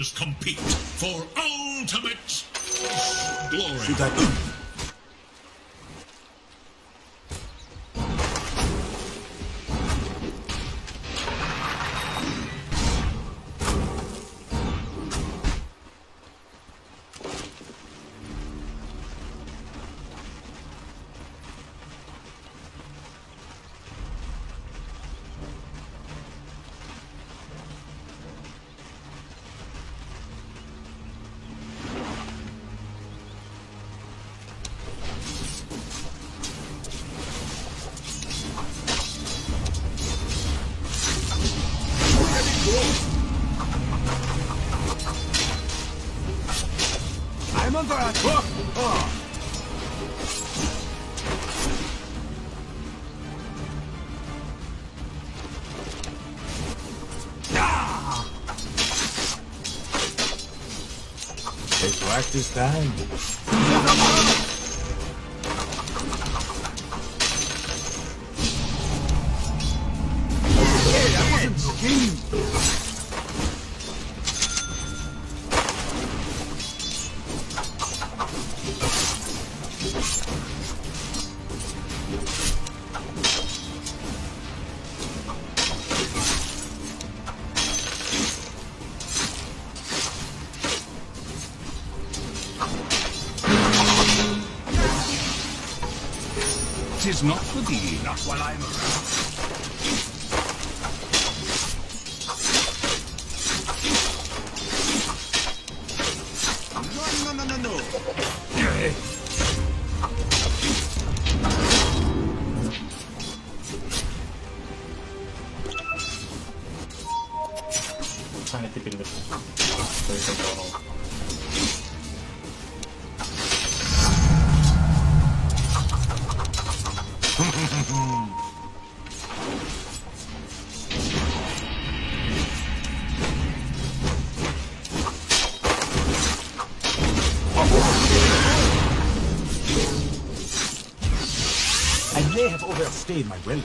warriors compete for ultimate glory. Should I... I'm under attack! Take practice time. Hey, I wasn't looking! Tis not for thee, not while I'm around. No. Trying to keep it in the very simple. I may have overstayed my welcome.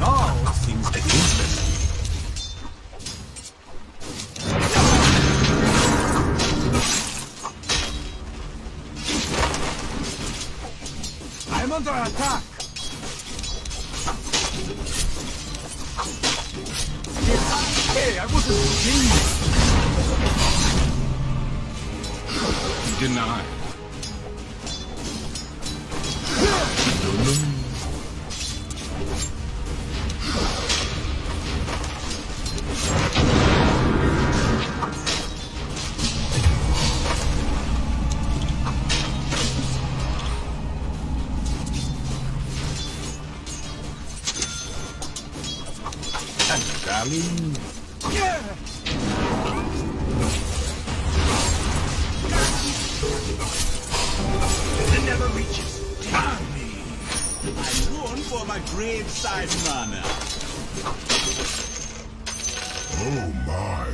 Now things get interesting. I'm under attack! Hey, I wasn't looking! Denied. Darling. It never reaches. Damn me! I'm known for my graveside manner. Oh my,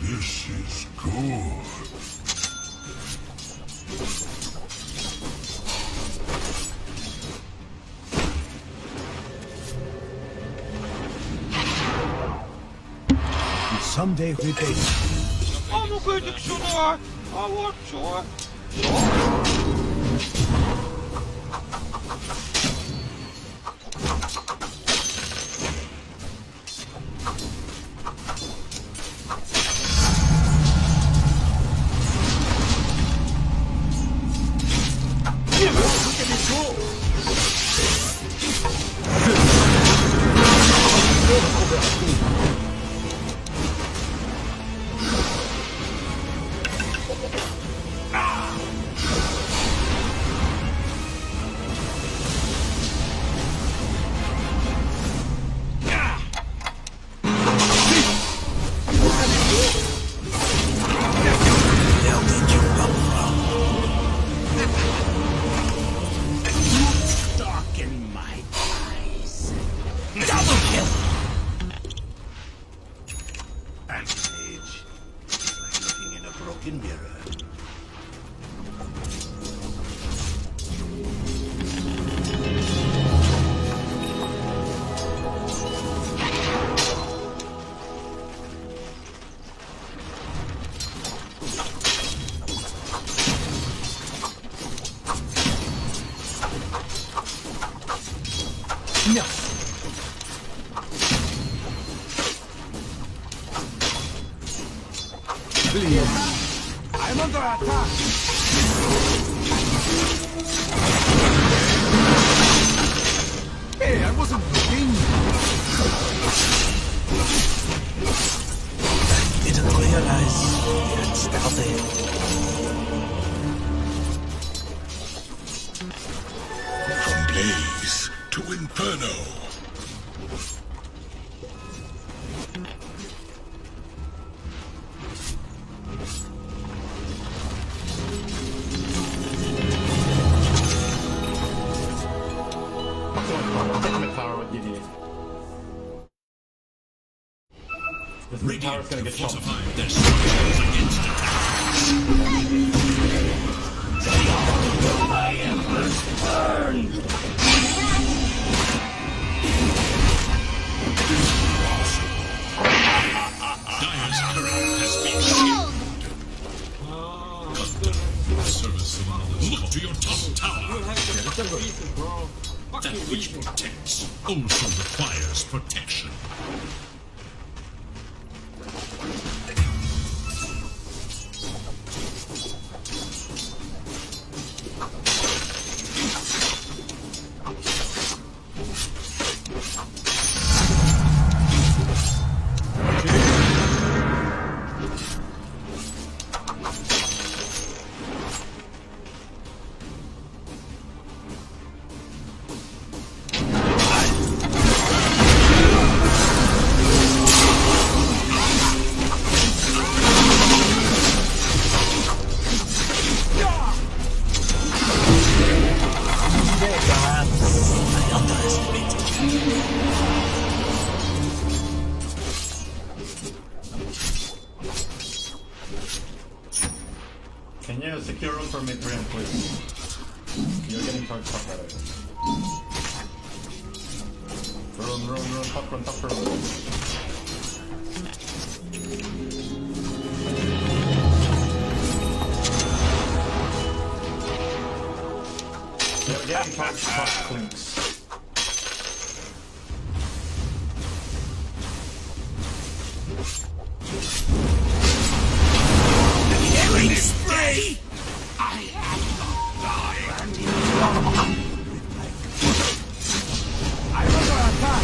this is good. Someday repay. 아무 그렇게 좋아. 아무 좋아. broken mirror. No. Please. I'm under attack. Hey, I wasn't looking. Didn't realize you had started. From blaze to inferno. This tower's gonna get shot. Fortified their structures against attack. Dire's current has been shield. Service. Look to your top tower. That which protects also requires protection. Can you secure room for mid-range, please? You're getting charged up right away. Run, top run. You're getting charged up, clinks. Killing spree! I am not dying. I'm under attack.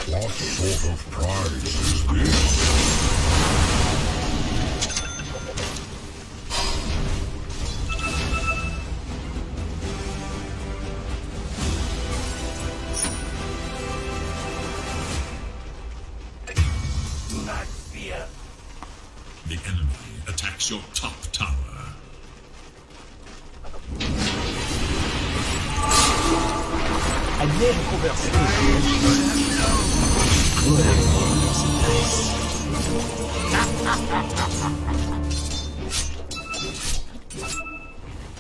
What sort of prize is this? Do not fear. The enemy attacks your top tower. I may have overstayed.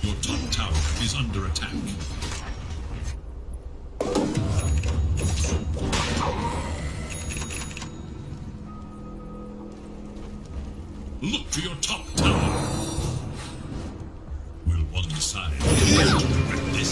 Your top tower is under attack. Look to your top tower. Will one side regret this?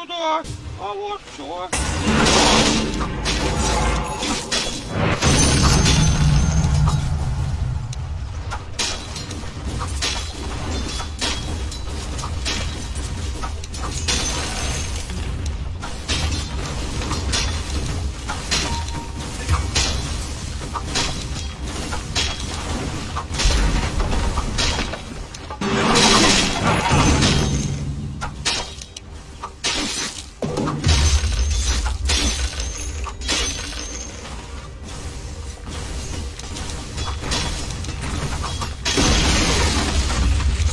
sådär. Ja, vad så.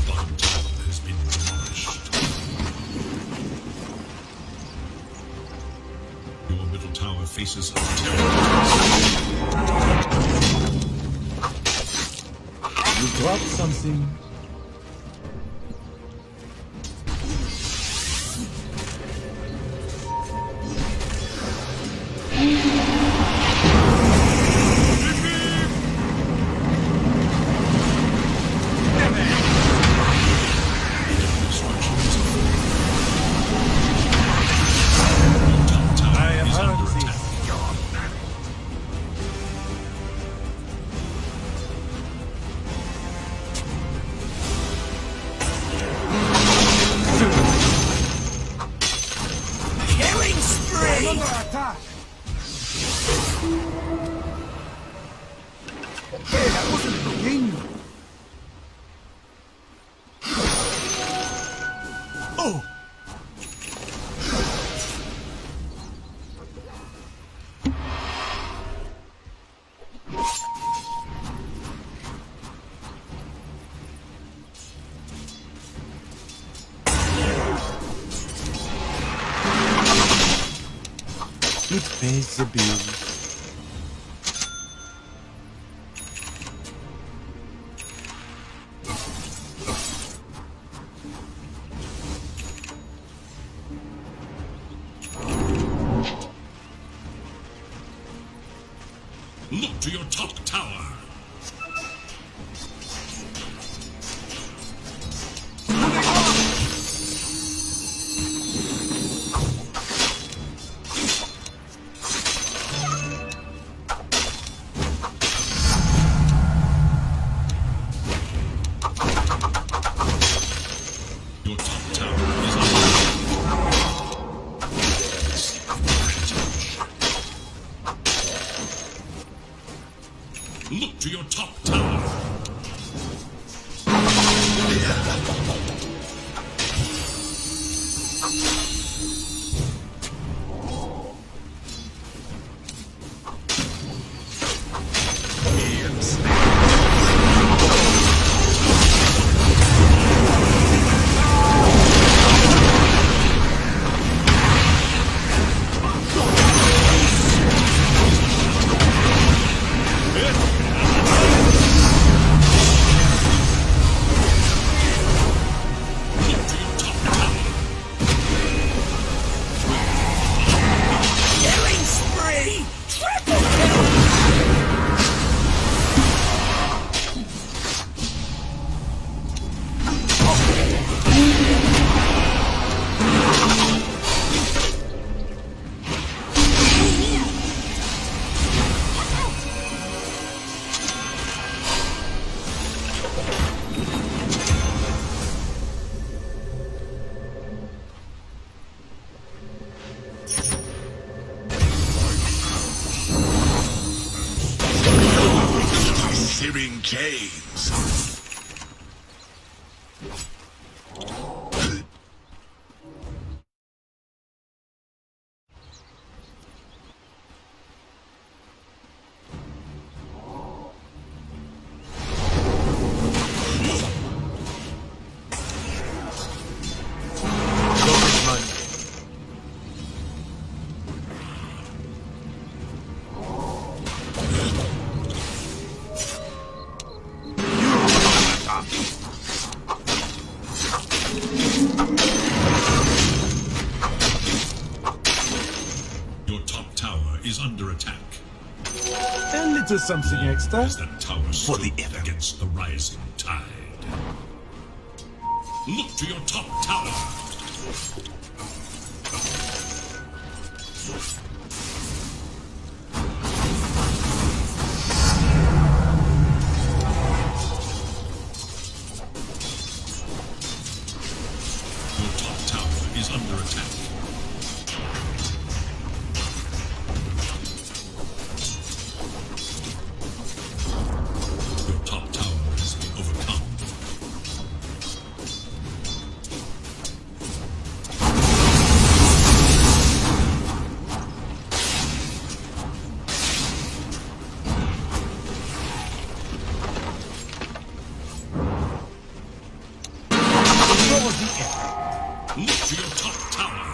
Bottom tower has been demolished. Your middle tower faces a terrible You dropped something. destruction is afoot. Your top tower is under attack. Killing spree! Under attack. Hey, that wasn't the king. Oh! It pays the bills. Look to your top tower. Your top tower is under Look to your top tower. Look to your top tower. Killing spree! Triple kill! Searing caves. Your top tower is under attack. A little something extra. As that tower For the stood ever. against the rising tide. Look to your top tower. Your top tower is under attack. Your top tower has been overcome. Lift to your top tower.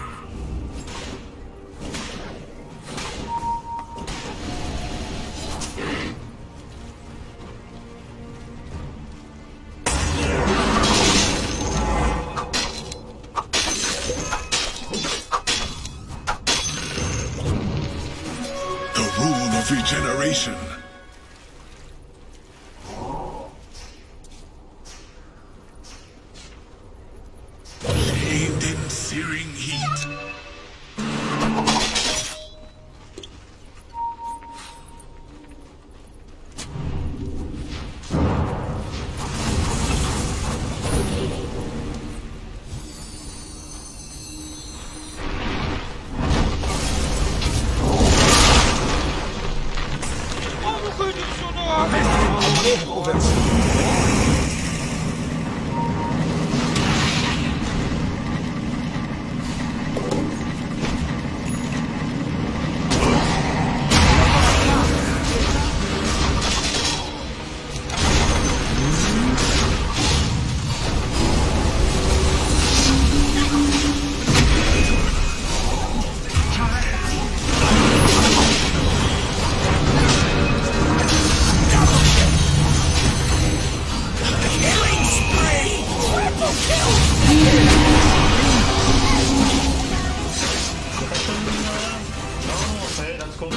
The rule of regeneration. Bathed in searing heat. Warum könnt ihr so nah? I may have overstated. Okay, that's cool.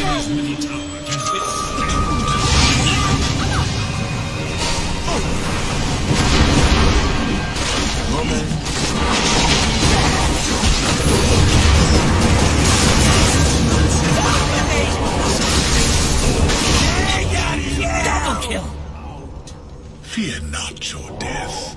Enemy's middle tower can withstand. Fear not your death.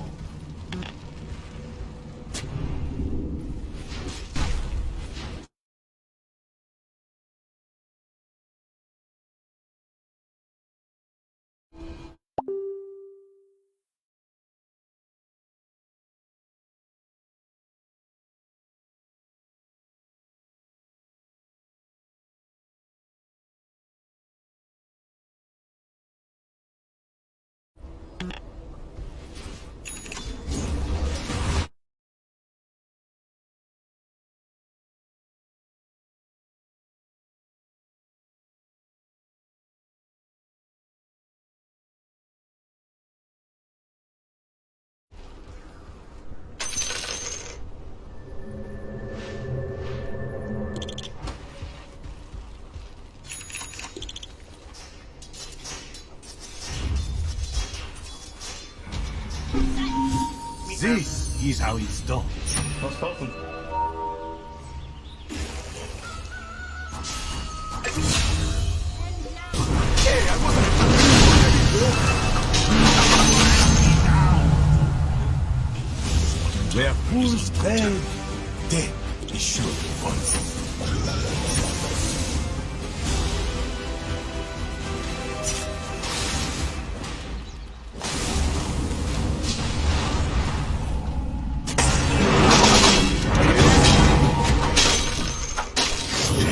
This is how it's done. What's spoken? Where fools fail, death is sure to follow. Is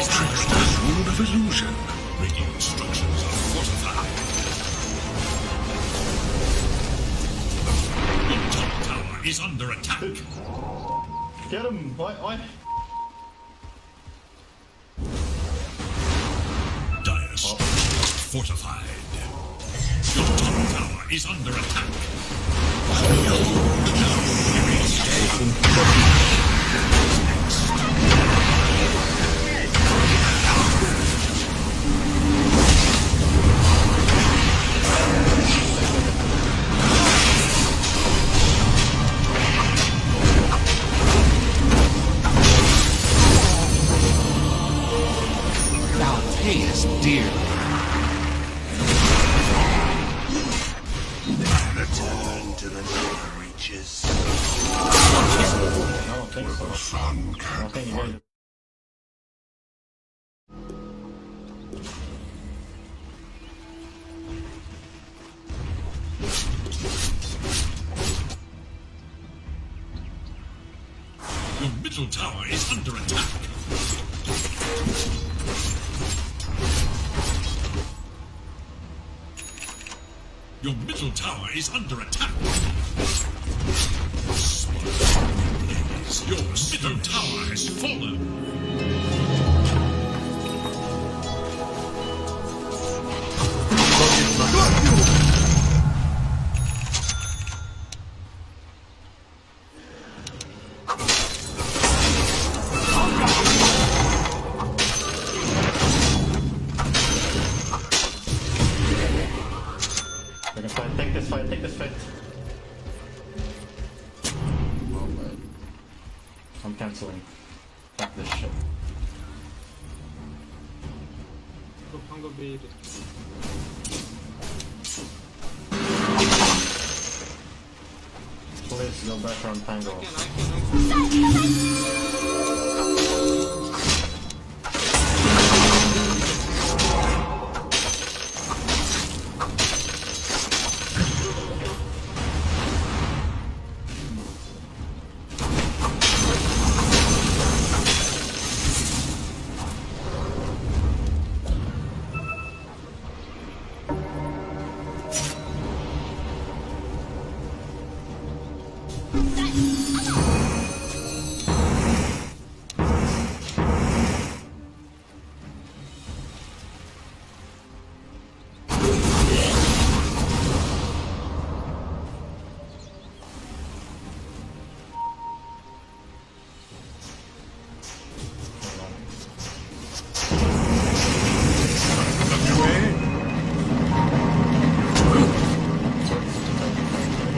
triggered. Rune of illusion. Radiant structures are fortified. Your top tower is under attack. Get him! Why? Dire structures fortified. Your top tower is under attack. Thou payest dearly. Return to the lower reaches. I don't think so. Sun I can't think you fight. guys. Your middle tower is under attack. Your middle tower is under attack. Your middle tower has fallen. We're gonna fight. Take this fight. Take this fight. Oh my. I'm canceling. Fuck this shit. I'm gonna be. Please go back on Tango.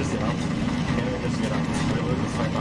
Just get out. Can we just get out? We lose this fight,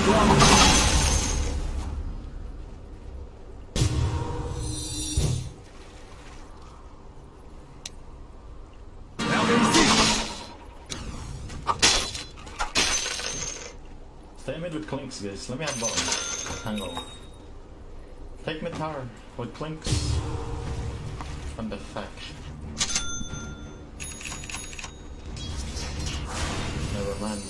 Stay mid with clinks, guys. Let me have bottom. Tango. Take mid tower with clinks. From the faction. Never mind.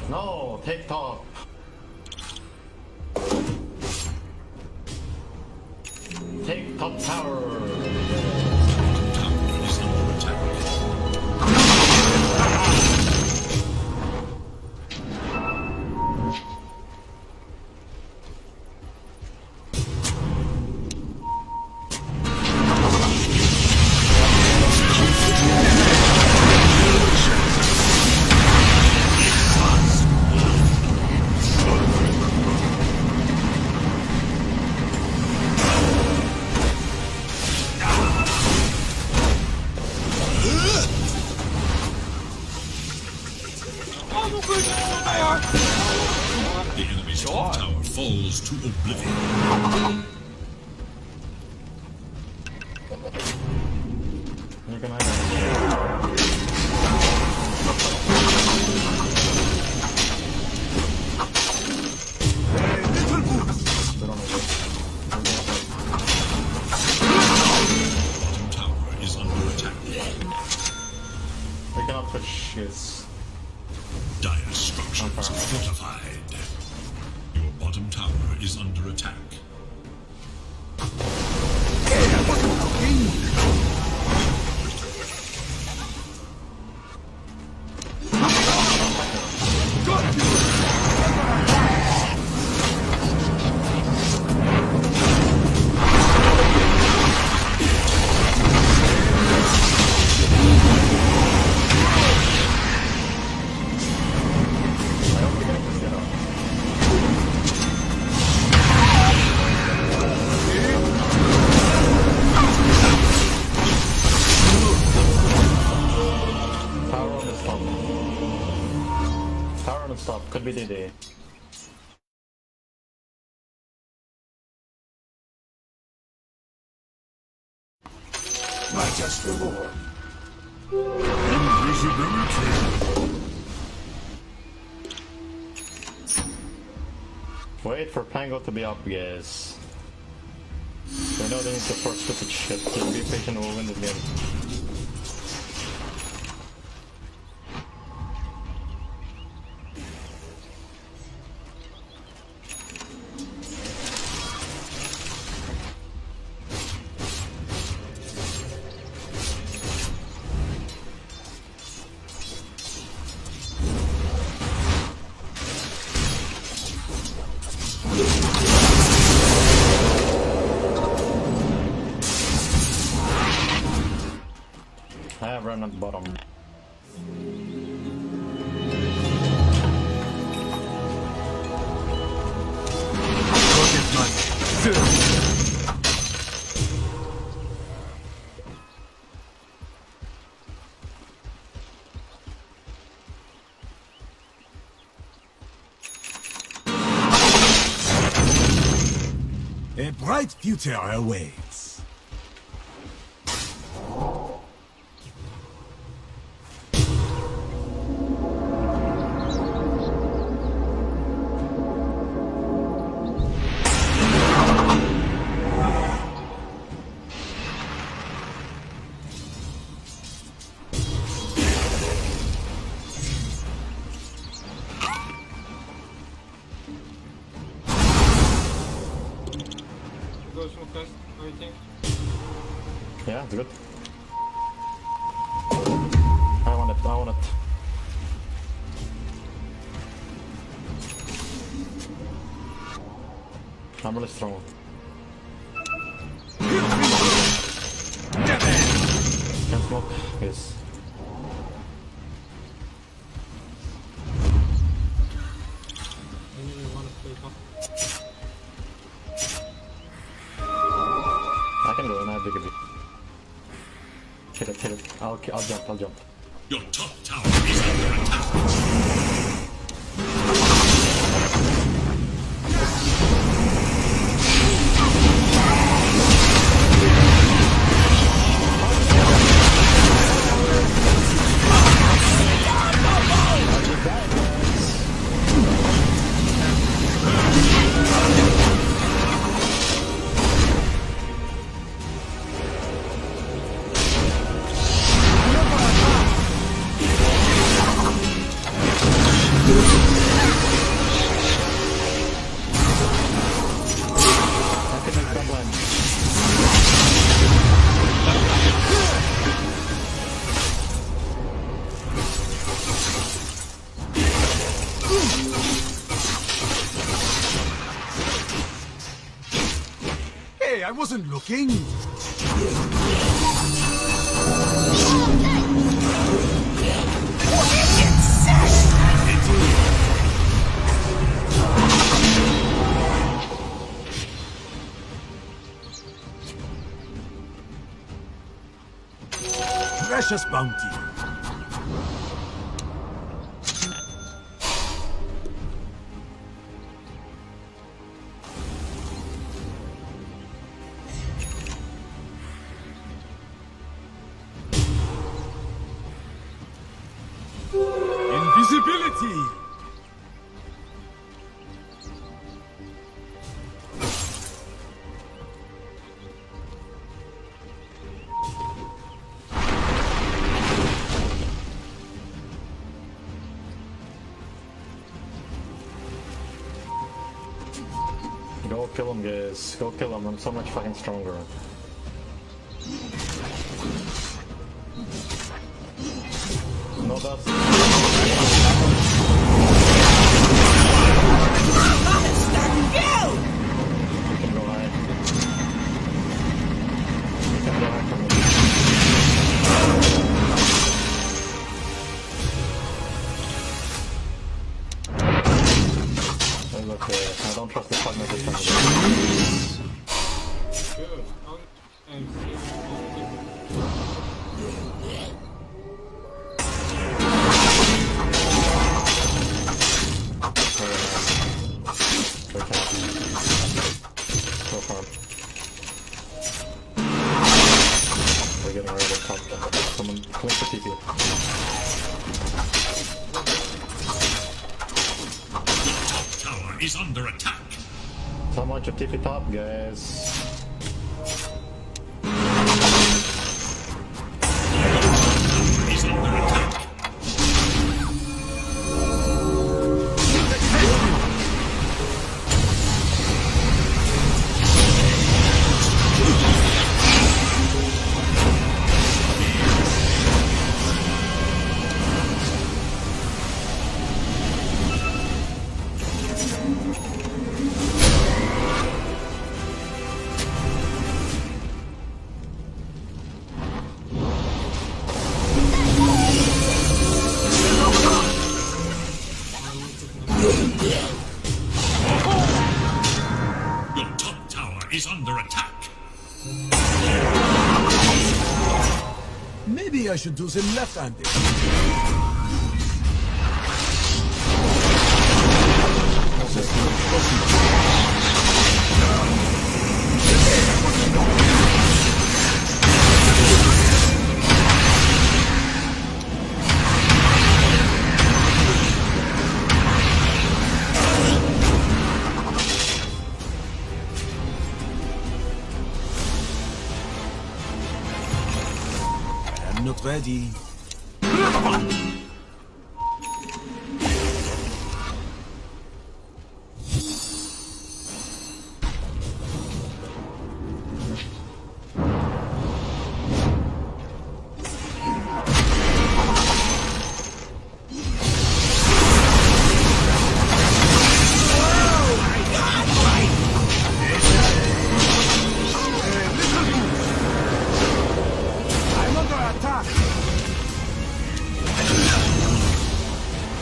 No, take top. Take top tower. Tower is under attack. The enemy's top tower falls to oblivion. You can hide. Bottom tower is under attack. We cannot push this. Dire structures fortified. Your bottom tower is under attack. Tower on the stop. Could be DD. My just reward. Invisibility. Wait for Pango to be up, guys. They know they need to force stupid shit. Just be patient, we'll win this game. I have run at the bottom. A bright future awaits. smoke test, everything. Yeah, it's good. I want it, I want it. I'm really strong. Can smoke? Yes. I really want to play top. I can go and I have bigger. Hit it. I'll jump. Your top tower is under attack. Hey, I wasn't looking. Precious bounty. Invisibility! Go kill him, guys. Go kill him. I'm so much fucking stronger. No dust. You can go high. You can go high from me. Look, I don't trust the partner this time. Good. And So far. We're getting rid of top. Someone click the TP. Tower is under attack. Someone should TP top, guys. Is under attack. Your top tower is under attack. Maybe I should do some left-handed. I'm not ready.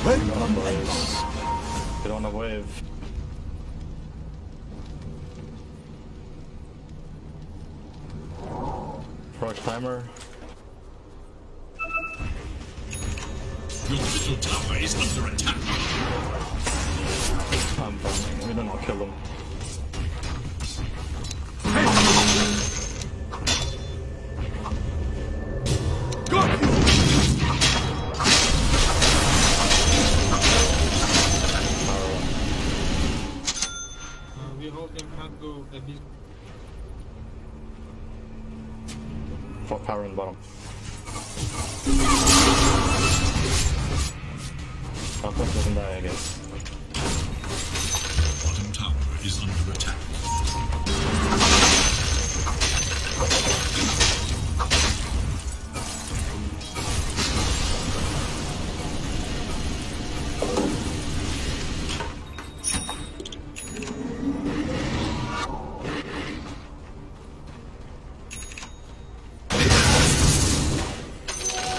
Welcome, Boys. Get on a wave. Approach timer. Your middle tower is under attack. I'm farming. We don't know, kill him. We hold him, can't go a bit. Fuck power in the bottom. I'll put this in die, I guess. Bottom tower is under attack.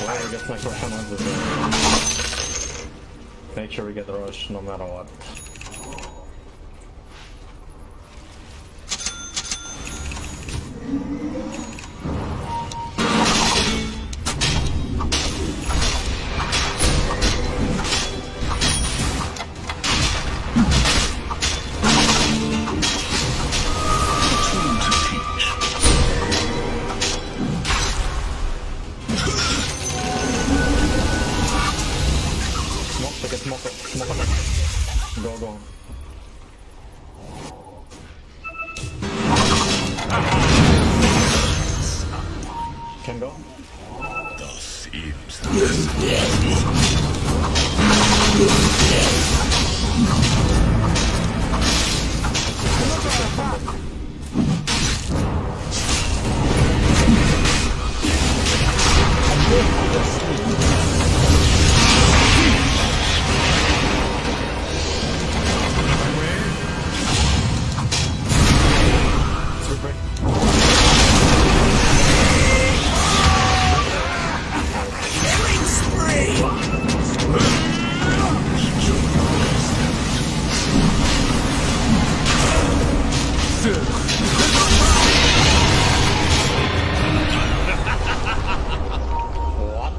Whoever gets next rush on us is make sure we get the rush no matter what. Smoke it. Go. Can go. Thus ends What?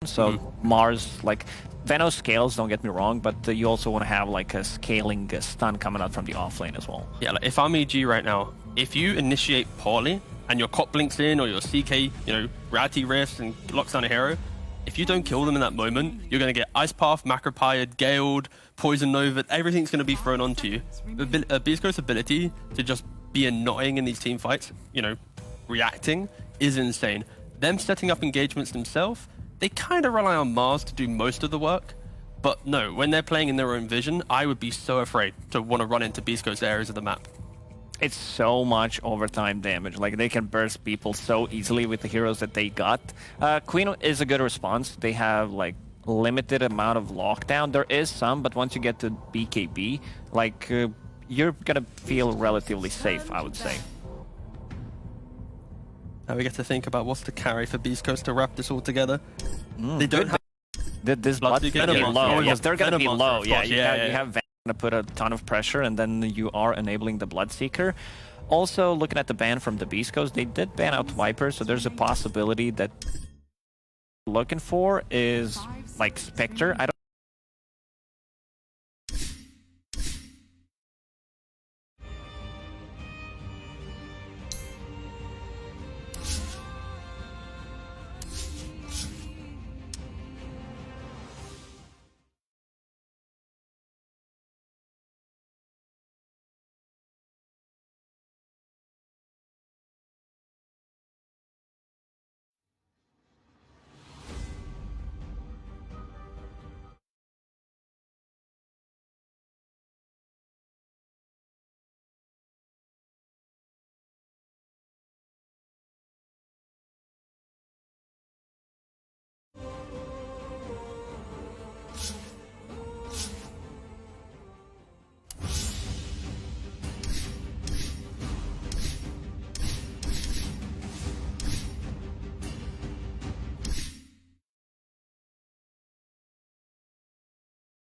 So Mars, like, Veno scales, don't get me wrong, but you also want to have like a scaling stun coming out from the offlane as well. Yeah, like if I'm EG right now, if you initiate poorly and your cop blinks in or your CK, you know, Rarity Rifts and locks down a hero, if you don't kill them in that moment, you're going to get Ice Path, Macropired, Galed, Poison Nova, everything's going to be thrown onto you. Beast Ghost's ability to just be annoying in these team fights, you know, reacting, is insane. Them setting up engagements themselves, they kind of rely on Mars to do most of the work. But no, when they're playing in their own vision, I would be so afraid to want to run into Beast Ghost areas of the map. It's so much overtime damage. Like, they can burst people so easily with the heroes that they got. Queen is a good response. They have like limited amount of lockdown. There is some, but once you get to BKB, like you're gonna feel relatively safe, I would say. Now we get to think about what's the carry for Beast Coast to wrap this all together. They don't have... This Blood's gonna be low. Yes, they're gonna be low. Yeah, you have Venom to put a ton of pressure, and then you are enabling the Bloodseeker. Also, looking at the ban from the Beast Coast, they did ban out Viper, so there's a possibility that looking for is like Spectre. I don't.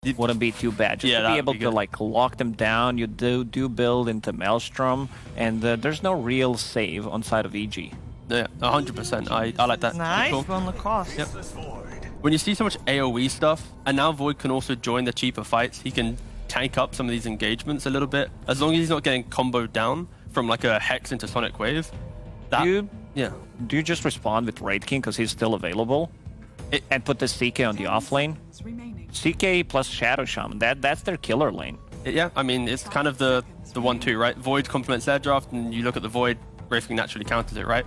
It wouldn't be too bad. Just to be able to like lock them down, you do build into Maelstrom, and there's no real save on side of EG. Yeah, 100%. I like that. Nice, cool. on the cost. Yep. When you see so much AoE stuff, and now Void can also join the cheaper fights, he can tank up some of these engagements a little bit, as long as he's not getting comboed down from like a Hex into Sonic Wave. That, do you just respond with Raid King because he's still available? And put the CK on the off lane? CK plus Shadow Shaman, that's their killer lane. Yeah, I mean, it's kind of the 1-2, right? Void complements their draft, and you look at the Void, Wraith King naturally counters it, right?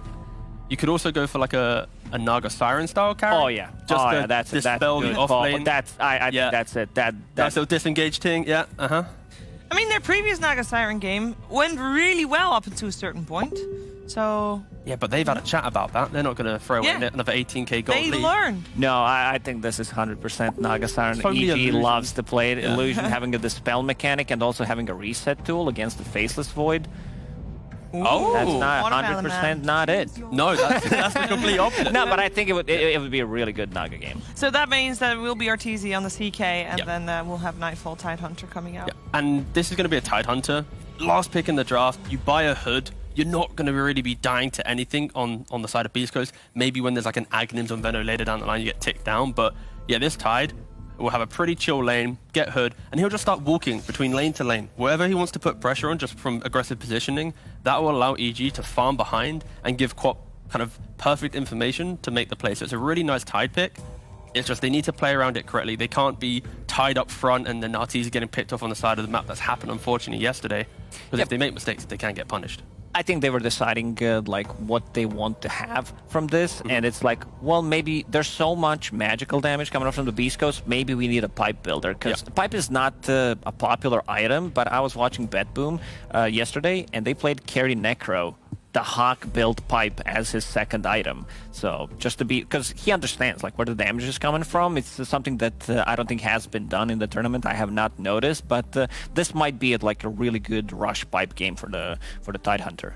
You could also go for like a Naga Siren style character. Oh yeah, just to dispel the off lane. I think that's it. That's a disengaged thing. Yeah. I mean, their previous Naga Siren game went really well up until a certain point. So yeah, but they've had a chat about that. They're not going to throw away another 18k gold. They lead. learned. No, I think this is 100% Naga Siren. EG loves to play it. Yeah. Illusion having a dispel mechanic and also having a reset tool against the Faceless Void. Ooh, that's not 100% not it. No, that's the complete opposite. No, but I think it would be a really good Naga game. So that means that we'll be RTZ on the CK, and then we'll have Nightfall Tidehunter coming out. Yeah. And this is going to be a Tidehunter. Last pick in the draft, you buy a hood. You're not going to really be dying to anything on the side of Beast Coast. Maybe when there's like an Aghanims on Veno later down the line, you get ticked down. But yeah, this Tide will have a pretty chill lane, get hood, and he'll just start walking between lane to lane. Wherever he wants to put pressure on just from aggressive positioning, that will allow EG to farm behind and give Quap kind of perfect information to make the play. So it's a really nice Tide pick. It's just they need to play around it correctly. They can't be tied up front and then RTs getting picked off on the side of the map. That's happened, unfortunately, yesterday. Because if they make mistakes, they can get punished. I think they were deciding like what they want to have from this, and it's like, well, maybe there's so much magical damage coming off from the Beast Coast, maybe we need a pipe builder, because pipe is not a popular item, but I was watching Bet Boom yesterday, and they played Carry Necro, the Hawk built pipe as his second item. So just to be, because he understands like where the damage is coming from. It's something that I don't think has been done in the tournament. I have not noticed, but this might be like a really good rush pipe game for the Tidehunter.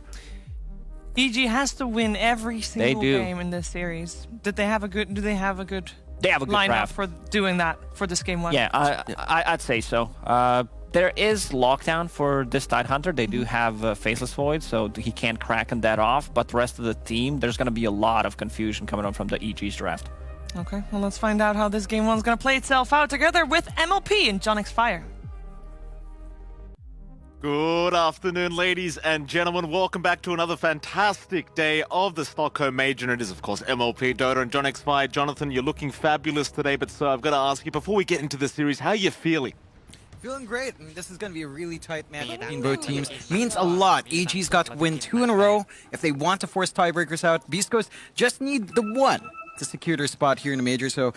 EG has to win every single game in this series. Do they have a good lineup draft for doing that for this game one? Yeah, I'd say so. There is lockdown for this Tidehunter. They do have Faceless Void, so he can't crack that off. But the rest of the team, there's going to be a lot of confusion coming on from the EG's draft. Okay, well, let's find out how this game one's gonna play itself out together with MLP and Jonix Fire. Good afternoon, ladies and gentlemen. Welcome back to another fantastic day of the Stockholm Major. And it is, of course, MLP, Dota, and John X Fire. Jonathan, you're looking fabulous today, but so I've got to ask you, before we get into the series, how are you feeling? Feeling great. I mean, this is going to be a really tight match between both teams. Means a lot. EG's got to win 2 in a row if they want to force tiebreakers out. Beast Coast just need the 1 to secure their spot here in the Major. So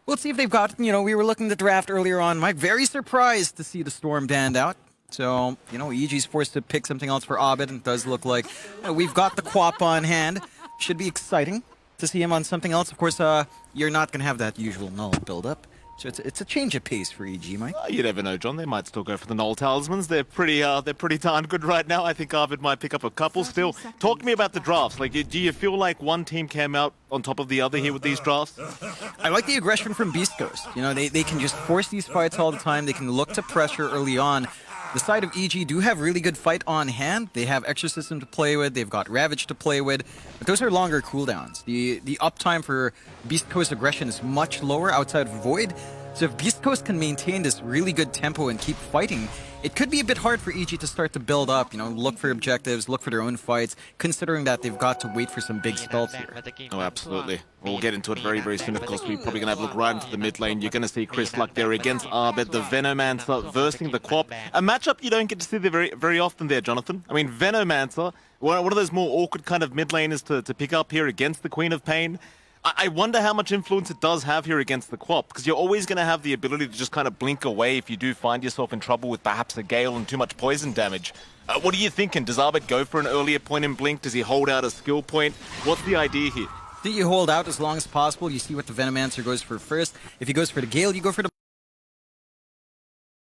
we'll see if they've got, we were looking at the draft earlier on. I'm very surprised to see the Storm banned out. So, EG's forced to pick something else for Abed, and it does look like we've got the Quap on hand. Should be exciting to see him on something else. Of course, you're not going to have that usual null build-up. So it's a change of pace for EG, Mike. You never know, John. They might still go for the Null Talismans. They're pretty darn good right now. I think Arvid might pick up a couple still. Talk to me about the drafts. Like, do you feel like one team came out on top of the other here with these drafts? I like the aggression from Beast Coast. They can just force these fights all the time. They can look to pressure early on. The side of EG do have really good fight on hand. They have Exorcism to play with. They've got Ravage to play with. But those are longer cooldowns. The uptime for Beast Coast aggression is much lower outside of Void. So if Beast Coast can maintain this really good tempo and keep fighting, it could be a bit hard for EG to start to build up, look for objectives, look for their own fights, considering that they've got to wait for some big spells here. Oh, absolutely. We'll get into it very, very soon. Of course, we're probably going to have a look right into the mid lane. You're going to see Chris Luck there against Arbed, the Venomancer versing the Quap. A matchup you don't get to see there very, very often there, Jonathan. I mean, Venomancer, one of those more awkward kind of mid laners to pick up here against the Queen of Pain. I wonder how much influence it does have here against the Quap, because you're always going to have the ability to just kind of blink away if you do find yourself in trouble with perhaps a Gale and too much poison damage. What are you thinking? Does Arbed go for an earlier point in blink? Does he hold out a skill point? What's the idea here? Do you hold out as long as possible? You see what the Venomancer goes for first. If he goes for the Gale, you go for the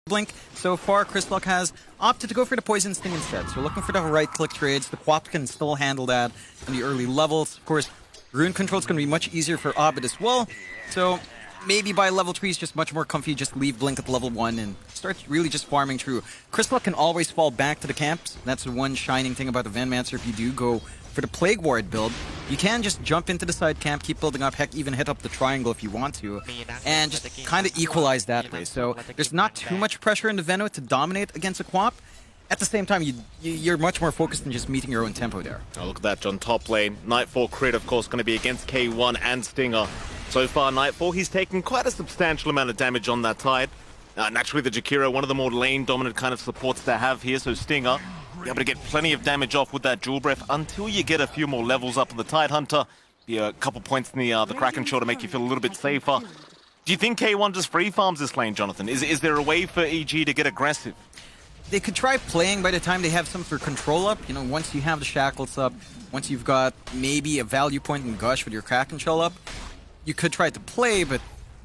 blink. So far, Chris Luck has opted to go for the Poison Sting instead. So looking for the right-click trades. The Quap can still handle that in the early levels. Of course, Rune control is going to be much easier for Abed as well. So maybe by level 3 is just much more comfy. Just leave Blink at level 1 and start really just farming through. Chris Luck can always fall back to the camps. That's the one shining thing about the Venomancer. If you do go for the Plague Ward build, you can just jump into the side camp, keep building up, heck, even hit up the triangle if you want to, and just kind of equalize that way. So there's not too much pressure in the Veno to dominate against a Quap. At the same time, you're much more focused on just meeting your own tempo there. Oh, look at that, John. Top lane. Nightfall crit, of course, going to be against K1 and Stinger. So far, Nightfall, he's taken quite a substantial amount of damage on that side. Naturally, the Jakiro, one of the more lane-dominant kind of supports to have here, so Stinger, be able to get plenty of damage off with that Jewel Breath until you get a few more levels up on the Tidehunter. Be a couple points in the Kraken Shore to make you feel a little bit safer. Do you think K1 just free farms this lane, Jonathan? Is there a way for EG to get aggressive? They could try playing by the time they have some of their control up. Once you have the Shackles up, once you've got maybe a value point in Gush with your Kraken Shell up, you could try to play, but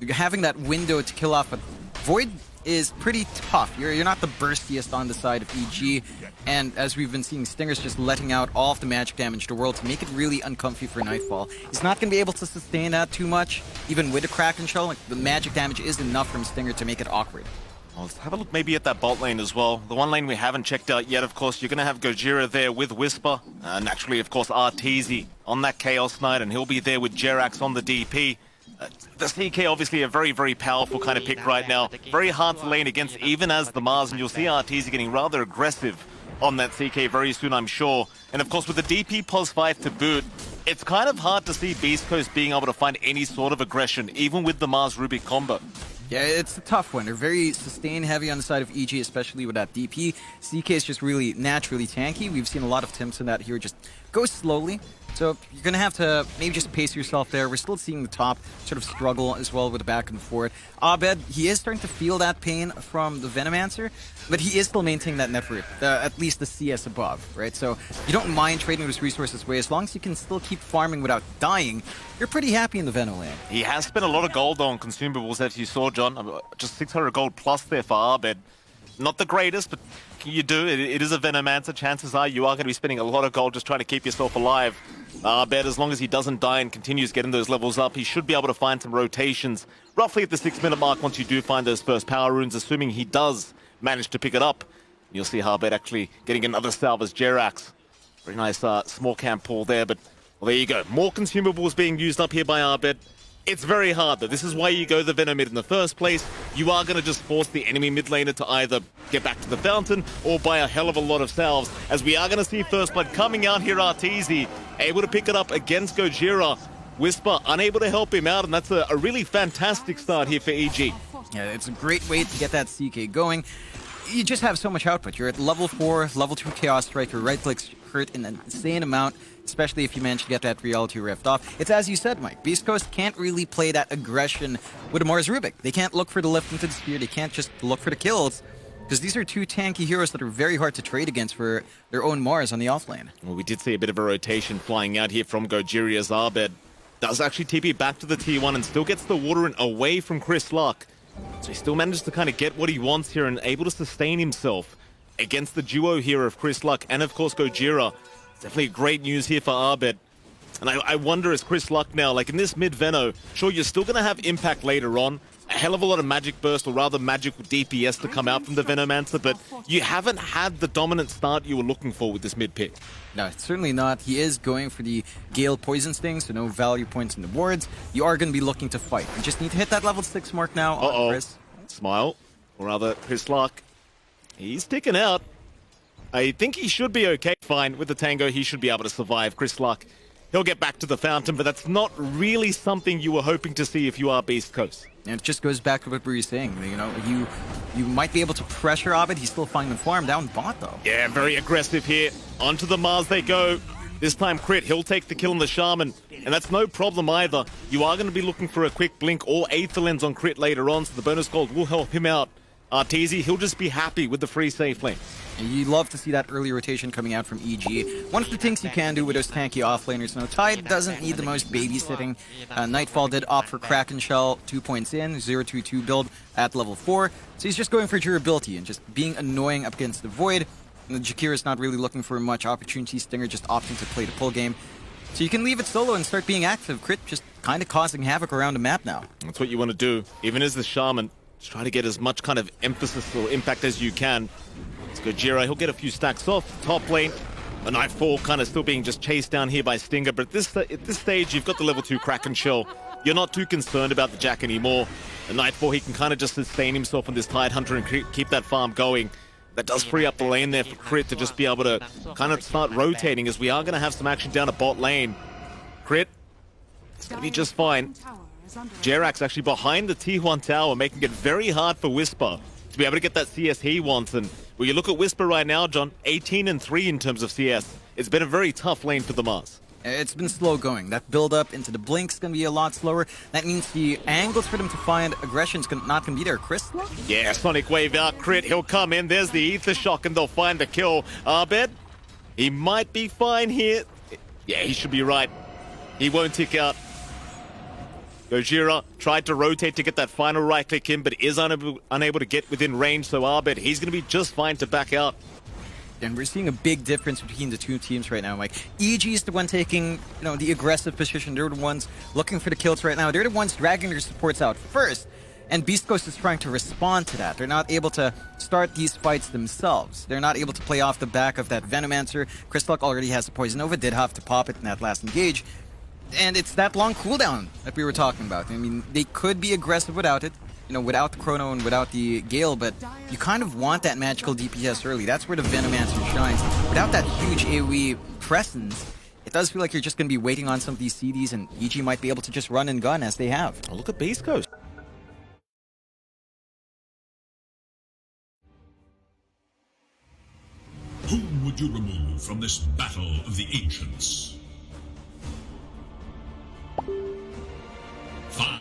having that window to kill off a Void is pretty tough. You're not the burstiest on the side of EG, and as we've been seeing, Stinger's just letting out all of the magic damage to the world to make it really uncomfy for Nightfall. He's not going to be able to sustain that too much, even with a Kraken Shell. Like, the magic damage is enough from Stinger to make it awkward. Well, let's have a look maybe at that bot lane as well. The one lane we haven't checked out yet, of course, you're going to have Gojira there with Whisper. Naturally, of course, Arteezy on that Chaos Knight, and he'll be there with Jerax on the DP. The CK obviously a very, very powerful kind of pick right now. Very hard to lane against, even as the Mars, and you'll see Arteezy getting rather aggressive on that CK very soon, I'm sure. And of course, with the DP pos 5 to boot, it's kind of hard to see Beast Coast being able to find any sort of aggression, even with the Mars Rubik combo. Yeah, it's a tough one. They're very sustain heavy on the side of EG, especially with that DP. CK is just really naturally tanky. We've seen a lot of Timps in that here just go slowly. So you're going to have to maybe just pace yourself there. We're still seeing the top sort of struggle as well with the back and forth. Abed, he is starting to feel that pain from the Venomancer, but he is still maintaining that network, at least the CS above, right? So you don't mind trading those resources away. As long as you can still keep farming without dying, you're pretty happy in the Veno lane. He has spent a lot of gold on consumables, as you saw, John. Just 600 gold plus there for Abed. Not the greatest, but you do. It is a Venomancer. Chances are you are going to be spending a lot of gold just trying to keep yourself alive. But as long as he doesn't die and continues getting those levels up, he should be able to find some rotations roughly at the 6-minute mark once you do find those first power runes, assuming he does manage to pick it up. You'll see Harbet actually getting another salve as Jerax. Very nice small camp pull there, but well, there you go. More consumables being used up here by Arbet. It's very hard, though. This is why you go the Venom mid in the first place. You are going to just force the enemy mid laner to either get back to the fountain or buy a hell of a lot of salves, as we are going to see First Blood coming out here. Arteezy able to pick it up against Gojira. Whisper unable to help him out, and that's a really fantastic start here for EG. Yeah, it's a great way to get that CK going. You just have so much output. You're at level 4, level 2 Chaos Strike. Your right clicks hurt an insane amount, especially if you manage to get that Reality Rift off. It's as you said, Mike. Beast Coast can't really play that aggression with a Mars Rubik. They can't look for the lift into the spear. They can't just look for the kills, because these are two tanky heroes that are very hard to trade against for their own Mars on the offlane. Well, we did see a bit of a rotation flying out here from Gojira as Abed does actually TP back to the T1 and still gets the water in away from Chris Luck. So he still manages to kind of get what he wants here and able to sustain himself against the duo here of Chris Luck and, of course, Gojira. Definitely great news here for Abed. And I wonder, as Chris Luck now, like in this mid-Veno, sure, you're still going to have impact later on. A hell of a lot of magic burst, or rather magical DPS to come out from the Venomancer, but you haven't had the dominant start you were looking for with this mid-pick. No, it's certainly not. He is going for the Gale Poison Sting, so no value points in the wards. You are going to be looking to fight. You just need to hit that level 6 mark now on Chris. Smile, or rather, Chris Luck. He's sticking out. I think he should be okay. Fine, with the Tango, he should be able to survive. Chris Luck, he'll get back to the fountain, but that's not really something you were hoping to see if you are Beast Coast. And it just goes back to what we were saying. You know, you might be able to pressure Abed. He's still finding the farm down bot, though. Yeah, very aggressive here. Onto the Mars they go. This time, Crit, he'll take the kill on the Shaman. And that's no problem either. You are going to be looking for a quick blink or Aether Lens on Crit later on, so the bonus gold will help him out. Arteezy, he'll just be happy with the free safe lane. And you love to see that early rotation coming out from EG. One of the things you can do with those tanky offlaners, now Tide doesn't need the most babysitting. Nightfall did opt for Kraken Shell 2 points in, 0-2-2 build at level 4. So he's just going for durability and just being annoying up against the Void. And the Jakira's not really looking for much opportunity. Stinger just opting to play the pull game. So you can leave it solo and start being active. Crit just kind of causing havoc around the map now. That's what you want to do. Even as the Shaman, just try to get as much kind of emphasis or impact as you can. It's Gojira, he'll get a few stacks off. Top lane, a Nightfall kind of still being just chased down here by Stinger, but at this stage, you've got the level 2 Kraken Shell. You're not too concerned about the Jack anymore. The Nightfall, he can kind of just sustain himself on this Tide Hunter and keep that farm going. That does free up the lane there for Crit to just be able to kind of start rotating, as we are going to have some action down a bot lane. Crit, it's going to be just fine. Jerax actually behind the T1 tower, making it very hard for Whisper to be able to get that CS he wants. And when you look at Whisper right now, John, 18-3 in terms of CS. It's been a very tough lane for the Mars. It's been slow going. That build-up into the Blink's going to be a lot slower. That means the angles for them to find aggression's not going to be there. Chris? Yeah, Sonic Wave out. Crit, he'll come in. There's the Ether Shock, and they'll find the kill. Abed, he might be fine here. Yeah, he should be right. He won't tick out. Gojira tried to rotate to get that final right click in, but is unable to get within range, so Abed, he's going to be just fine to back out. And we're seeing a big difference between the two teams right now, Mike. EG is the one taking, the aggressive position. They're the ones looking for the kills right now. They're the ones dragging their supports out first. And Beast Coast is trying to respond to that. They're not able to start these fights themselves. They're not able to play off the back of that Venomancer. Chris Luck already has a Poison Nova, did have to pop it in that last engage. And it's that long cooldown that we were talking about. I mean, they could be aggressive without it, without the Chrono and without the Gale, but you kind of want that magical DPS early. That's where the Venomancer shines. Without that huge AoE presence, it does feel like you're just going to be waiting on some of these CDs, and EG might be able to just run and gun as they have. Oh, look at Beast Coast. Whom would you remove from this battle of the ancients? 5.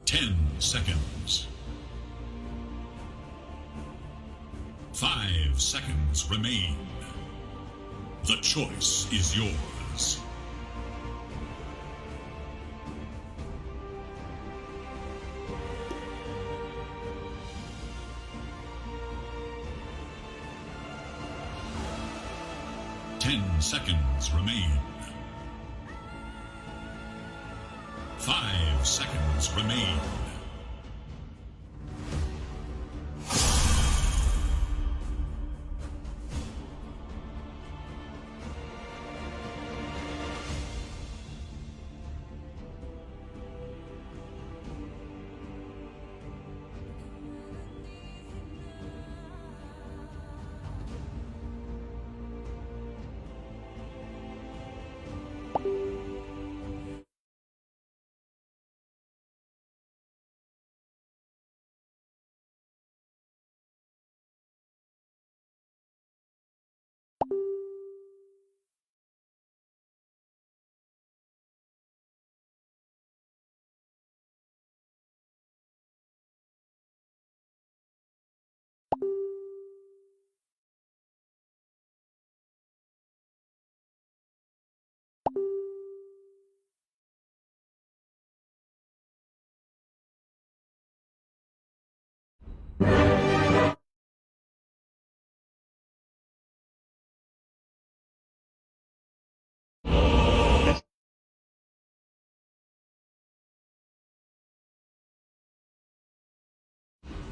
Ten seconds. 5 seconds remain. The choice is yours. 10 seconds remain. 5 seconds remain.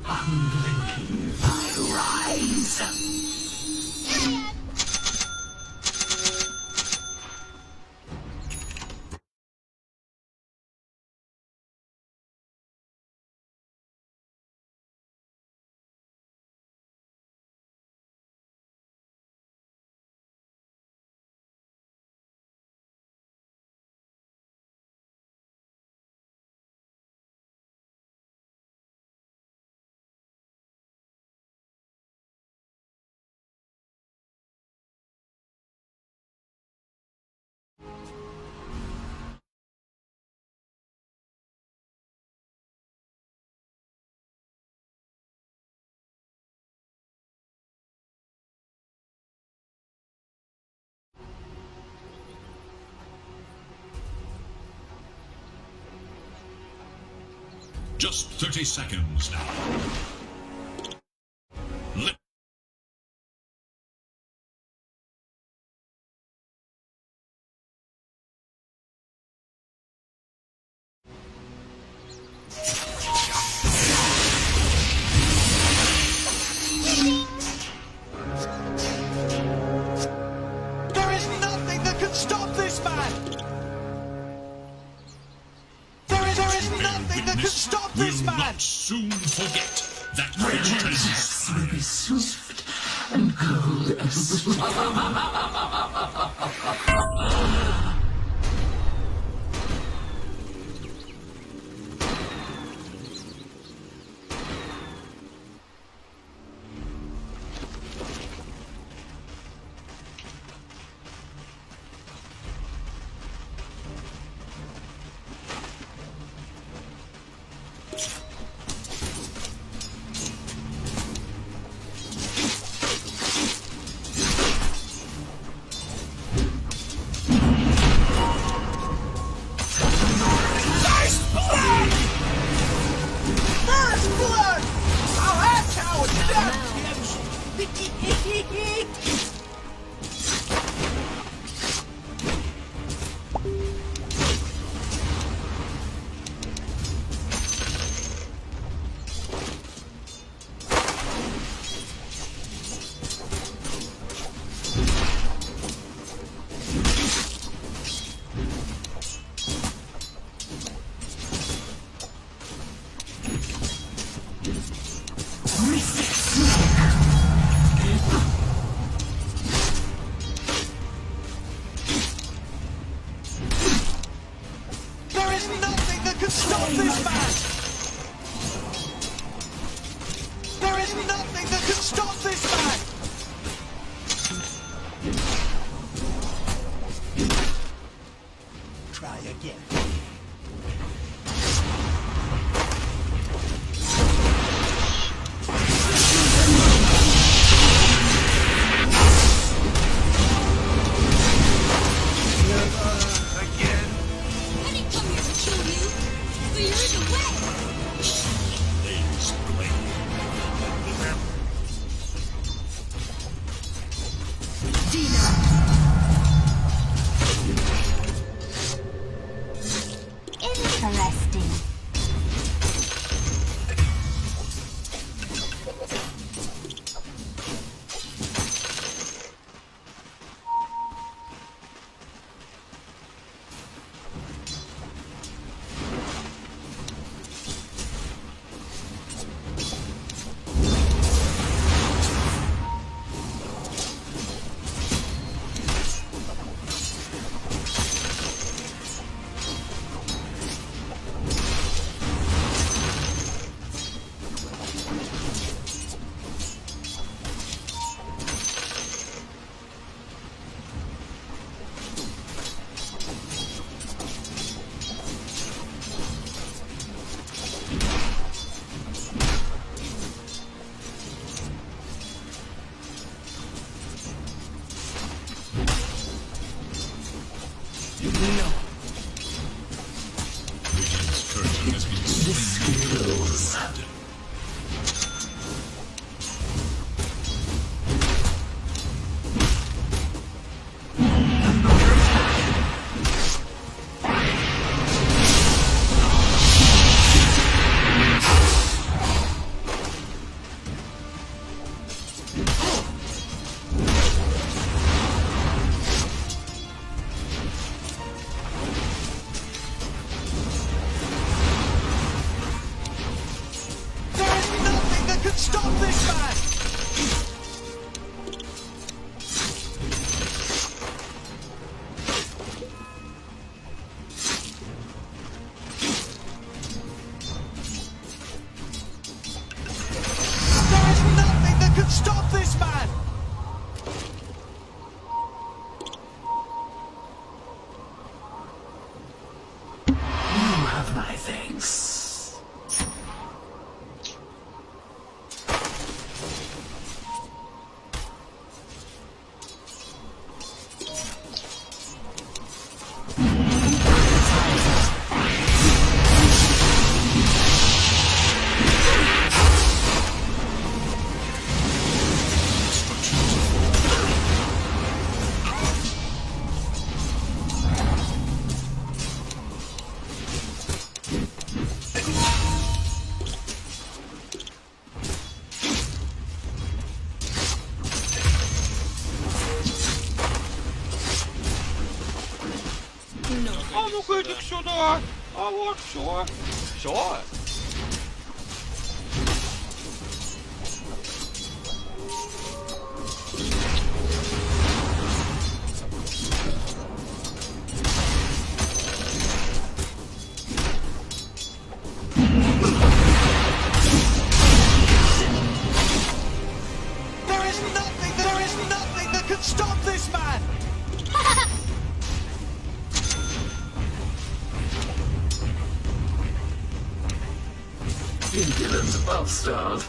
Unblinking, I rise. Just 30 seconds now. There is nothing that can stop this man! There is nothing that can stop this will man! not soon forget that Vengeance will be swift and cold as There is nothing that can stop this man! There is nothing that can stop this man! Try again. Dina. look at it, I want sure. Sure. There is nothing that can stop this man! Indolent bastard.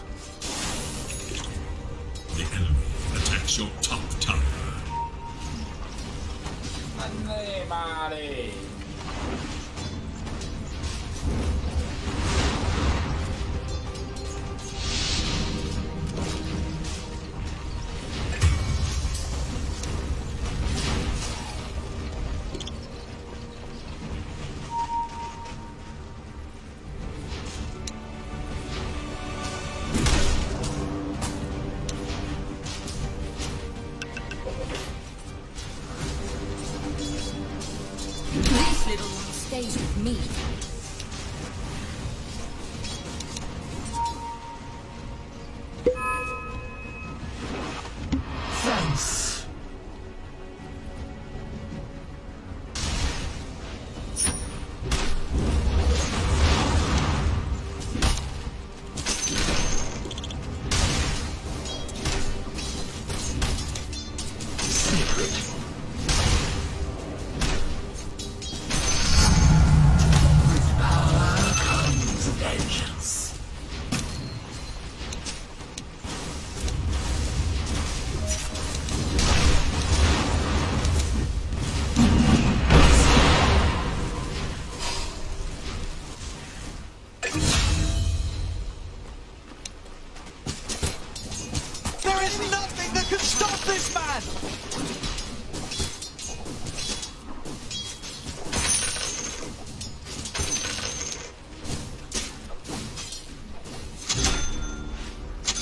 The enemy attacks your top tower. This little one stays with me. Thanks. There is nothing that can stop this man!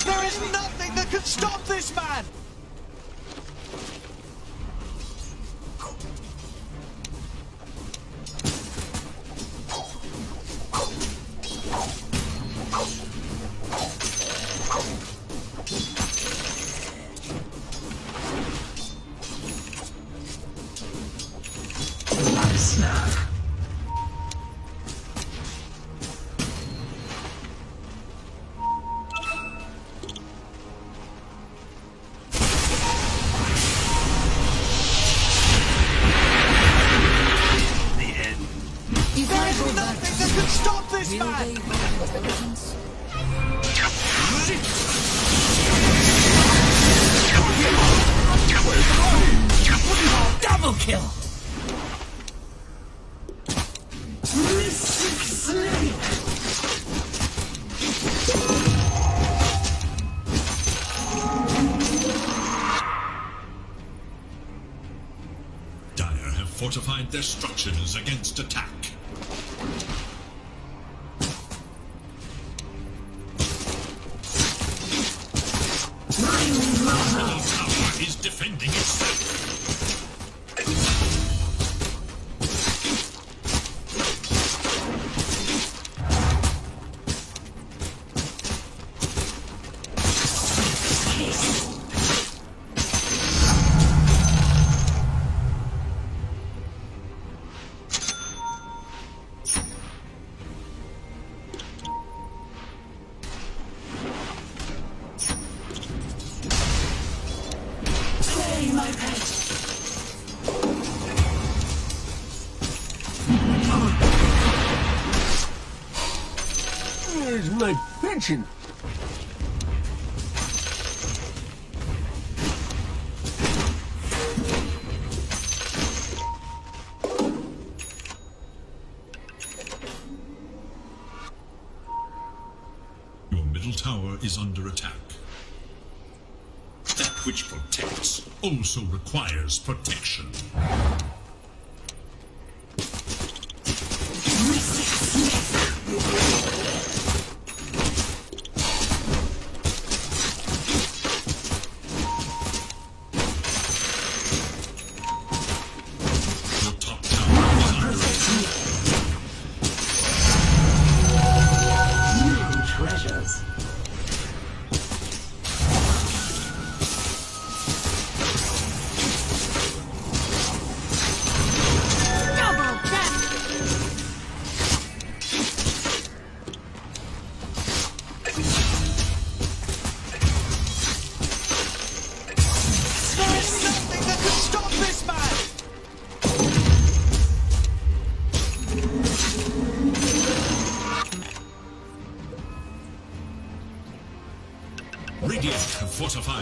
There is nothing that can stop this man! Snack. There is nothing that can stop this man! Double kill. Dire have fortified their structures against attack. Middle tower is defending itself. Where's my pension? Your middle tower is under attack. That which protects also requires protection. Your top tower is under attack.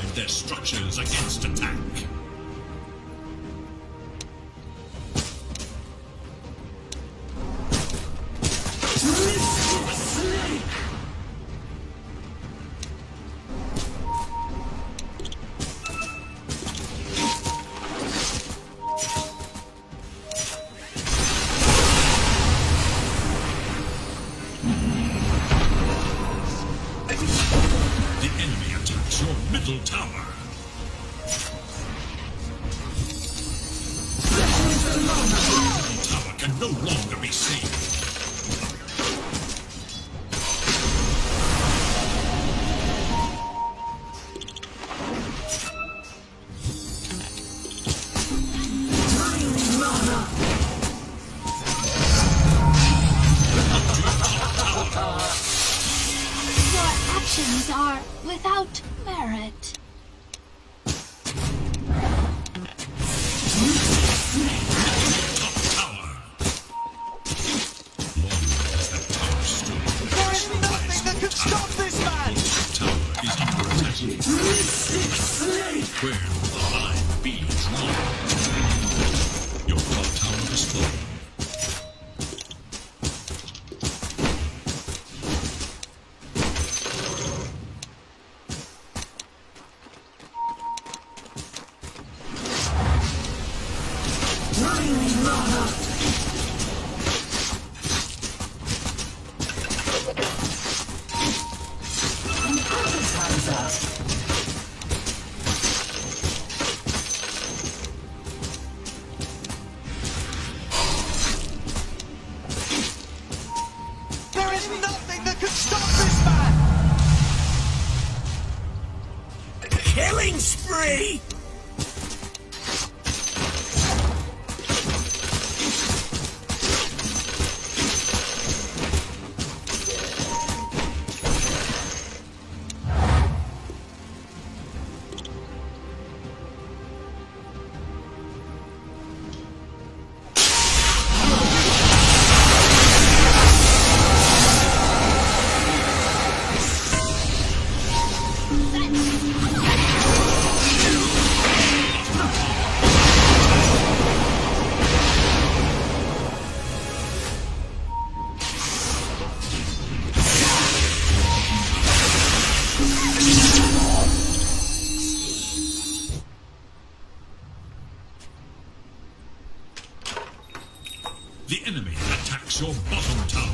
fortified their structures against attack. Your middle tower. Middle tower can no longer be saved. Your actions are without merit. There is nothing that can stop this man! Tower is under attack. Where will the line be drawn? Your top tower has fallen. There is nothing that can stop this man! Killing spree! The enemy attacks your bottom tower.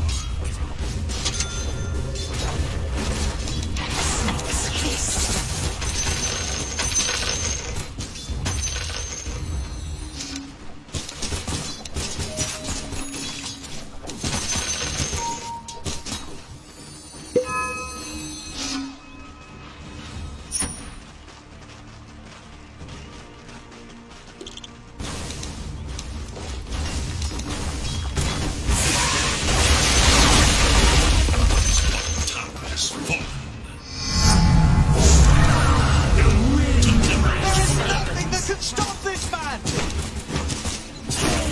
Nothing that can stop this man!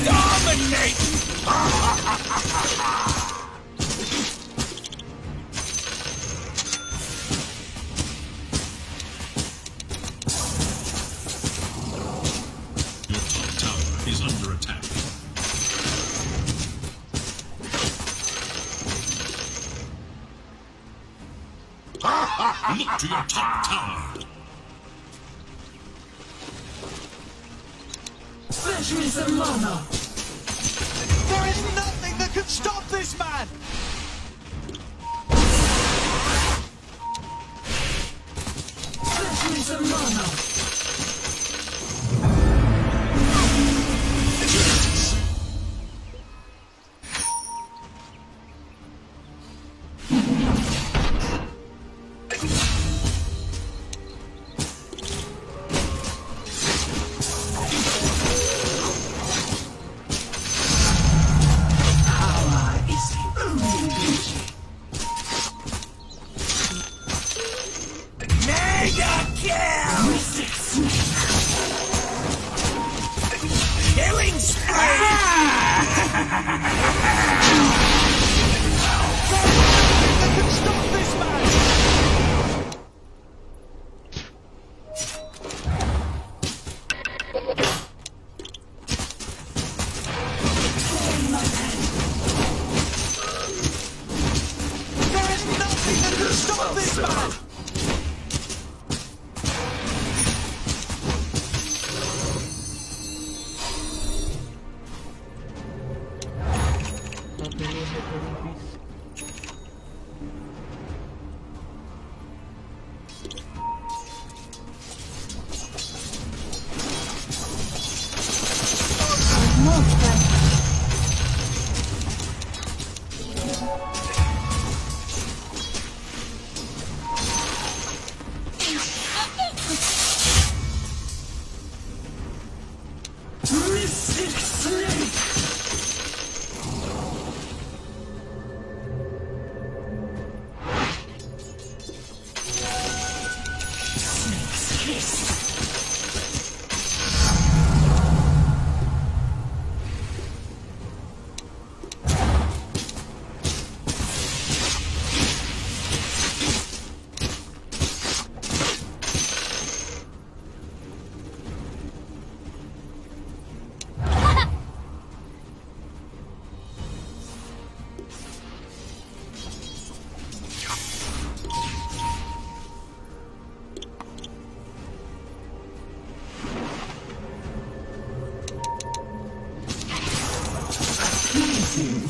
Dominate! Your top tower is under attack. Look to your top tower. There is nothing that can stop this man! Mega kill! Killing spree!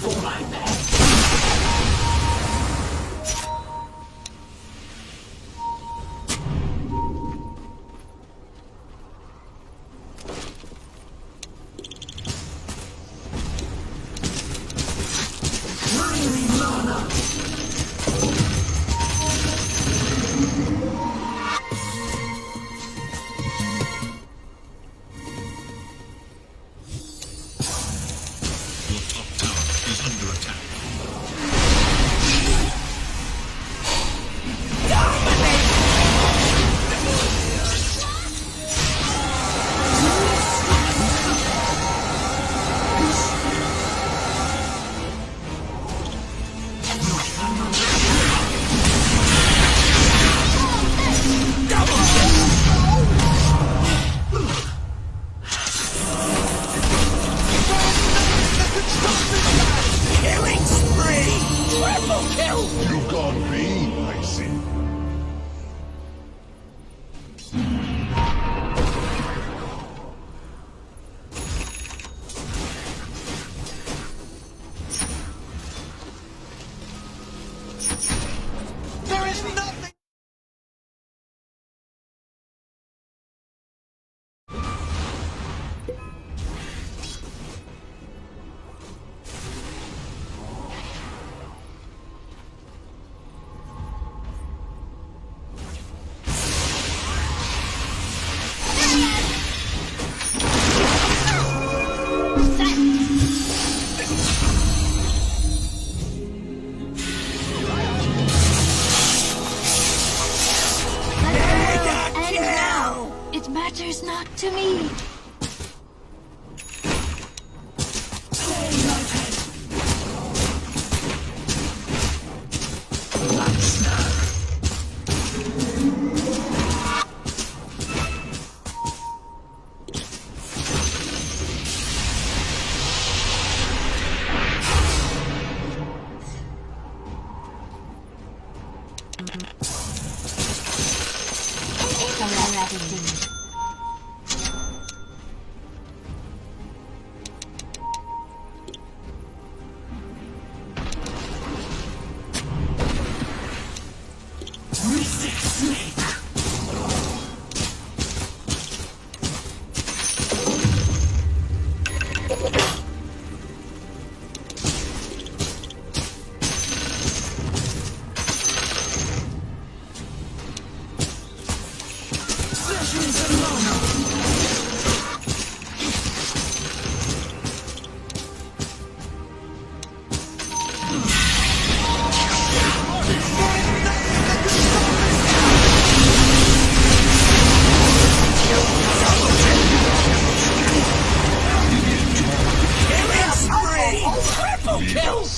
For my pet. matters not to me.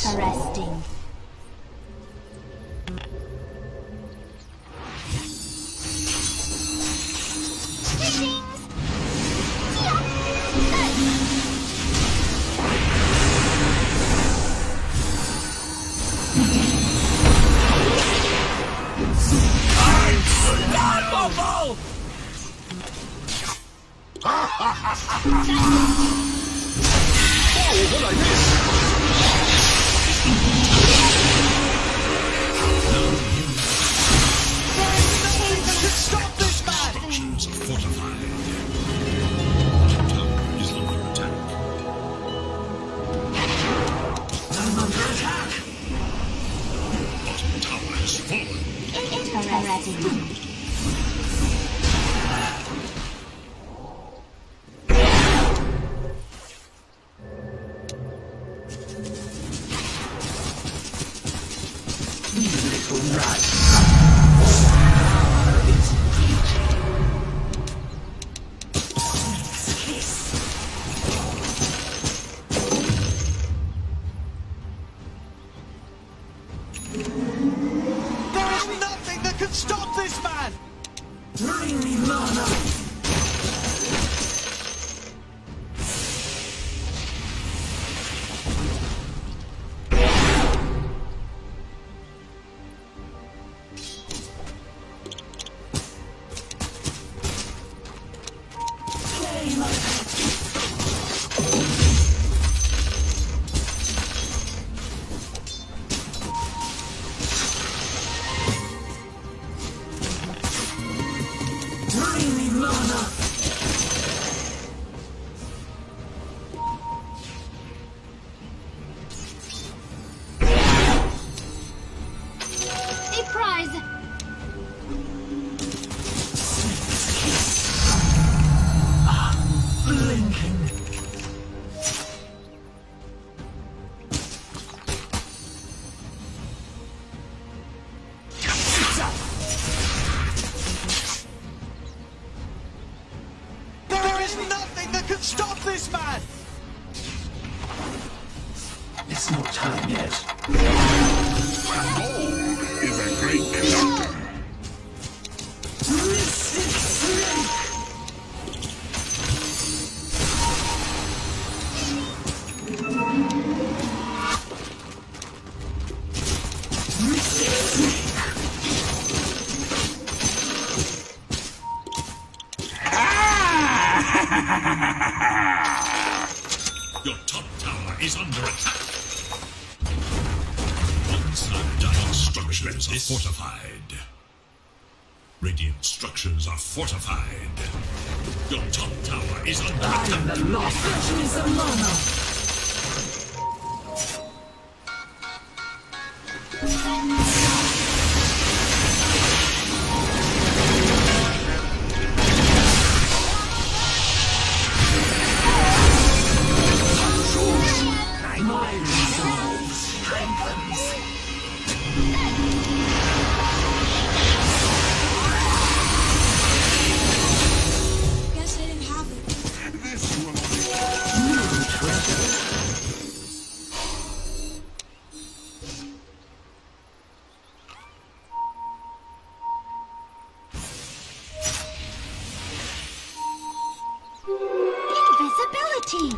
Arresting. Unstoppable! Whoa, what I miss? Stop this man! Structures are fortified. Bottom tower is under attack. I'm under attack! Bottom tower has fallen. Interesting. Little rat. There is nothing that can stop this man! Bring me mana! Bring me mana! A prize. Blinking. There is nothing that can stop this man! It's not time yet. Gold is a great conductor. Mystic Snake! Mystic Snake! Your top tower is under attack. Once dying structures are fortified. Radiant structures are fortified. Your top tower is under attack. I am the lost. Fetch me some mana! My resolve strengthens. Guess I didn't have it. This will New treasure. Invisibility.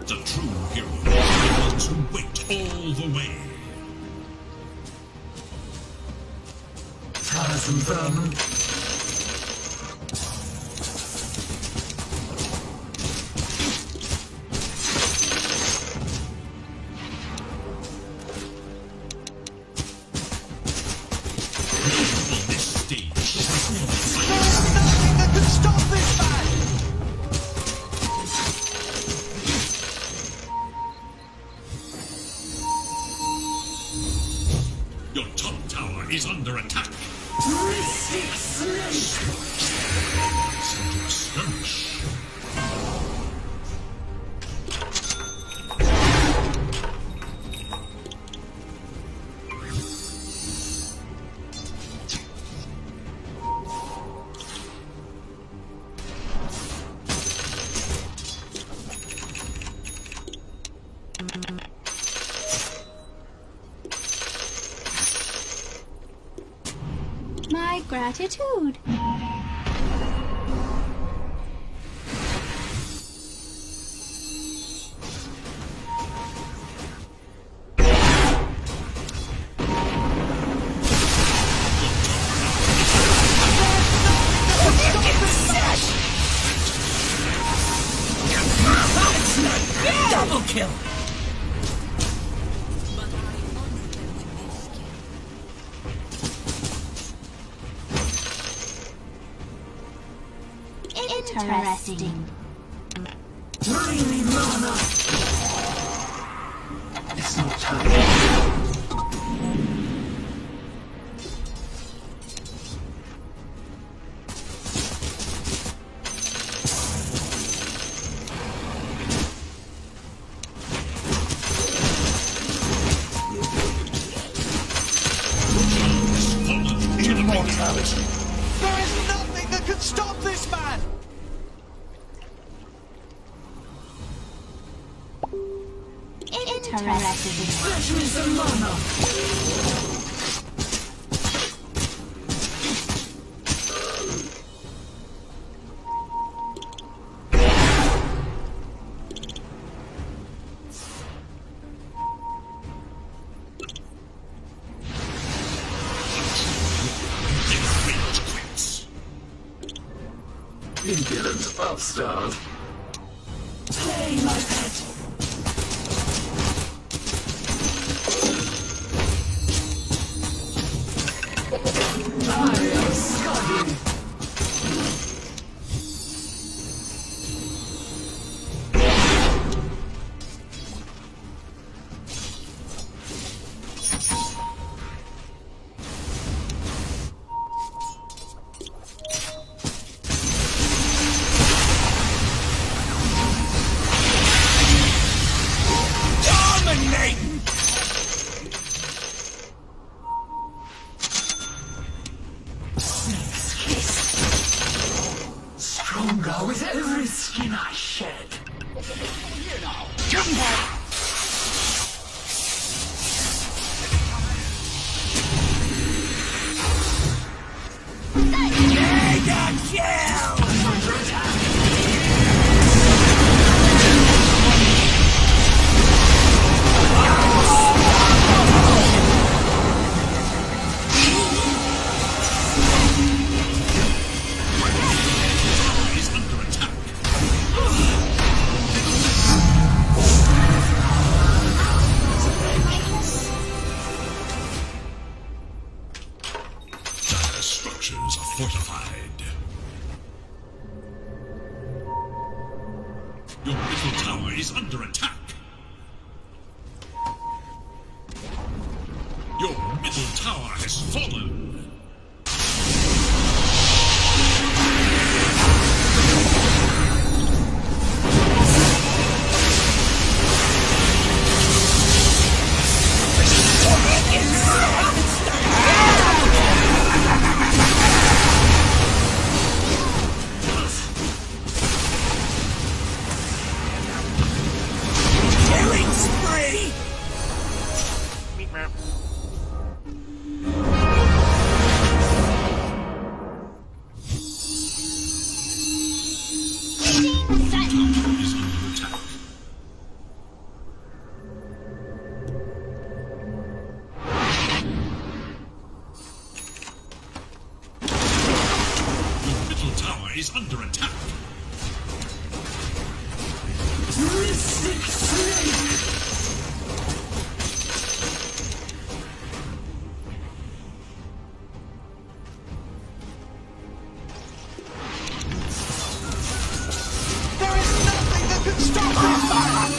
The true hero are the ones who wait all the way. Tiresome vermin. On this stage, There is nothing that can stop this man! your top tower is under attack. Mystic Snake! Into a skirmish. gratitude. Double kill! Interesting. Draining mana! It's not time. Immortality. There is nothing that can stop this man! Interesting. Fetch me some mana! Impudent upstart. Play my pet. I am Scotty. Stronger with every skin I shed. Here now. Jump out. Mega kill! Under attack. Structures are fortified. Your middle tower is under attack. Your middle tower has fallen. Is under attack. Mystic Snake! There is nothing that can stop this man!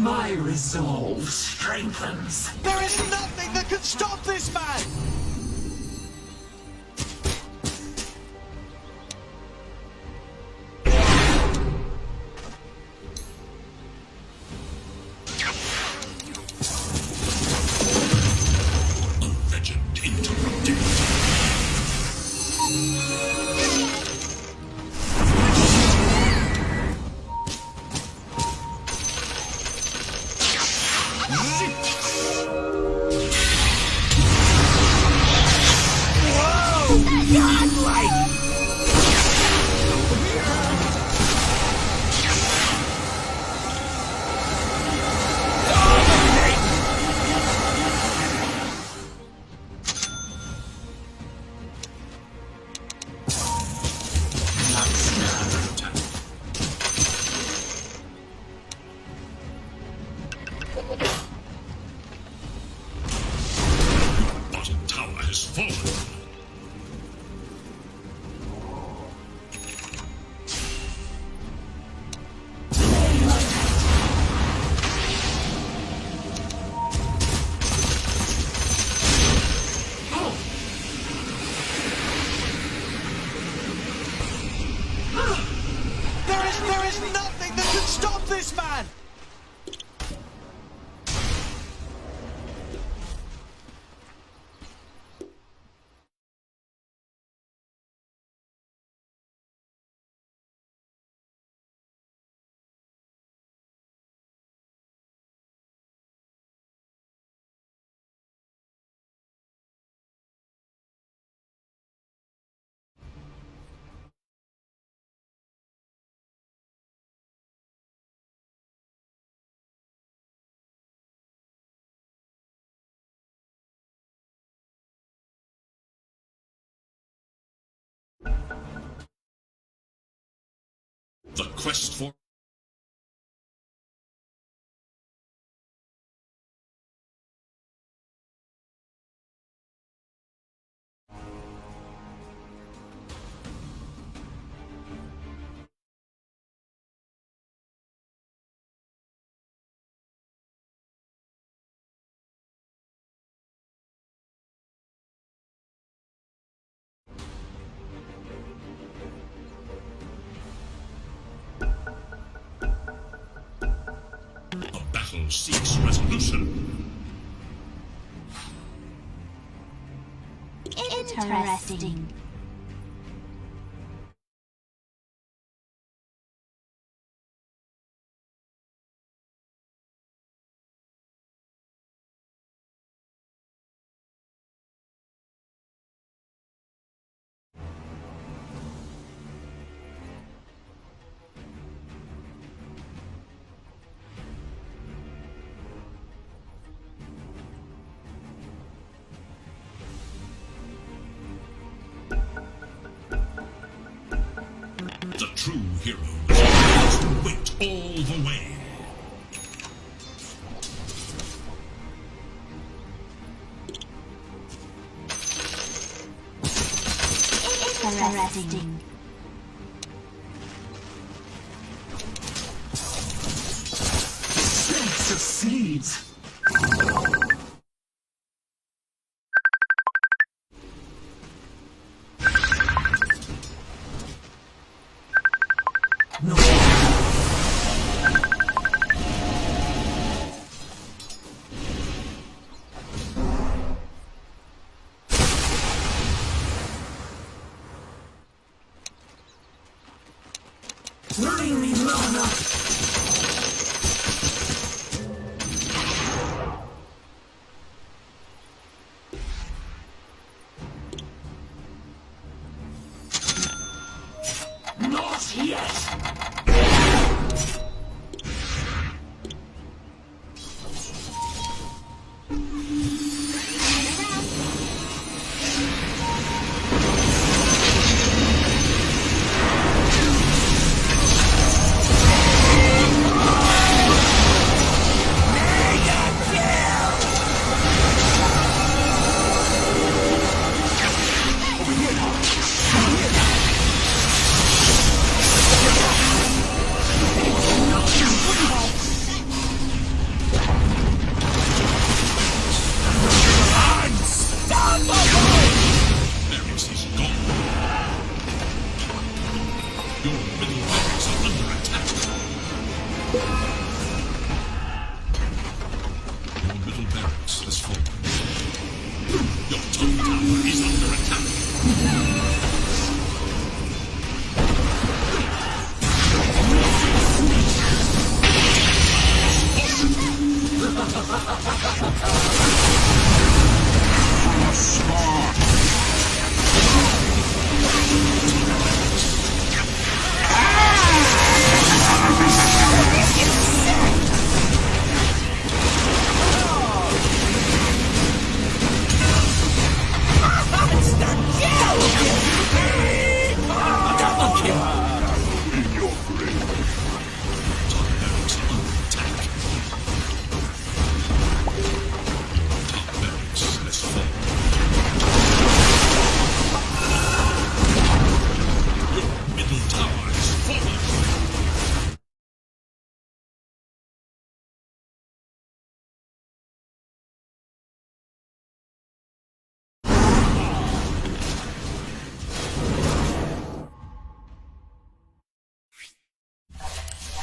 My resolve strengthens. There is nothing that can stop this man! quest for... The battle seeks resolution. Interesting. The true hero is to wait all the way. Interesting. Succeeds. Bring me mana. Not yet. Your middle barracks are under attack. Your middle barracks has fallen. Your top tower is under attack.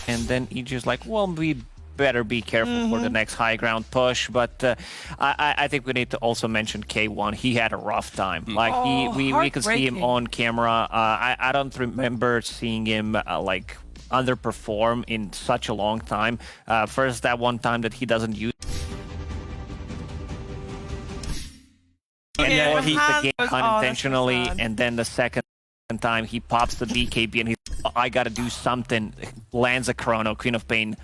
And then EG's like, well, we better be careful for the next high ground push. But I think we need to also mention K1. He had a rough time. Like we could see him on camera. I don't remember seeing him like underperform in such a long time. First, that one time that he doesn't use. And then he the game unintentionally, and then the second time he pops the BKB and he's I gotta do something, lands a chrono, Queen of Pain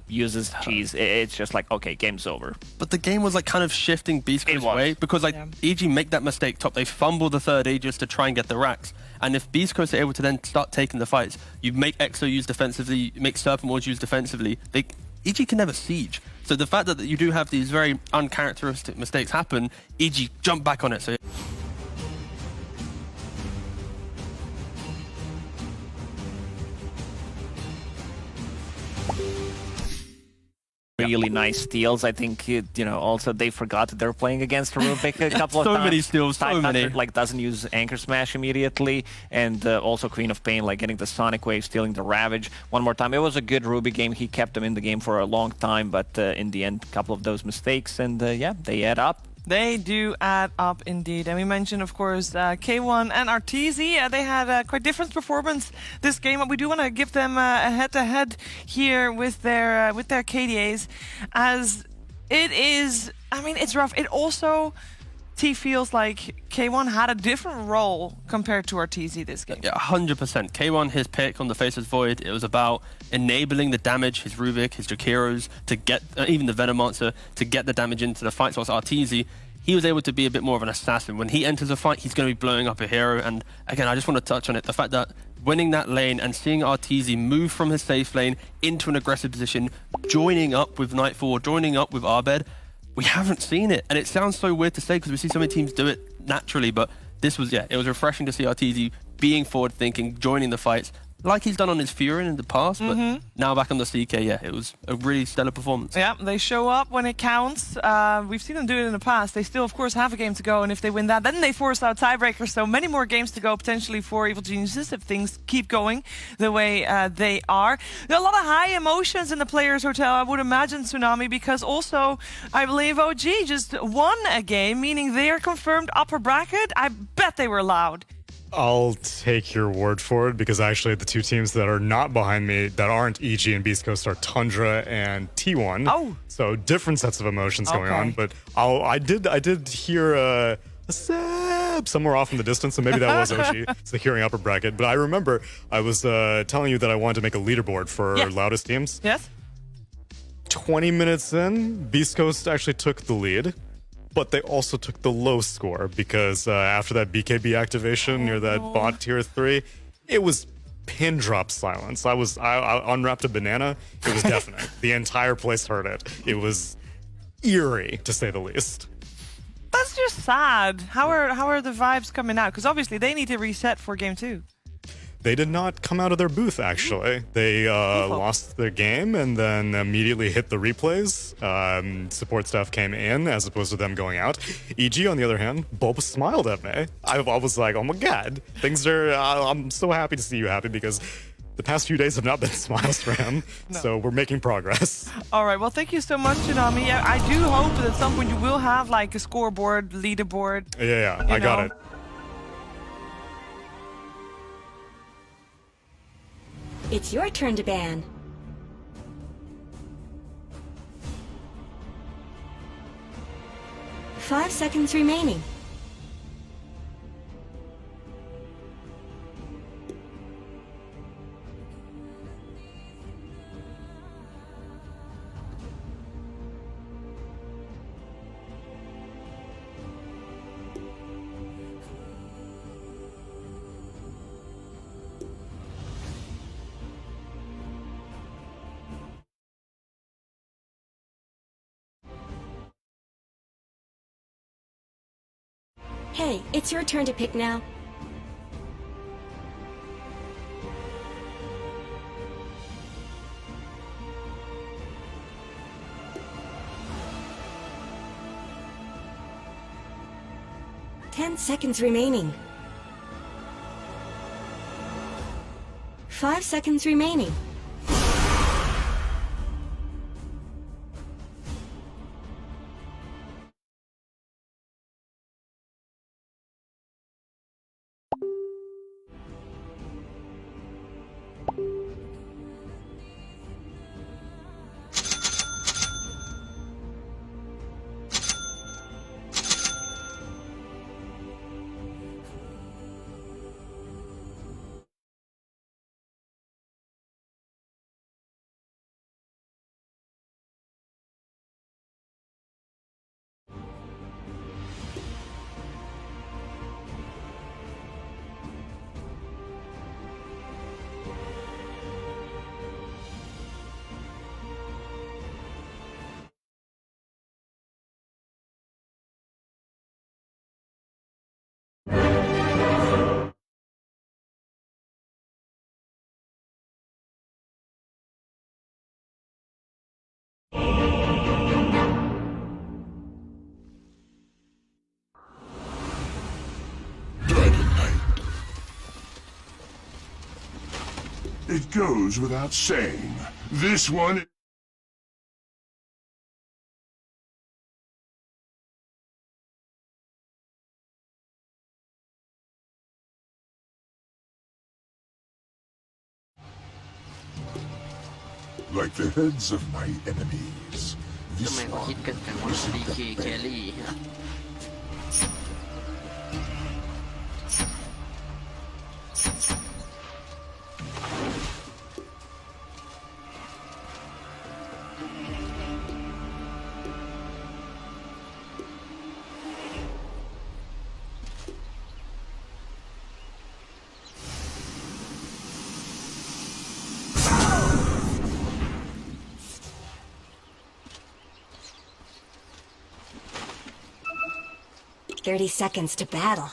uses cheese. It's just like, okay, game's over. But the game was like kind of shifting Beast Coast's way because like EG make that mistake top, they fumble the third Aegis to try and get the racks. And if Beast Coast are able to then start taking the fights, you make EXO use defensively, you make Serpent Wars use defensively, EG can never siege. So the fact that you do have these very uncharacteristic mistakes happen, EG jump back on it. So really nice steals. I think, you know, also they forgot that they're playing against Rubik a couple of times. So many steals, so many. Like doesn't use Anchor Smash immediately, and also Queen of Pain, like getting the Sonic Wave, stealing the Ravage one more time. It was a good Ruby game. He kept them in the game for a long time, but in the end, a couple of those mistakes, and yeah, they add up. They do add up indeed. And we mentioned, of course, K1 and Arteezy. They had a quite different performance this game. But we do want to give them a head-to-head here with their KDAs. As it is, I mean, it's rough. It also feels like K1 had a different role compared to Arteezy this game. Yeah, 100%. K1, his pick on the Faceless Void, it was about enabling the damage, his Rubik, his Jakiros, to get, even the Venomancer, to get the damage into the fight. So Arteezy, he was able to be a bit more of an assassin. When he enters a fight, he's going to be blowing up a hero. And again, I just want to touch on it. The fact that winning that lane and seeing Arteezy move from his safe lane into an aggressive position, joining up with Nightfall, joining up with Abed, we haven't seen it. And it sounds so weird to say because we see so many teams do it naturally, but this was, yeah, it was refreshing to see Arteezy being forward-thinking, joining the fights, like he's done on his Furin in the past, but now back on the CK, yeah, it was a really stellar performance. Yeah, they show up when it counts. We've seen them do it in the past. They still, of course, have a game to go, and if they win that, then they force out tiebreakers, so many more games to go potentially for Evil Geniuses if things keep going the way they are. There are a lot of high emotions in the Players Hotel, I would imagine, Tsunami, because also, I believe OG just won a game, meaning they are confirmed upper bracket. I bet they were loud. I'll take your word for it, because actually the two teams that are not behind me that aren't EG and Beast Coast are Tundra and T1. Oh. So different sets of emotions going on, but I did hear a Seb somewhere off in the distance, so maybe that was OG. It's the hearing upper bracket. But I remember I was telling you that I wanted to make a leaderboard for loudest teams. Yes. 20 minutes in, Beast Coast actually took the lead. But they also took the low score because after that BKB activation near that bot tier 3, it was pin drop silence. I unwrapped a banana. It was deafening. The entire place heard it. It was eerie, to say the least. That's just sad. How are the vibes coming out? Because obviously they need to reset for game 2. They did not come out of their booth, actually. They lost their game and then immediately hit the replays. Support staff came in as opposed to them going out. EG, on the other hand, Bulb smiled at me. I was like, oh my god, things are... I'm so happy to see you happy because the past few days have not been smiles for him. No. So we're making progress. All right, well, thank you so much, Tsunami. I do hope that at some point you will have like a scoreboard, leaderboard. Yeah, I got it. It's your turn to ban. Five seconds remaining. Hey, it's your turn to pick now. Ten seconds remaining. 5 seconds remaining. It goes without saying. This one... Like the heads of my enemies. ทำไมเขาคิดกันจังว่าดีเคแครี่ 30 seconds to battle.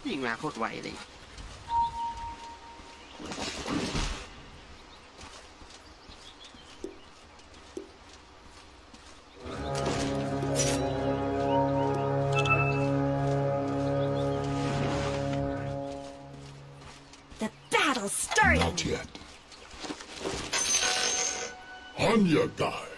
ยิงมาโคตรไวเลย The battle started! Not yet. On your guard.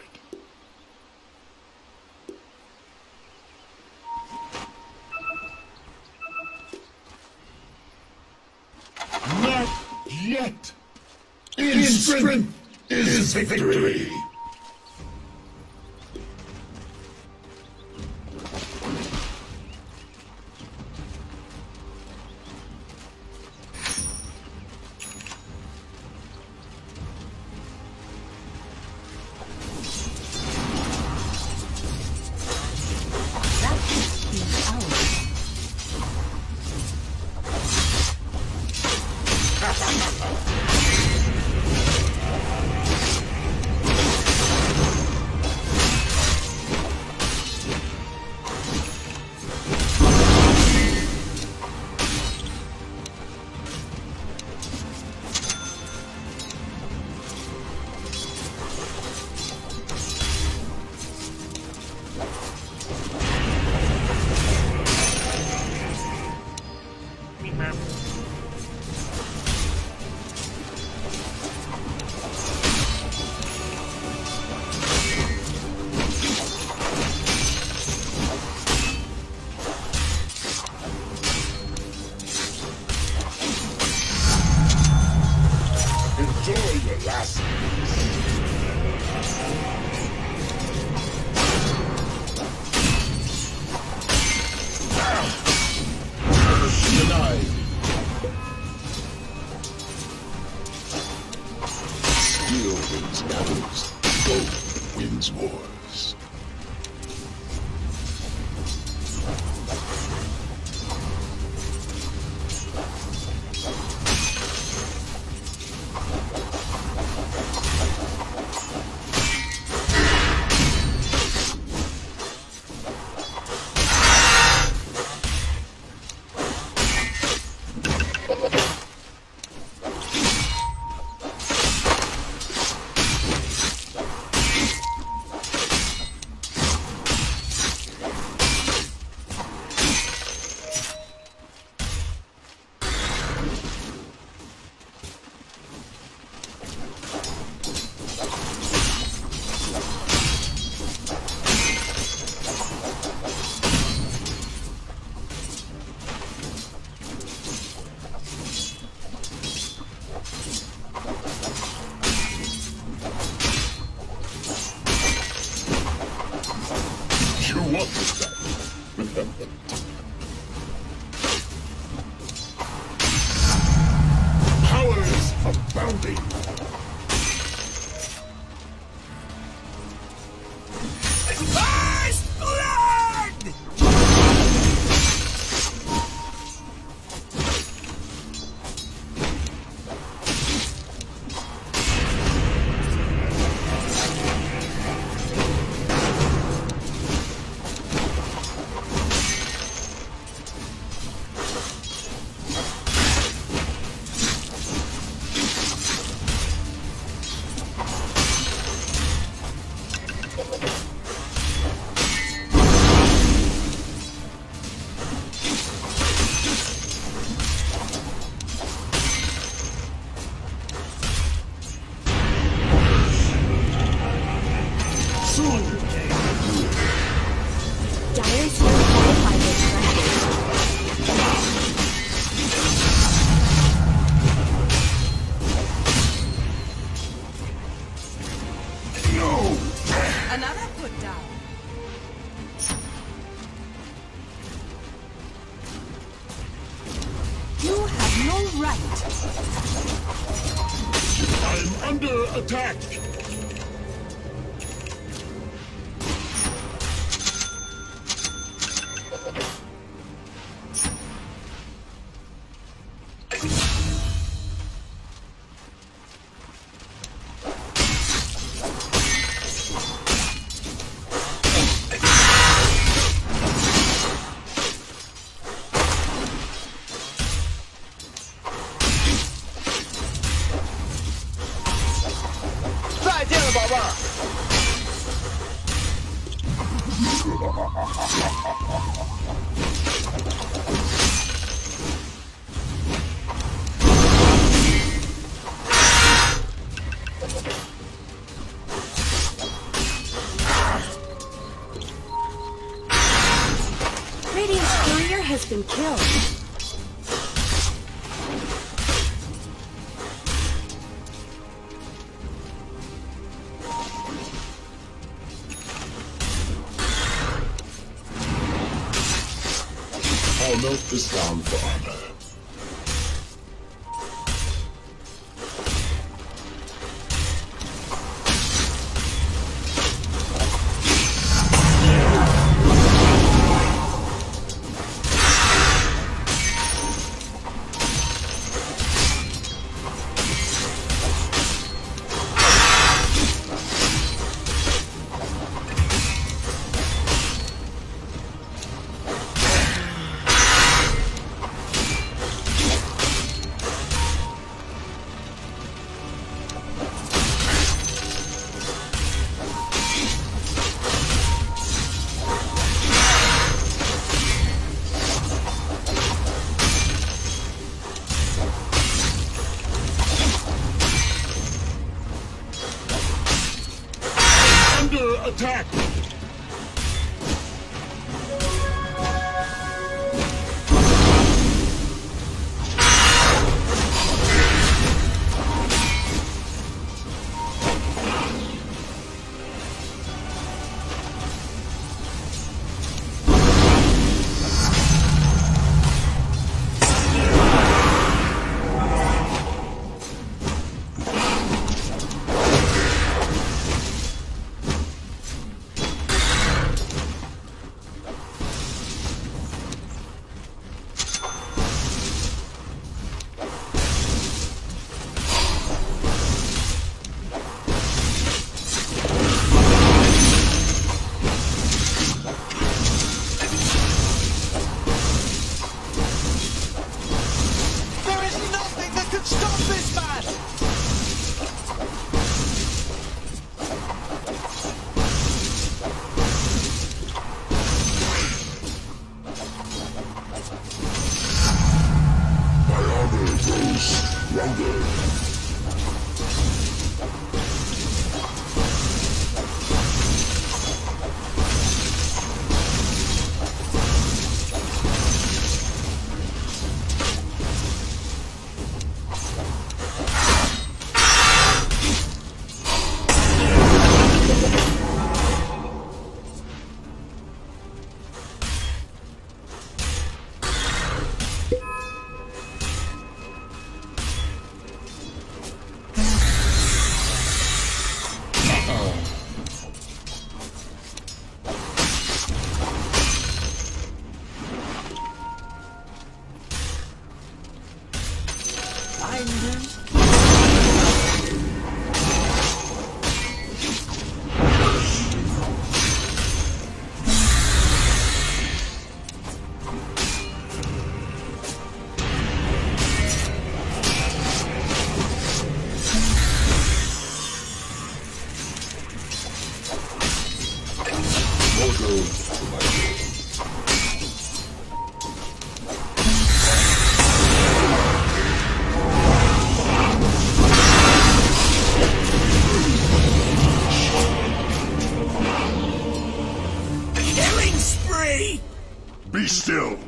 Not yet. In strength is victory. Enjoy your last. Denied. Skill wins battles. Gold wins wars. What is that? Remember. Powers abounding. First blood! Dire's here fortified their structures. Another put down. You have no right. I'm under attack. Radiant's courier has been killed. I'll melt this down for honor. Attack! Be still.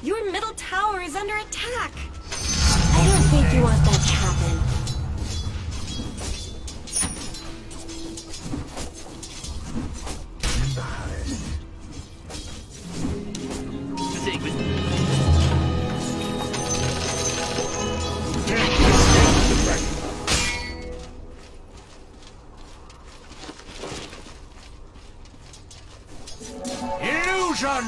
Your middle tower is under attack. I don't think you want that to happen. Illusion!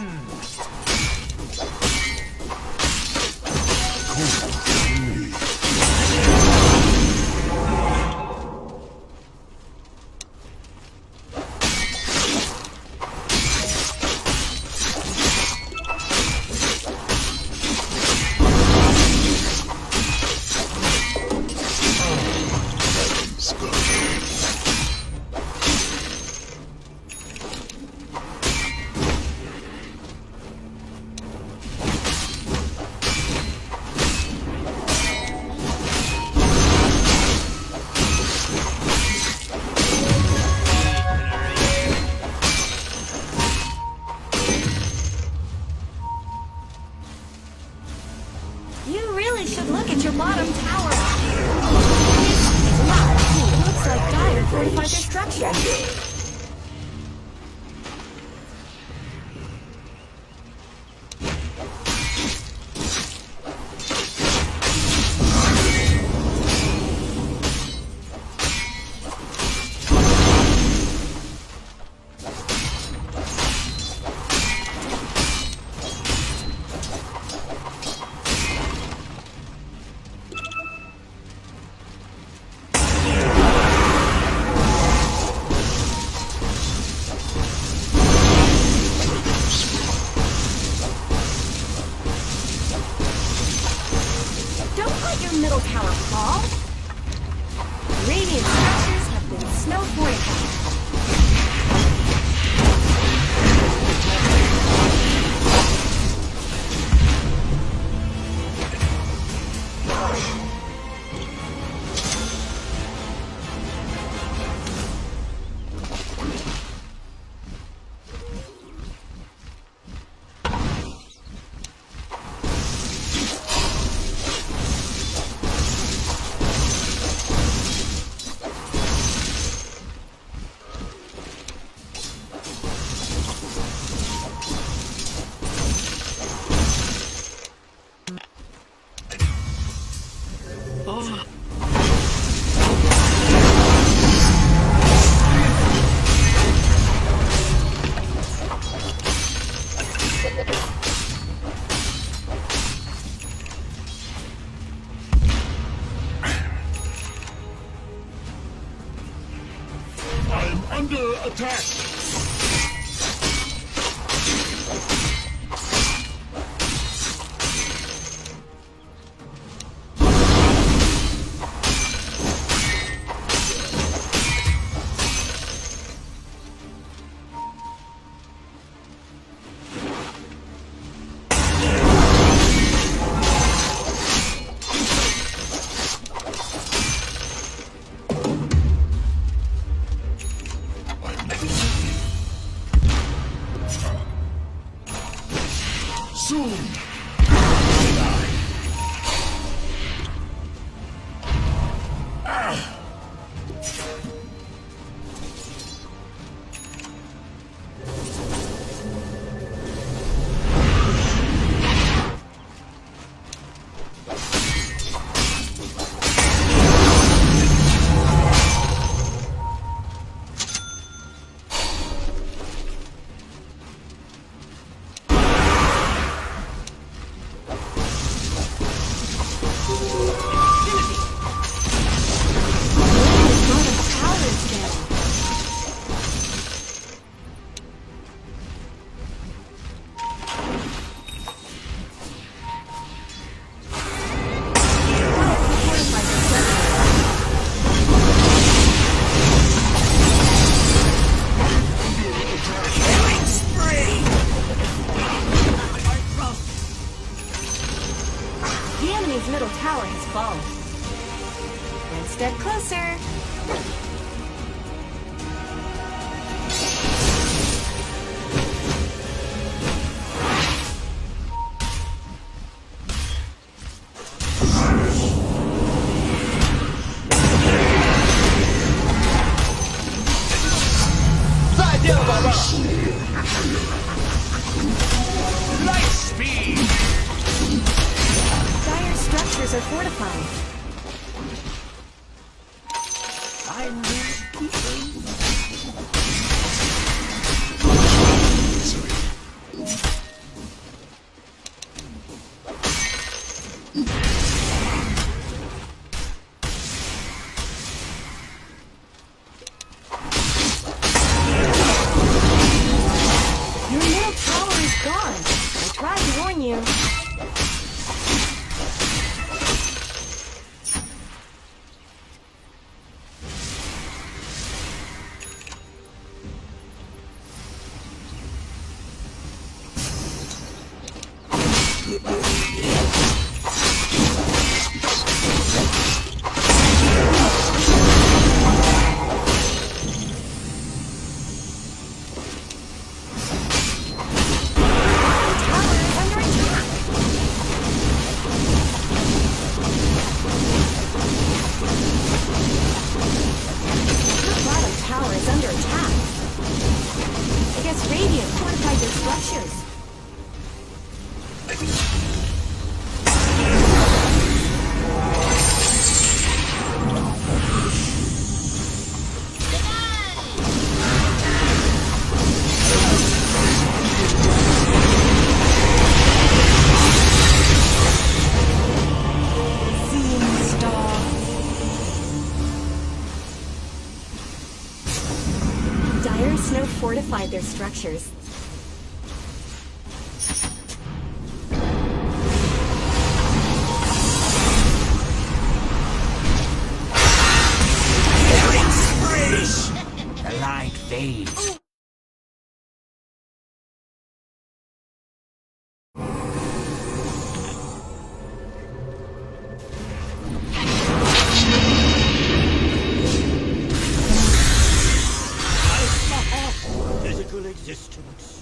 You really should look at your bottom tower. It looks like Dire fortified their structure. Don't let your middle tower fall. Radiant structures have been snow fortified. I'm under attack. Soon. The enemy's middle tower has fallen. One step closer. fortified their structures. The light fades. Physical existence.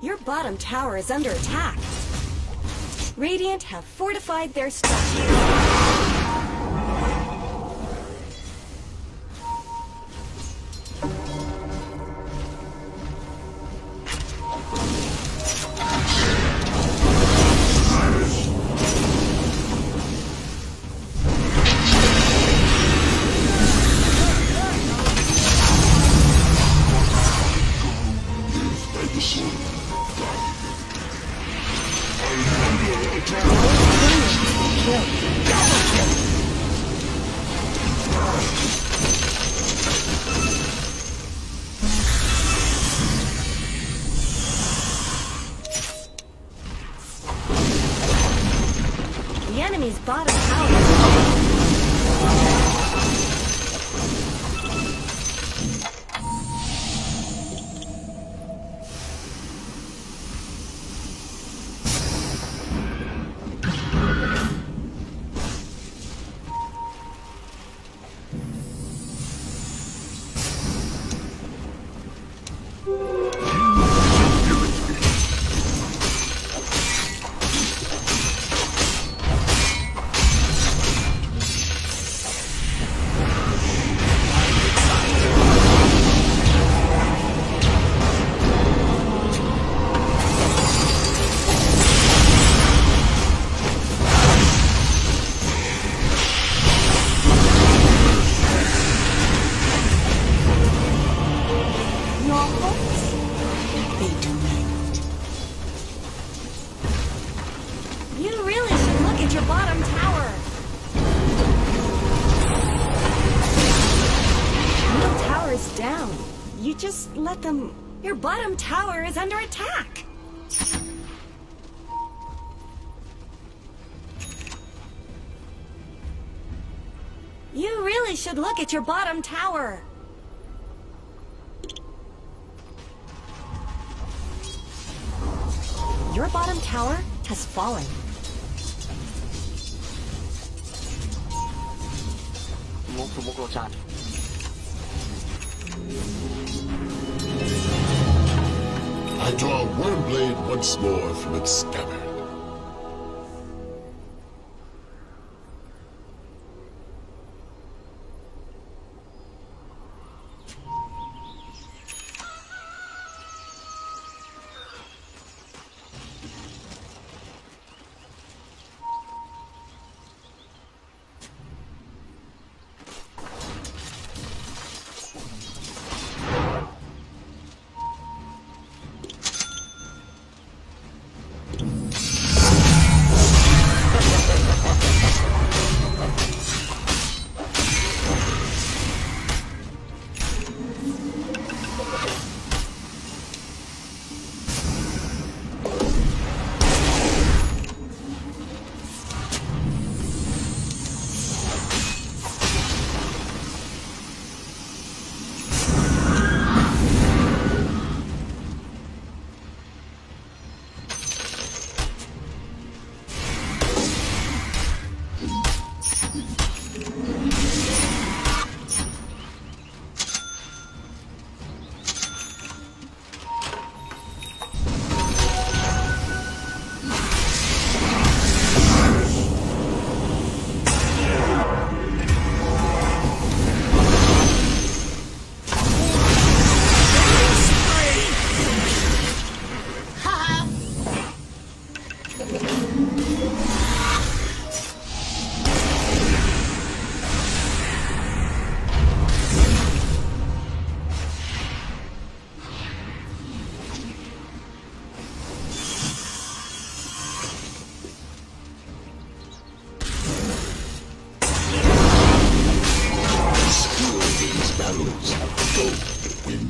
Your bottom tower is under attack. Radiant have fortified their structures. The enemy's bottom tower. You really should look at your bottom tower. Middle tower is down. You just let them... Your bottom tower is under attack. You really should look at your bottom tower. Your bottom tower has fallen. I draw Wormblade once more from its scabbard.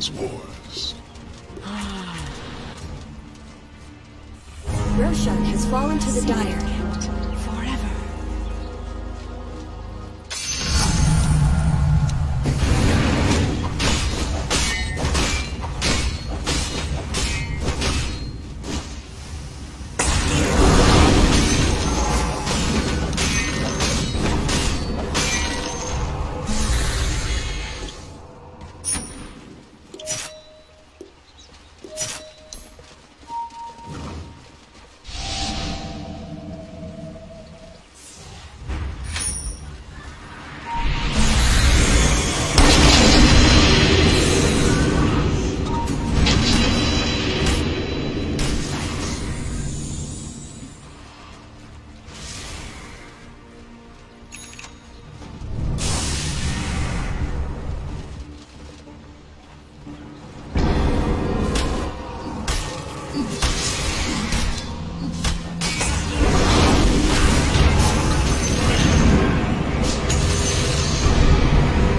ends wars. Roshan has fallen to the dire. Forever.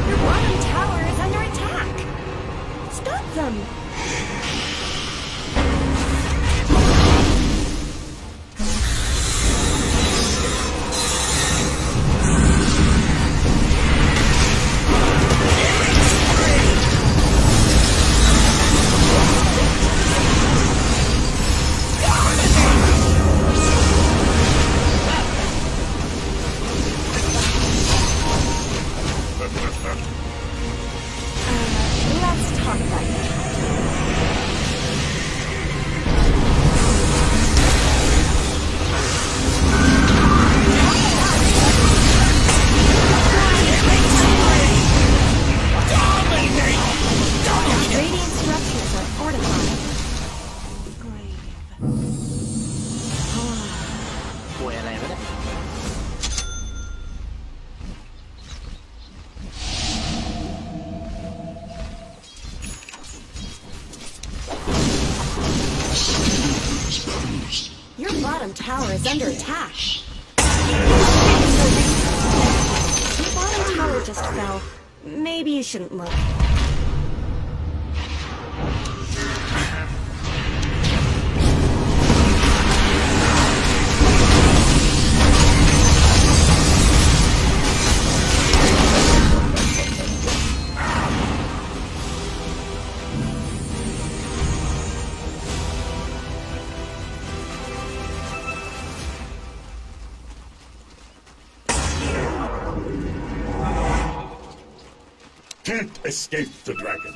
Your bottom tower is under attack. Stop them. Let's talk about it. Radiant structures are fortified. ป่วยอะไรวะเนี่ย Your bottom tower is under attack. Your bottom tower just fell. Maybe you shouldn't look. Can't escape the dragon.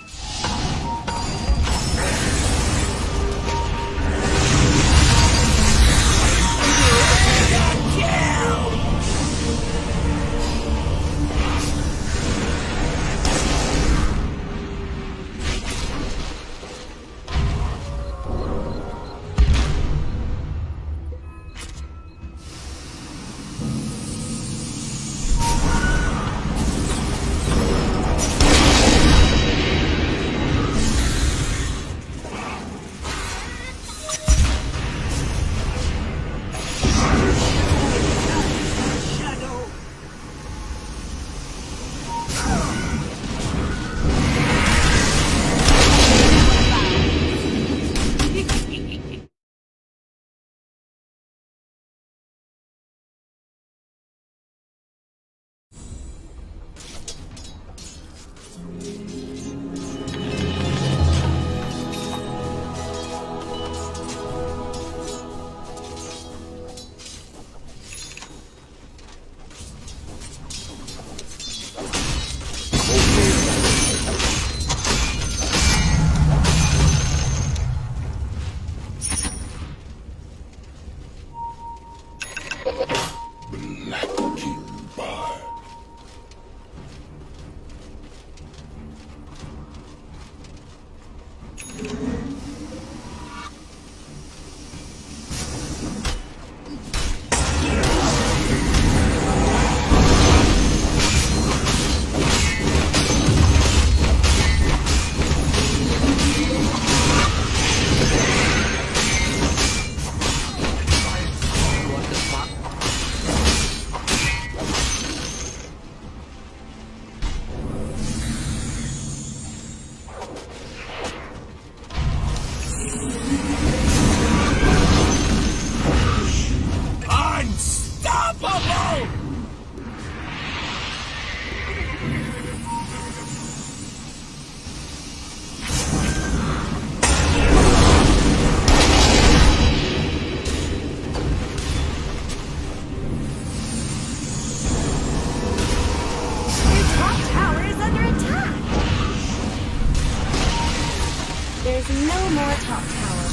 There's no more top tower.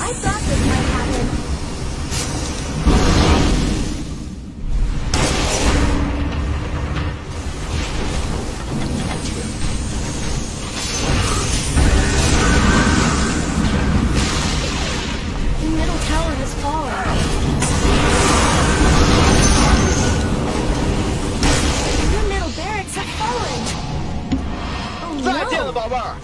I thought this might happen. The middle tower has fallen. Your middle barracks have fallen. Oh 再见了， no! 宝贝儿。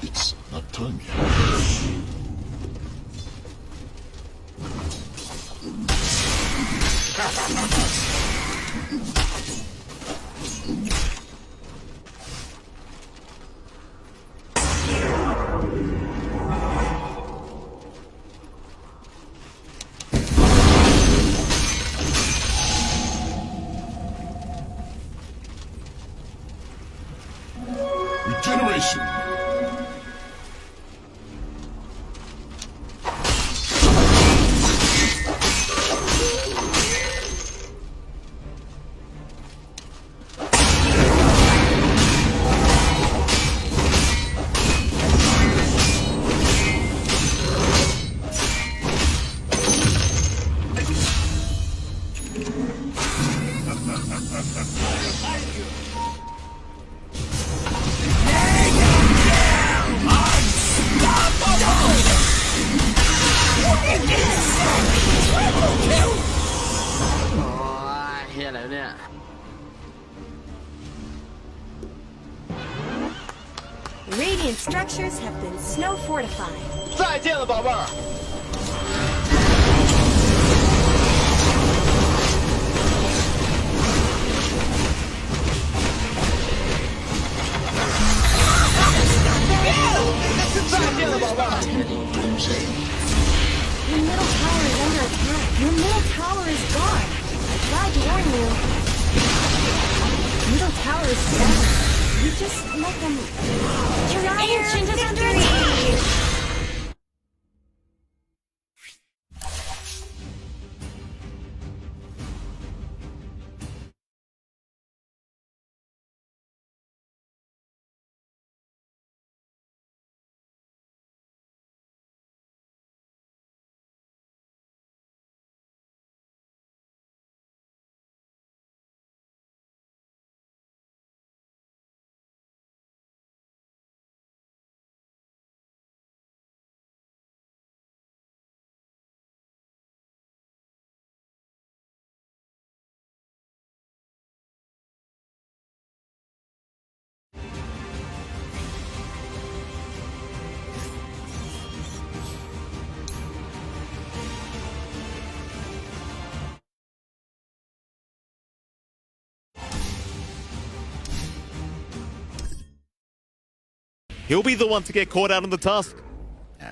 It's not time yet. Regeneration. Radiant structures have been snow fortified. 再见了，宝贝儿。 再见了，宝贝儿。 Your middle tower is under attack. Your middle tower is gone. I tried to warn you. Middle tower is down. You just let them... Your ancient is under attack! He'll be the one to get caught out on the task.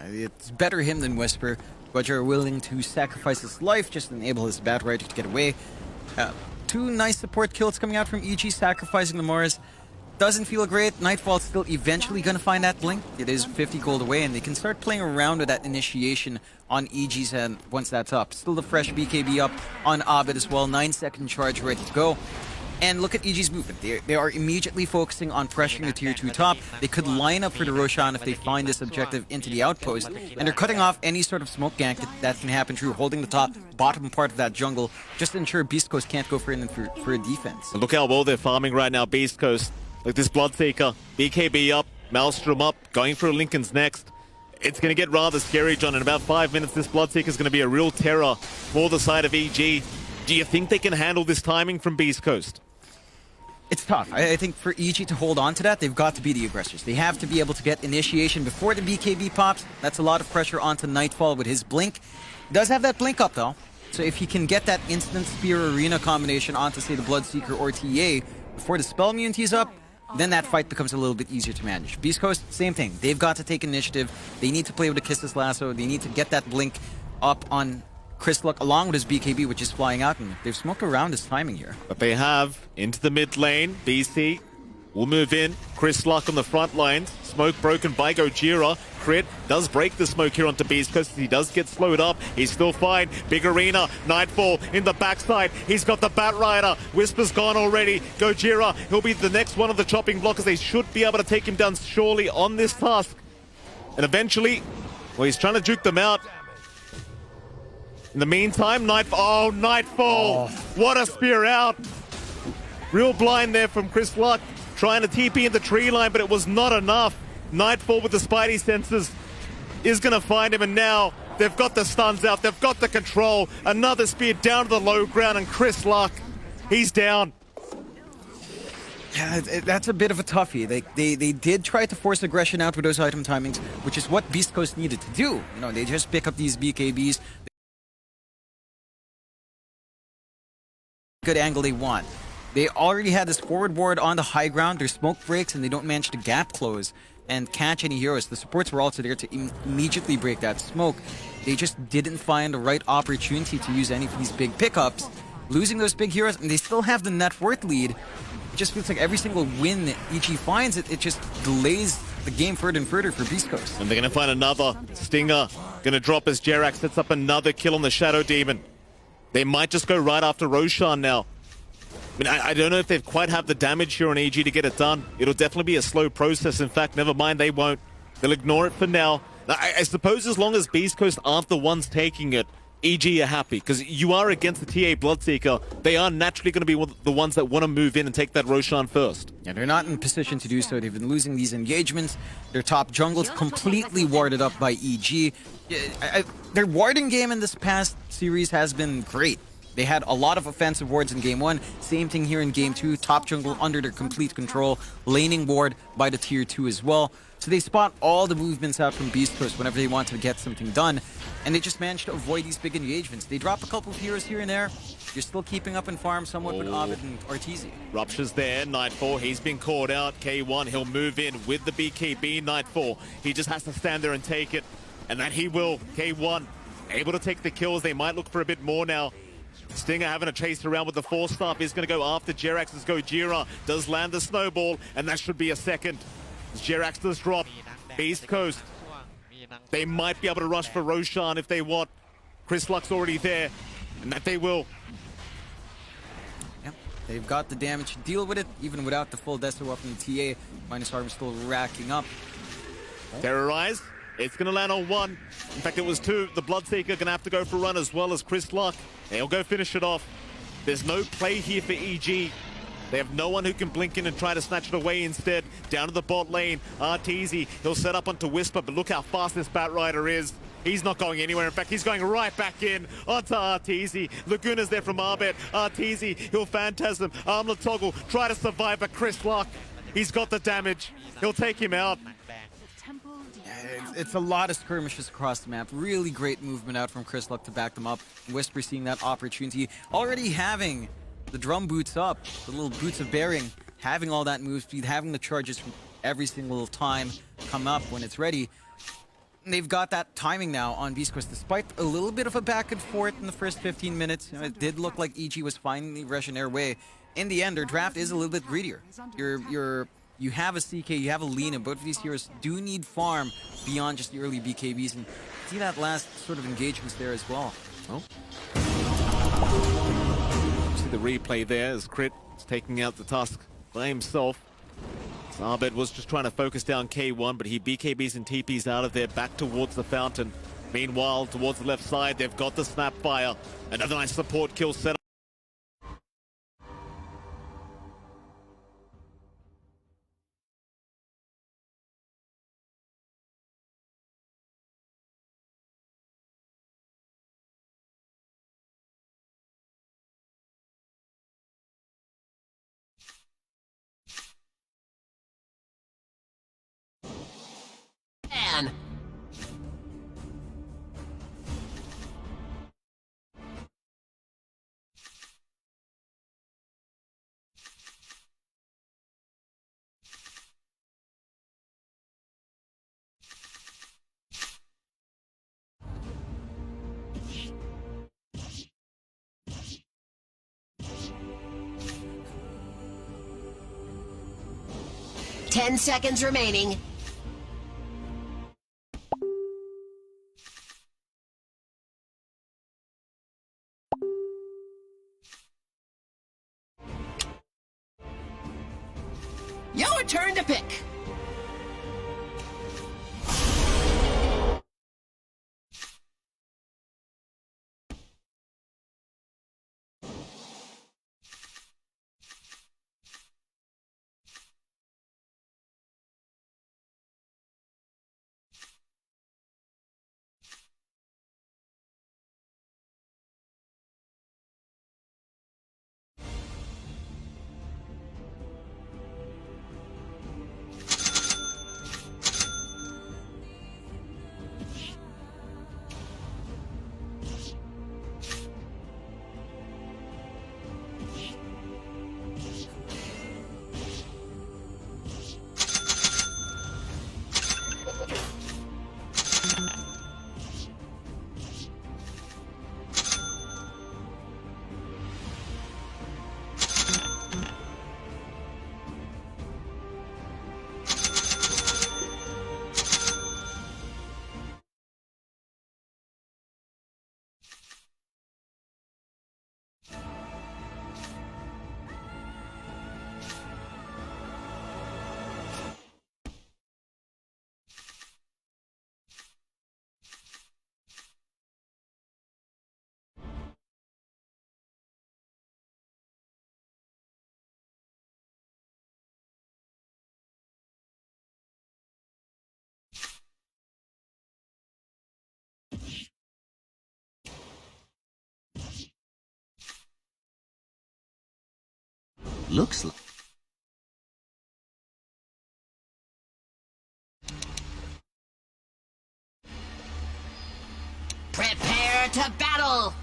It's better him than Whisper. Roger willing to sacrifice his life just to enable his Batrider to get away. Two nice support kills coming out from EG, sacrificing the Mars. Doesn't feel great. Nightfall's still eventually going to find that blink. It is 50 gold away, and they can start playing around with that initiation on EG's end once that's up. Still the fresh BKB up on Abed as well. 9-second charge ready to go. And look at EG's movement. They are immediately focusing on pressuring the tier 2 top. They could line up for the Roshan if they find this objective into the outpost. And they're cutting off any sort of smoke gank that can happen through holding the top, bottom part of that jungle, just to ensure Beast Coast can't go for a defense. Look how well they're farming right now, Beast Coast. Like this Bloodseeker, BKB up, Maelstrom up, going for Lincoln's next. It's going to get rather scary, John. In about 5 minutes, this Bloodseeker is going to be a real terror for the side of EG. Do you think they can handle this timing from Beast Coast? It's tough. I think for EG to hold on to that, they've got to be the aggressors. They have to be able to get initiation before the BKB pops. That's a lot of pressure onto Nightfall with his blink. He does have that blink up, though. So if he can get that instant Spear Arena combination onto, say, the Bloodseeker or TA before the spell immunity is up, then that fight becomes a little bit easier to manage. Beast Coast, same thing. They've got to take initiative. They need to play with the Kisses Lasso. They need to get that blink up on Chris Luck along with his BKB, which is flying out, and they've smoked around his timing here. But they have into the mid lane. BC will move in. Chris Luck on the front lines. Smoke broken by Gojira. Crit does break the smoke here onto Beast Coast. He does get slowed up. He's still fine. Big Arena. Nightfall in the backside. He's got the Bat Rider. Whisper's gone already. Gojira, he'll be the next one of the chopping blockers. They should be able to take him down surely on this task. And eventually, well, he's trying to juke them out. In the meantime, Nightfall. What a spear out. Real blind there from Chris Luck. Trying to TP in the tree line, but it was not enough. Nightfall with the Spidey senses is going to find him, and now they've got the stuns out. They've got the control. Another spear down to the low ground, and Chris Luck, he's down. Yeah, that's a bit of a toughie. They did try to force aggression out with those item timings, which is what Beast Coast needed to do. You know, they just pick up these BKBs. Good angle they want. They already had this forward ward on the high ground. Their smoke breaks and they don't manage to gap close and catch any heroes. The supports were also there to immediately break that smoke. They just didn't find the right opportunity to use any of these big pickups. Losing those big heroes, and they still have the net worth lead. It just feels like every single win that EG finds, it just delays the game further and further for Beast Coast. And they're going to find another Stinger. Going to drop as Jerax sets up another kill on the Shadow Demon. They might just go right after Roshan now. I mean, I don't know if they quite have the damage here on EG to get it done. It'll definitely be a slow process. In fact, never mind, they won't. They'll ignore it for now. I suppose as long as Beast Coast aren't the ones taking it, EG are happy, because you are against the TA Bloodseeker. They are naturally going to be the ones that want to move in and take that Roshan first. Yeah, they're not in position to do so. They've been losing these engagements. Their top jungle's completely warded up by EG. Their warding game in this past series has been great. They had a lot of offensive wards in Game 1. Same thing here in Game 2. Top jungle under their complete control. Laning ward by the Tier 2 as well. So they spot all the movements out from Beast Coast whenever they want to get something done. And they just managed to avoid these big engagements. They drop a couple of heroes here and there. You're still keeping up in farm somewhat with Ovid and Arteezy. Rupture's there. Nightfall, he's been caught out. K1, he'll move in with the BKB. Nightfall, he just has to stand there and take it. And that he will. K1, able to take the kills. They might look for a bit more now. Stinger having a chase around with the Force Staff is going to go after Jerax's Gojira. Does land the snowball, and that should be a second. Jerax does drop. Beast Coast, they might be able to rush for Roshan if they want. Chris Luck's already there, and that they will. Yep, they've got the damage to deal with it, even without the full Deso up in the TA. Minus Armor still racking up. Terrorize. It's going to land on one. In fact, it was two. The Bloodseeker going to have to go for a run as well as Chris Luck. They'll go finish it off. There's no play here for EG. They have no one who can blink in and try to snatch it away instead. Down to the bot lane. Arteezy, he'll set up onto Whisper, but look how fast this Bat Rider is. He's not going anywhere. In fact, he's going right back in onto Arteezy. Laguna's there from Arbet. Arteezy, he'll Phantasm. Armlet Toggle, try to survive, but Chris Luck, he's got the damage. He'll take him out. It's a lot of skirmishes across the map. Really great movement out from Chris Luck to back them up. Whisper seeing that opportunity. Already having the drum boots up, the little boots of bearing, having all that move speed, having the charges from every single time come up when it's ready. And they've got that timing now on Beast Coast, despite a little bit of a back and forth in the first 15 minutes. You know, it did look like EG was finally rushing their way. In the end, their draft is a little bit greedier. You have a CK, you have a Lina. Both of these heroes do need farm beyond just the early BKBs. And see that last sort of engagements there as well. Oh. see the replay there as Crit is taking out the Tusk by himself. Arbed was just trying to focus down K1, but he BKBs and TPs out of there back towards the fountain. Meanwhile, towards the left side, they've got the Snapfire. Another nice support kill set up. Man. 10 seconds remaining. Your turn to pick. Looks like. Prepare to battle!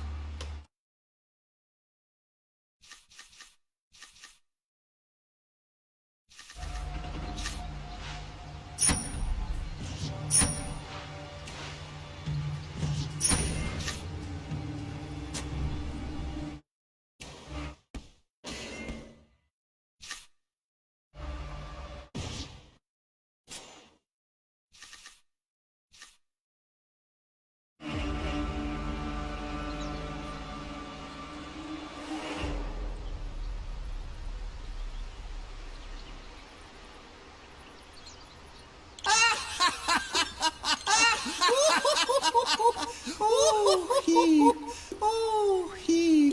Oh, he.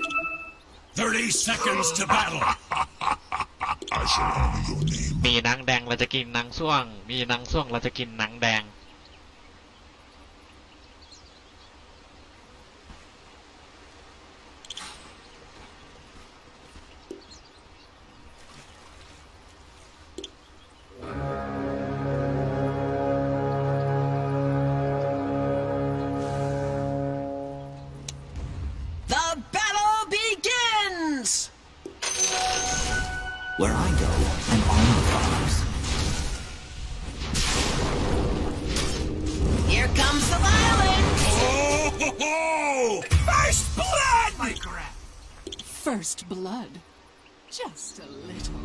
30 seconds to battle. I shall honor your name. มีหนังแดงเราจะกินหนังส้วงมีหนังส้วงเราจะกินหนังแดง The battle begins! Where I go, an armor follows. Here comes the violence! Oh! First blood! My crap. First blood. Just a little.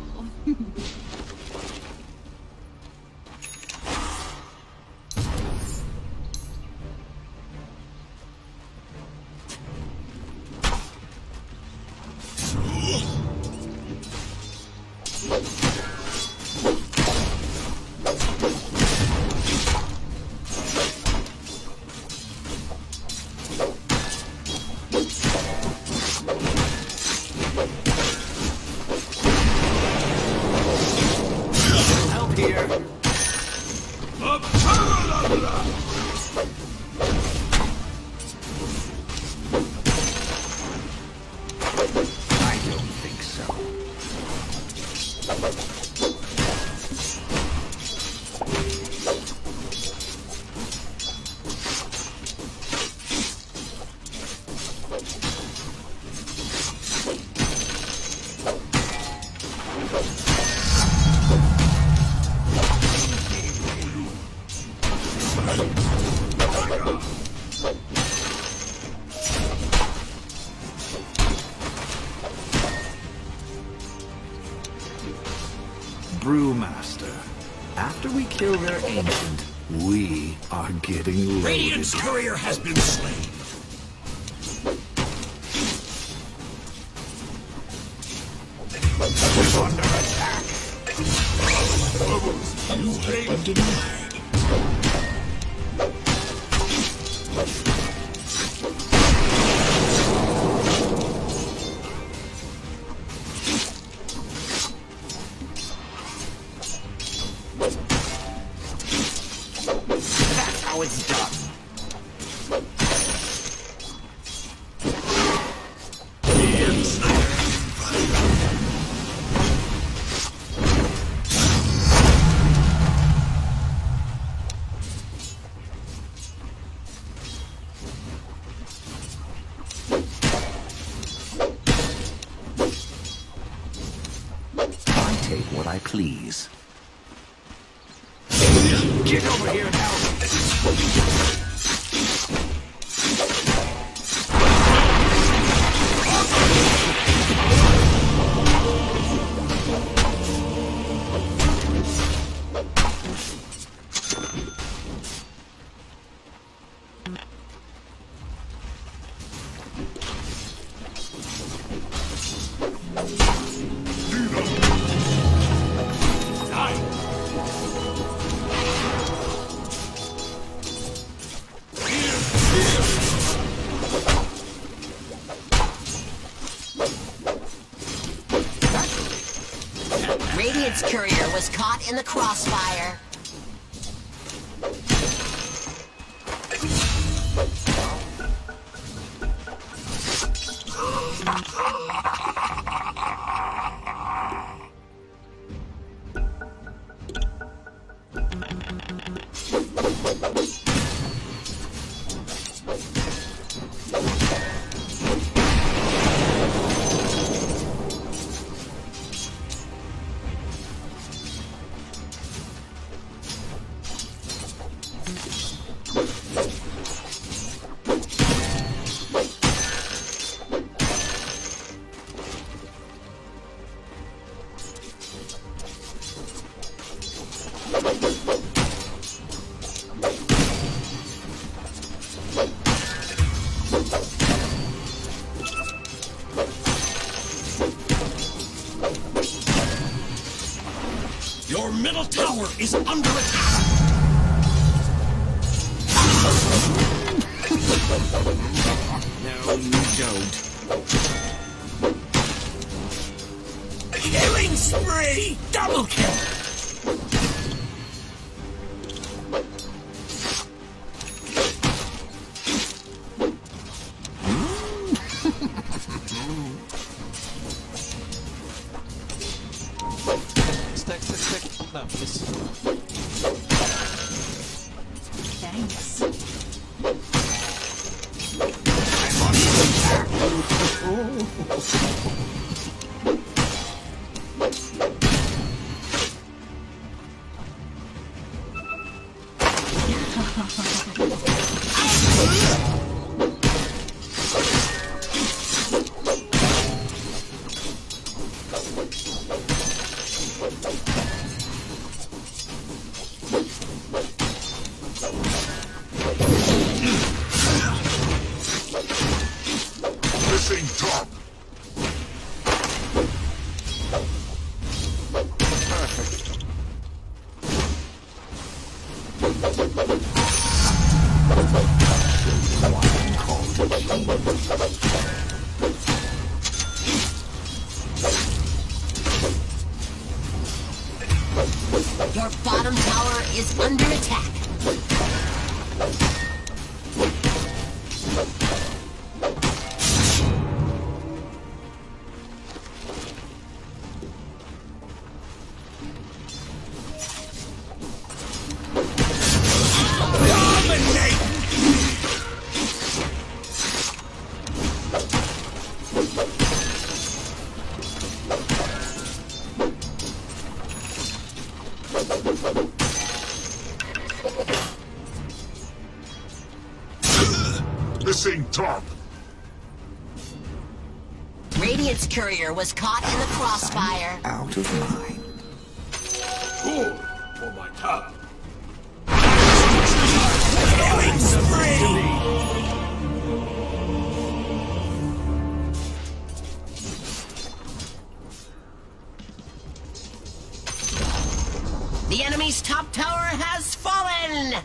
I don't think so. Brewmaster, after we kill their ancient, we are getting loaded. Radiant's courier has been slain. Under attack. You have been denied. That's how it's done. I take what I please. Get over here now! Radiant's courier was caught in the crossfire. Your middle tower is under attack. No, you don't. Killing spree! Double kill! Stack. No, please. Thanks. Missing top. Your bottom tower is under attack. Missing top. Radiant's courier was caught in the crossfire. Out of mind. Good for my top. Killing spree! The enemy's top tower has fallen!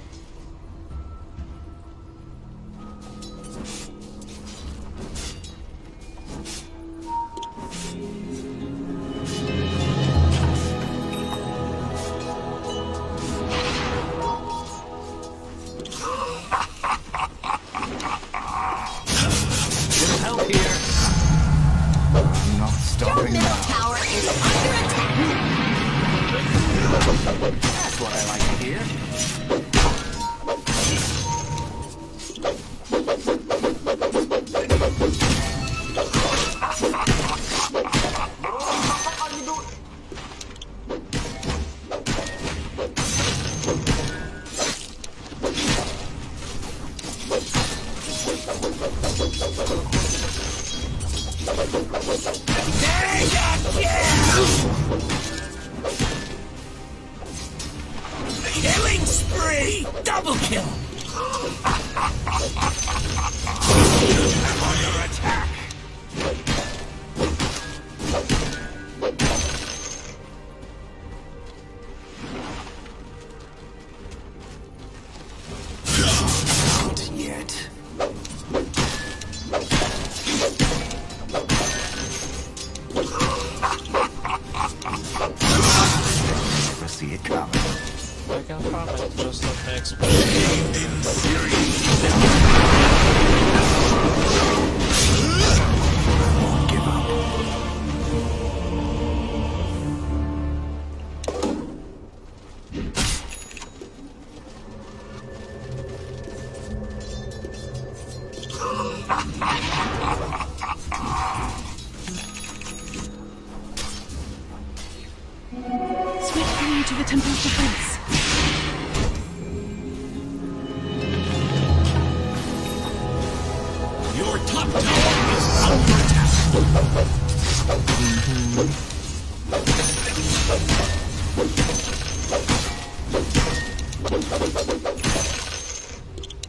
Help here. I'm not Your stopping middle now. tower is under attack. That's what I like to hear. Killing spree! Double kill! I'm under attack! Not yet. Never see it coming. I can farm it, just let me explain. Won't give up. Switch through to the temple's defense. Your top tower is under attack!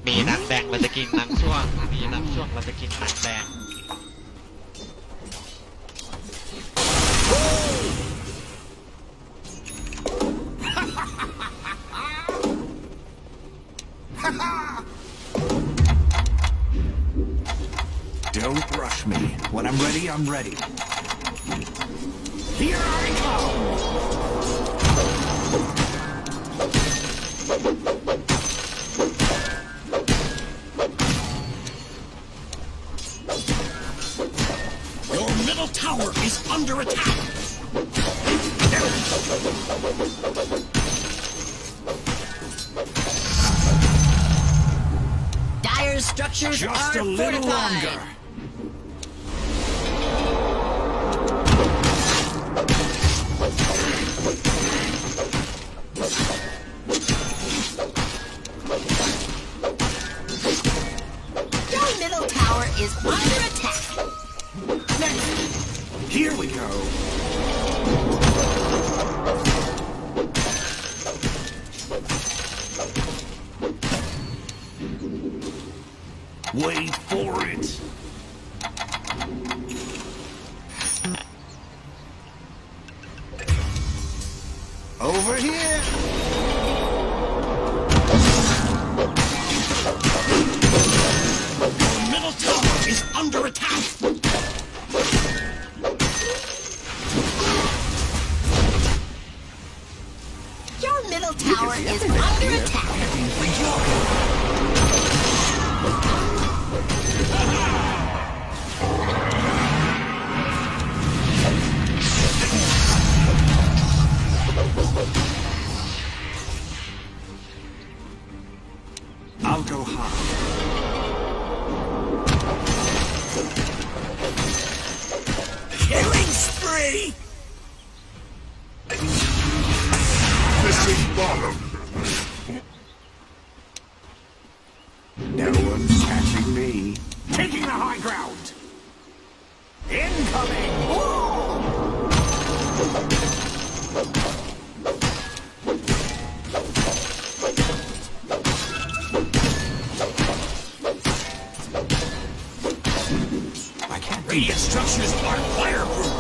มีหนังแดงเราจะกินหนังช่วง มีหนังช่วงเราจะกินหนังแดง Don't rush me. When I'm ready, I'm ready. Here I come! Your middle tower is under attack! Dire's structures Just are a little fortified. longer. Your middle tower is under attack. Here we go. Wait for it. Over here. Your middle tower is under attack! Your middle tower is under attack. I'll go high. Killing spree! Missing bottom. No one's catching me. me. Taking the high ground. Incoming. I can't. Radiant structures are fireproof.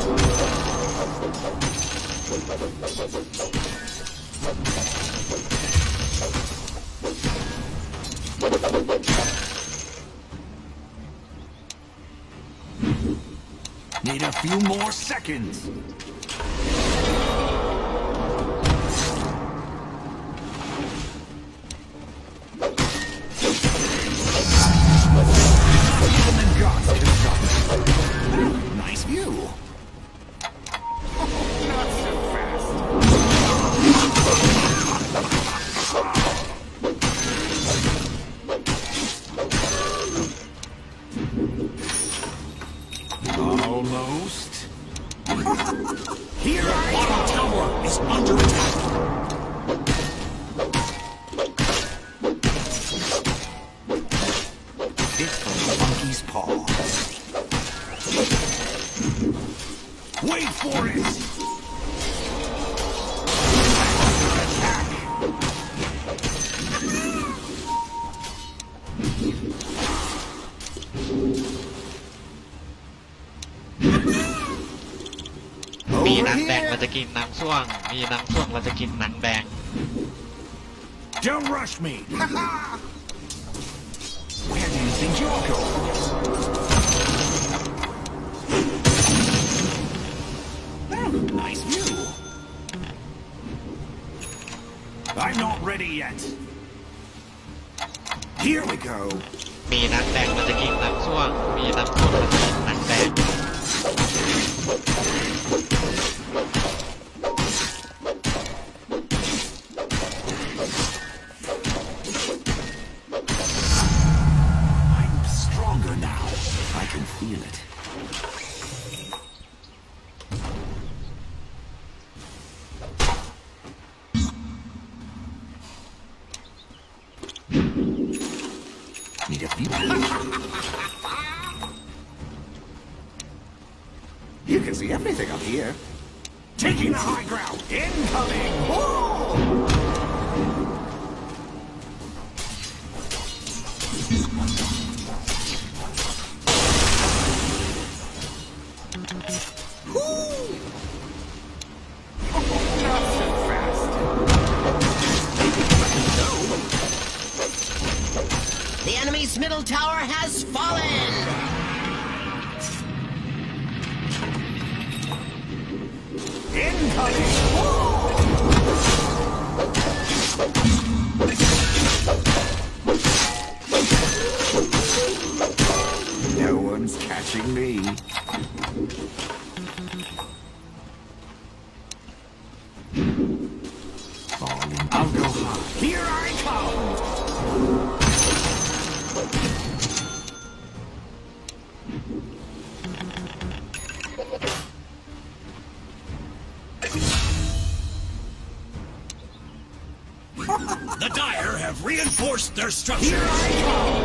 Need a few more seconds. Even the gods can stop me. Nice view. Not so fast. Almost. Here, our bottom tower is under attack. It's from Monkey's paw. Wait for it. Attack. มีหนังแดงเราจะกินหนังส้วง มีหนังส้วงเราจะกินหนังแดง Don't rush me. Where do you think you're going? Nice view. I'm not ready yet. Here we go. มีหนังแดงเราจะกินหนังส้วง มีหนังส้วงเราจะกินหนังแดง I'm stronger now. I can feel it. Need a few. You can see everything up here. Taking the high ground. Incoming. Not so fast. The enemy's middle tower has fallen! Incoming. No one's catching me. Falling. I'll go high. Here I come. The Dire have reinforced their structures. Here I come.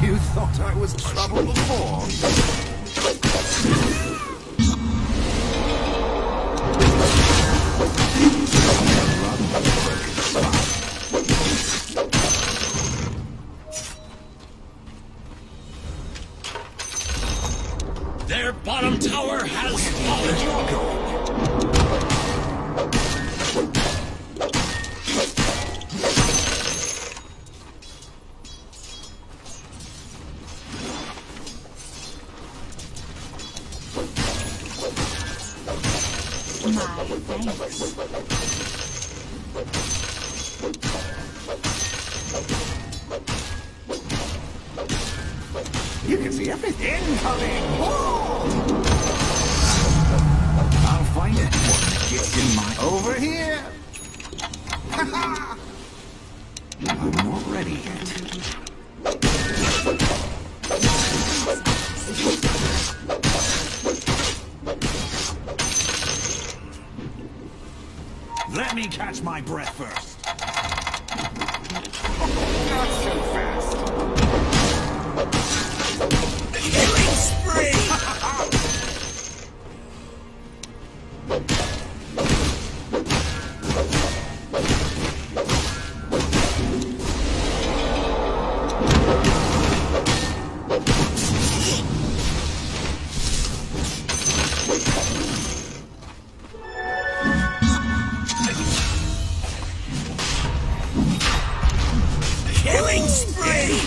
You thought I was trouble before. Their bottom tower has fallen. You can see everything. Incoming. I'll find it. What gets in my... Over here! I'm not ready yet. Let me catch my breath first. Not so fast. Killing spree! Killing spree!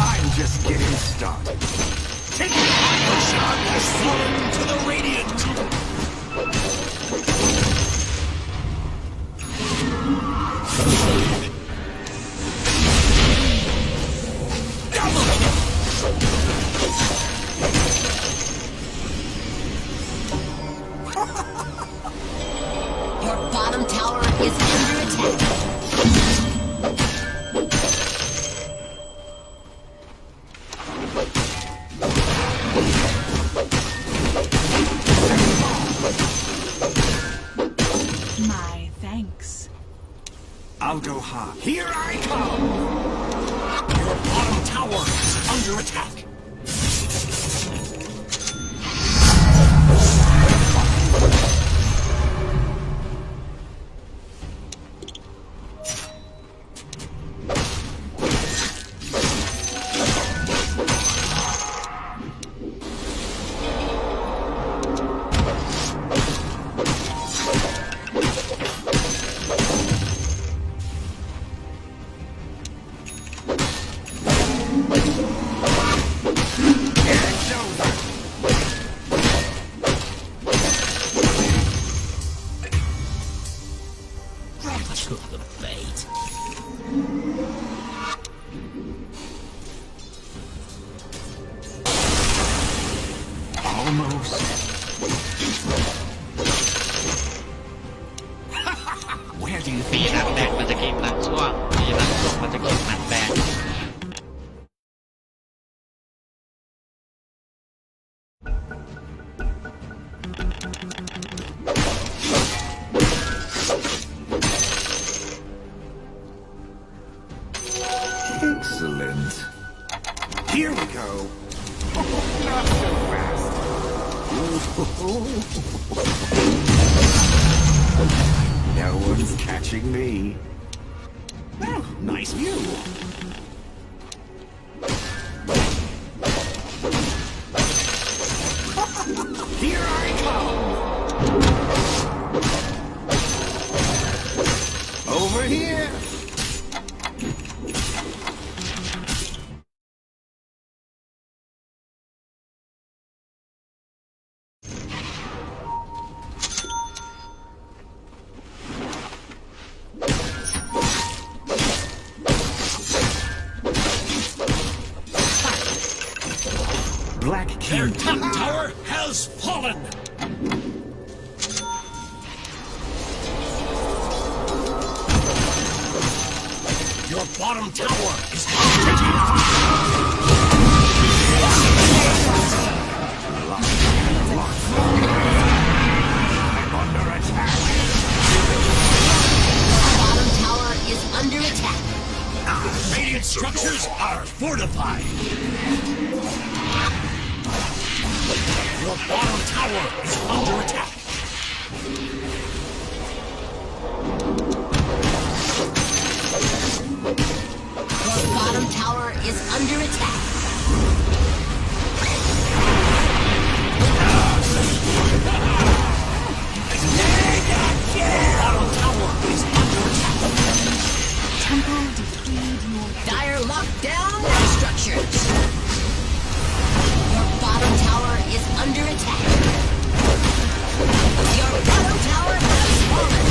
I'm just getting started. Take it! The shot has fallen to the Radiant! Your bottom tower is under attack. My thanks. I'll go hard. Here I come! Your bottom tower is under attack. It's over. Right to the bait. Almost. Where do you มี think นักแบ่งมันจะกินนักช่วงมีนักช่วงมันจะกินนักแบ่ง Excellent. Here we go. Not so fast. No one's catching me. Oh, nice view. Here I come. Over here. Black Their King. top tower has fallen! Your bottom tower is under attack! I'm under attack. Bottom tower is under attack. Radiant structures are fortified! Your bottom tower is under attack! Your bottom tower is under attack. Bottom tower is under attack! Temple decreed your Dire locked down their structures. Your bottom tower is under attack. Your bottom tower has fallen.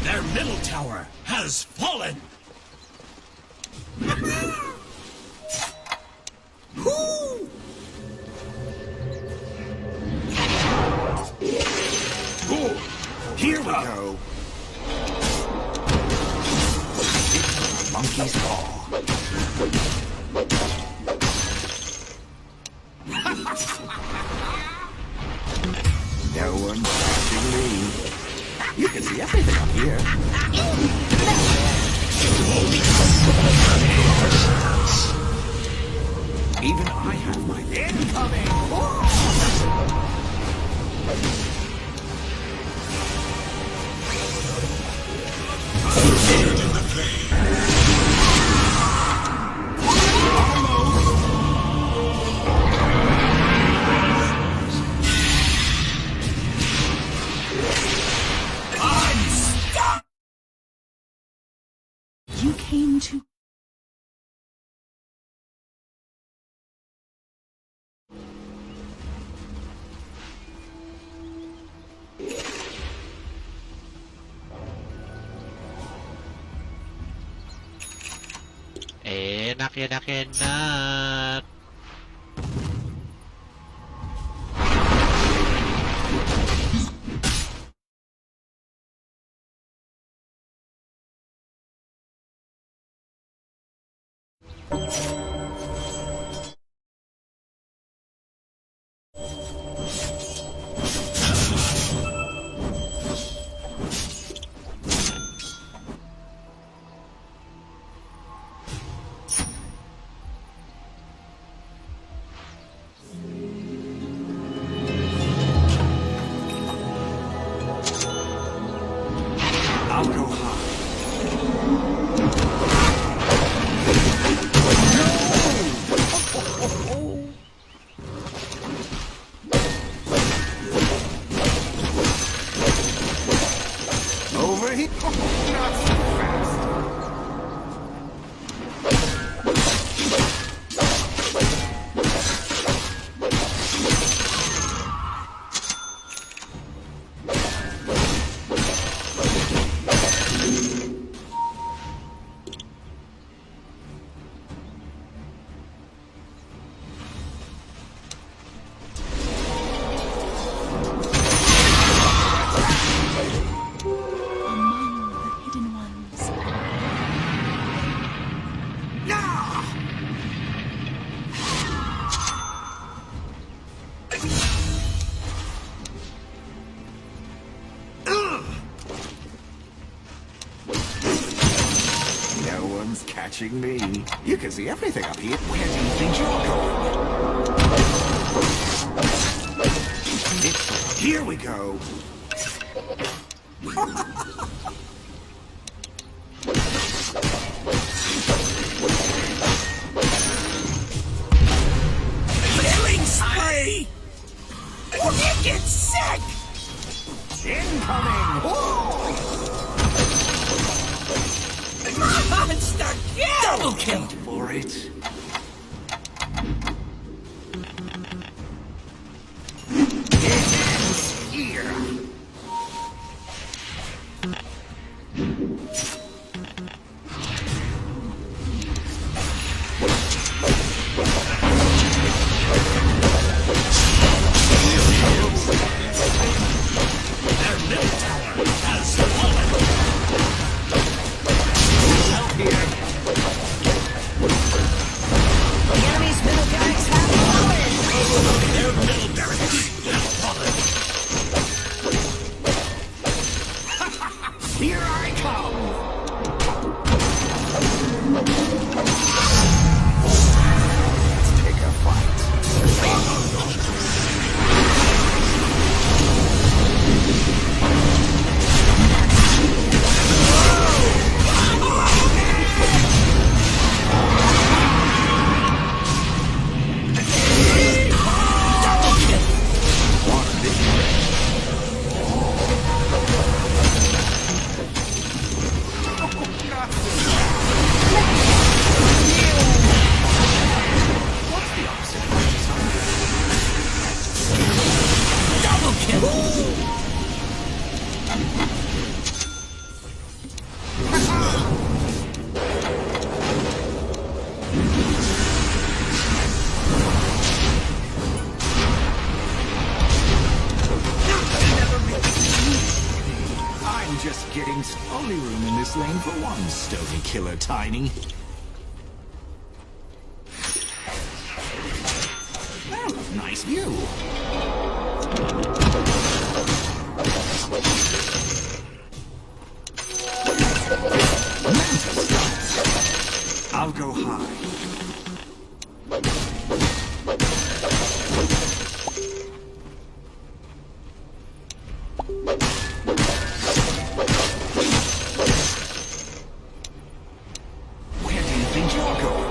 Their middle tower has fallen! Here we go. monkey's paw. No one's touching me. You can see everything up here. Even I have my incoming. You came to... Enak. I'll go high. Over here. Not so fast. No one's catching me. You can see everything up here. Where do you think you're going? Here we go. Killing spree! Wicked sick! Incoming! Monster kill! Double kill! For it. It ends here. Their middle tower has fallen. Help here. just getting only room in this lane for one stony killer, Tiny. Well, nice view. I'll go high. Where do you think you're going?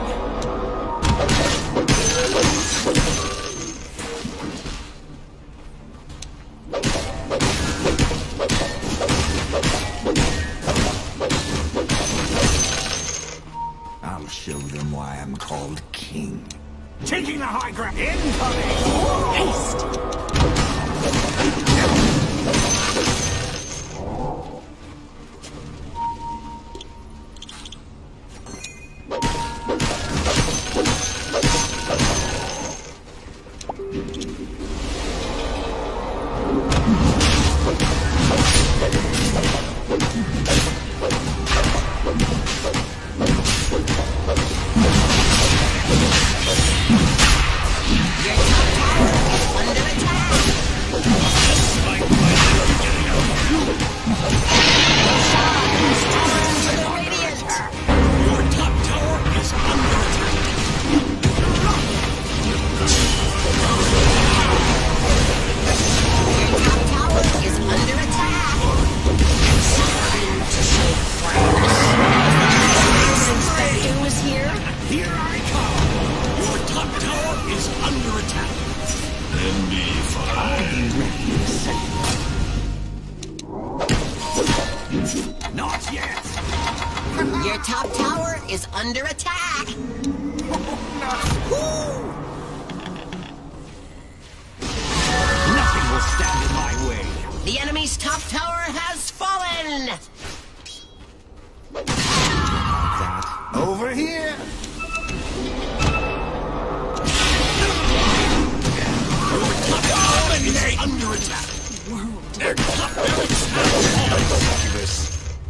I'll show them why I'm called king. Taking the high ground. Incoming! Haste! Not yet! Your top tower is under attack! Nothing will stand in my way. The enemy's top tower has fallen! Over here! Under attack.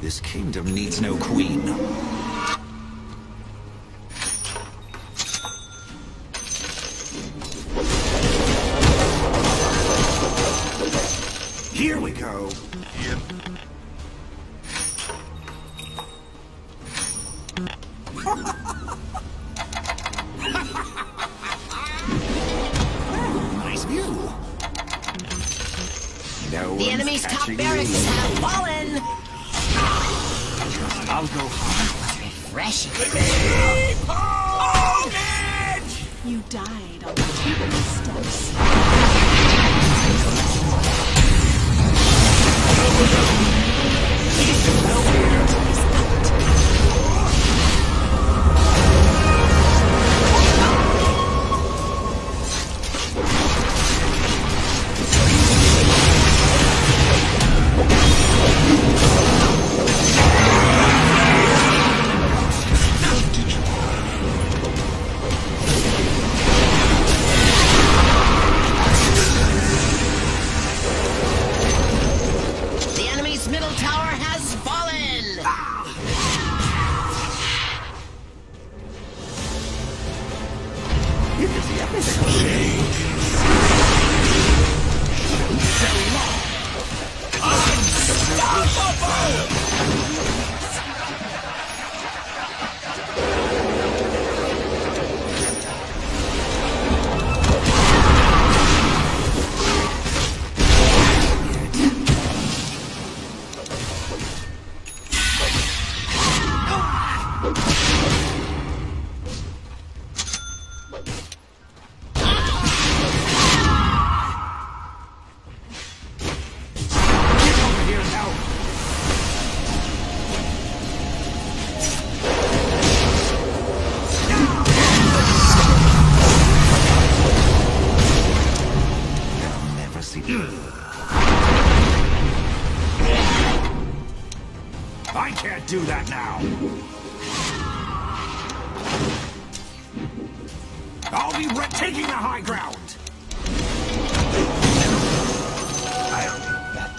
This kingdom needs no queen. Here we go. Nice view. The enemy's top barracks have fallen! I'll go high. Refreshing. You died on the temple steps. The enemy's middle tower has fallen! You can see everything. I can't do that now. I'll be taking the high ground. I'll take that.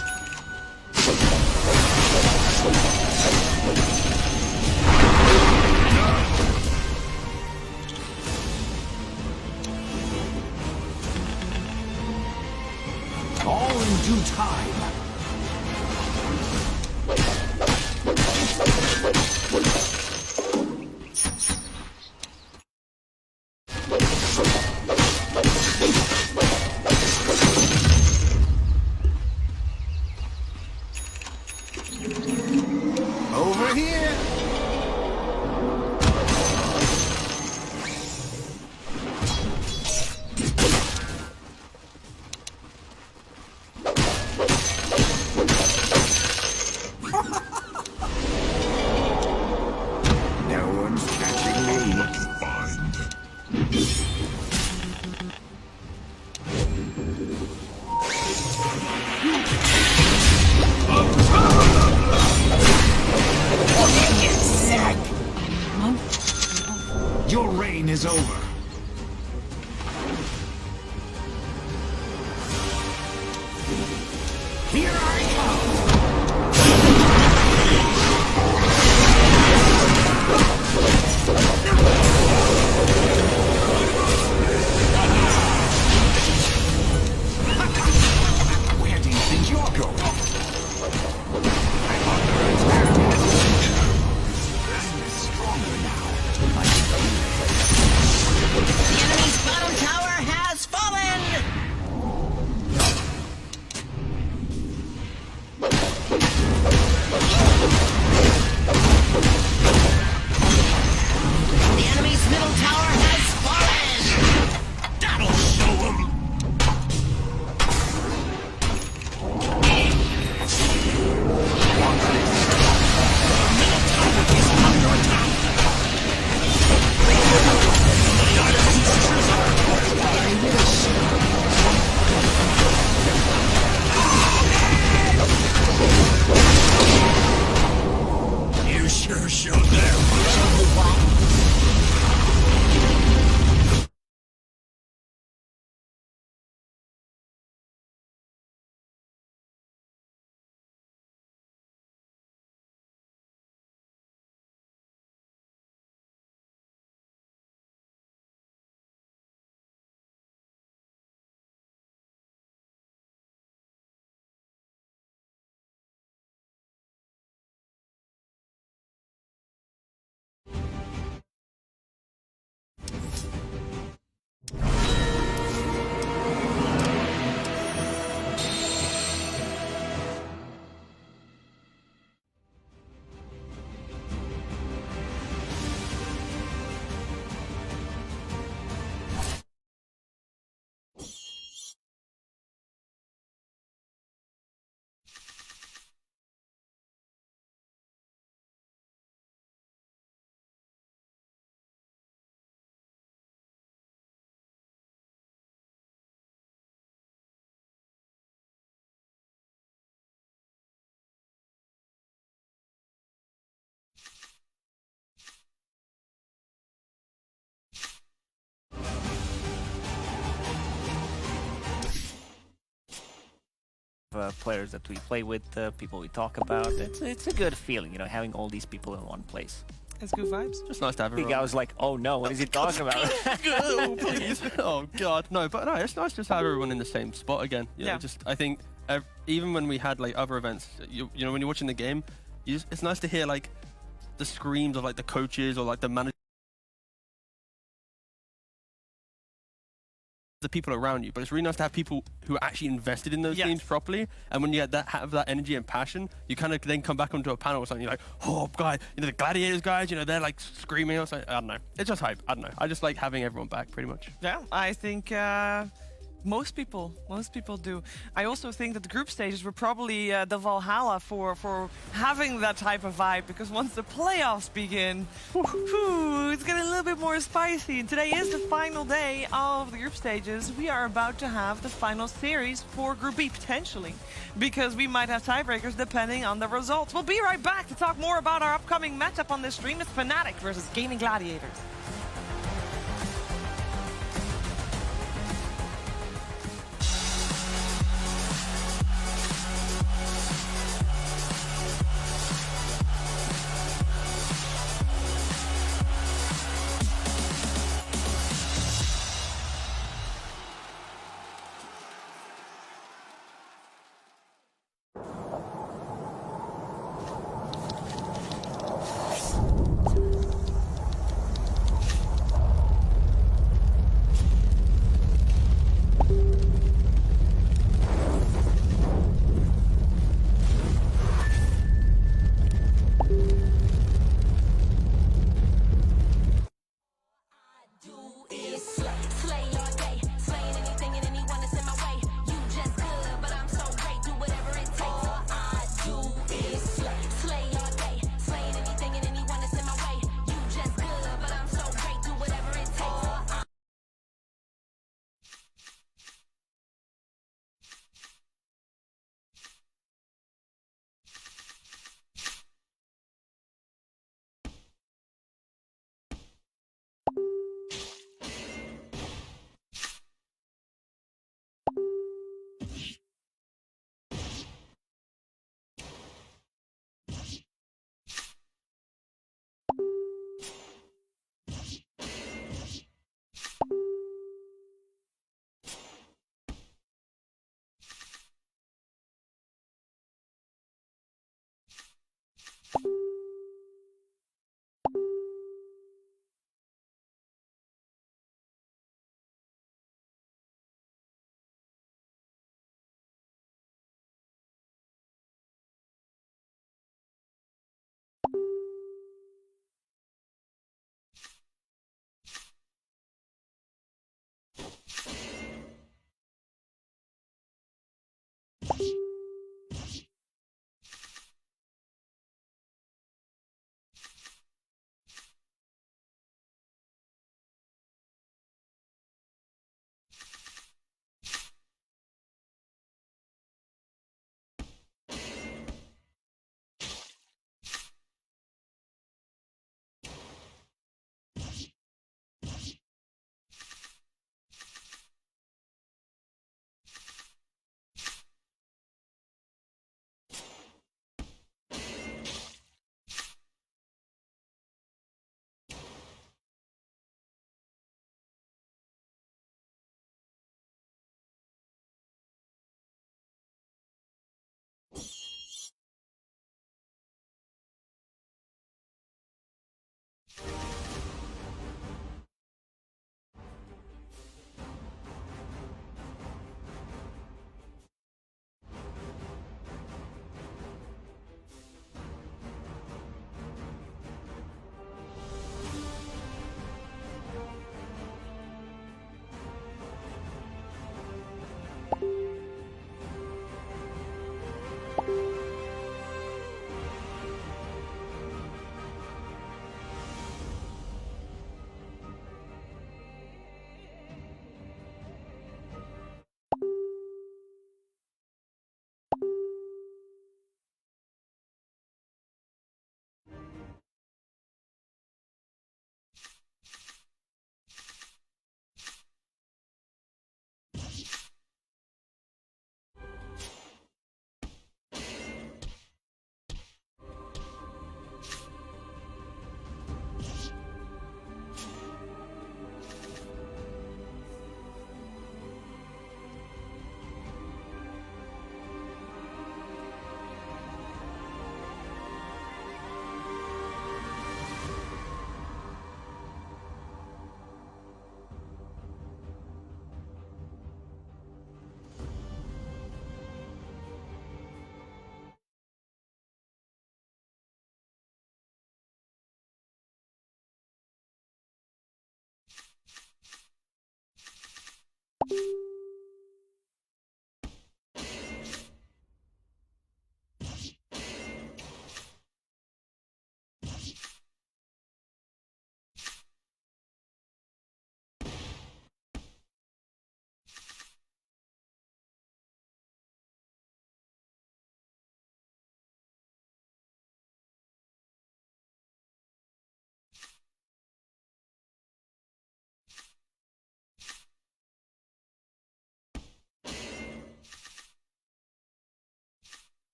is over. Here I Where do you think you're going? I'm stronger now. The enemy's bottom tower has fallen! The enemy's middle tower has fallen! That'll show 'em! You sure showed them. Players that we play with, people we talk about. It's a good feeling, you know, having all these people in one place. It's good vibes. Just nice to have Big everyone. guy was like, oh no, what is he talking about? Oh, please. Oh, God. No, but no, it's nice just to have everyone in the same spot again. You know, Yeah. just, I think, even when we had, like, other events, you know, when you're watching the game, it's nice to hear, like, the screams of, like, the coaches or, like, the managers. The people around you, but it's really nice to have people who are actually invested in those games properly. And when you have that energy and passion, you kind of then come back onto a panel or something. You're like, oh, guy, you know, the gladiators guys, you know, they're like screaming or something. I don't know. It's just hype. I don't know. I just like having everyone back, pretty much. Yeah, I think most people do. I also think that the group stages were probably the Valhalla for having that type of vibe, because once the playoffs begin, it's getting a little bit more spicy. And today is the final day of the group stages. We are about to have the final series for Group B, potentially, because we might have tiebreakers depending on the results. We'll be right back to talk more about our upcoming matchup on this stream. It's Fnatic versus Gaming Gladiators.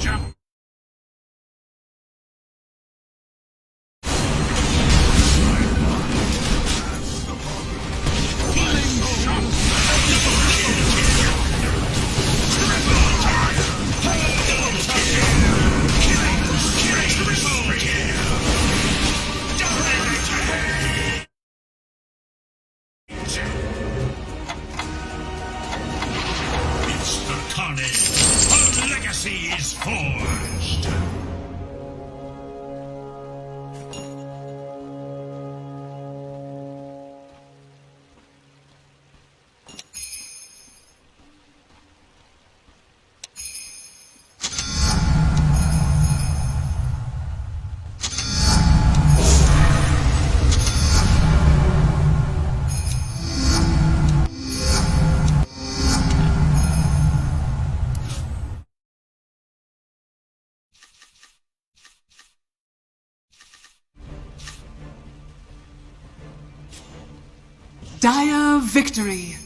Jump. It's the carnage. A legacy is forged. Dire victory.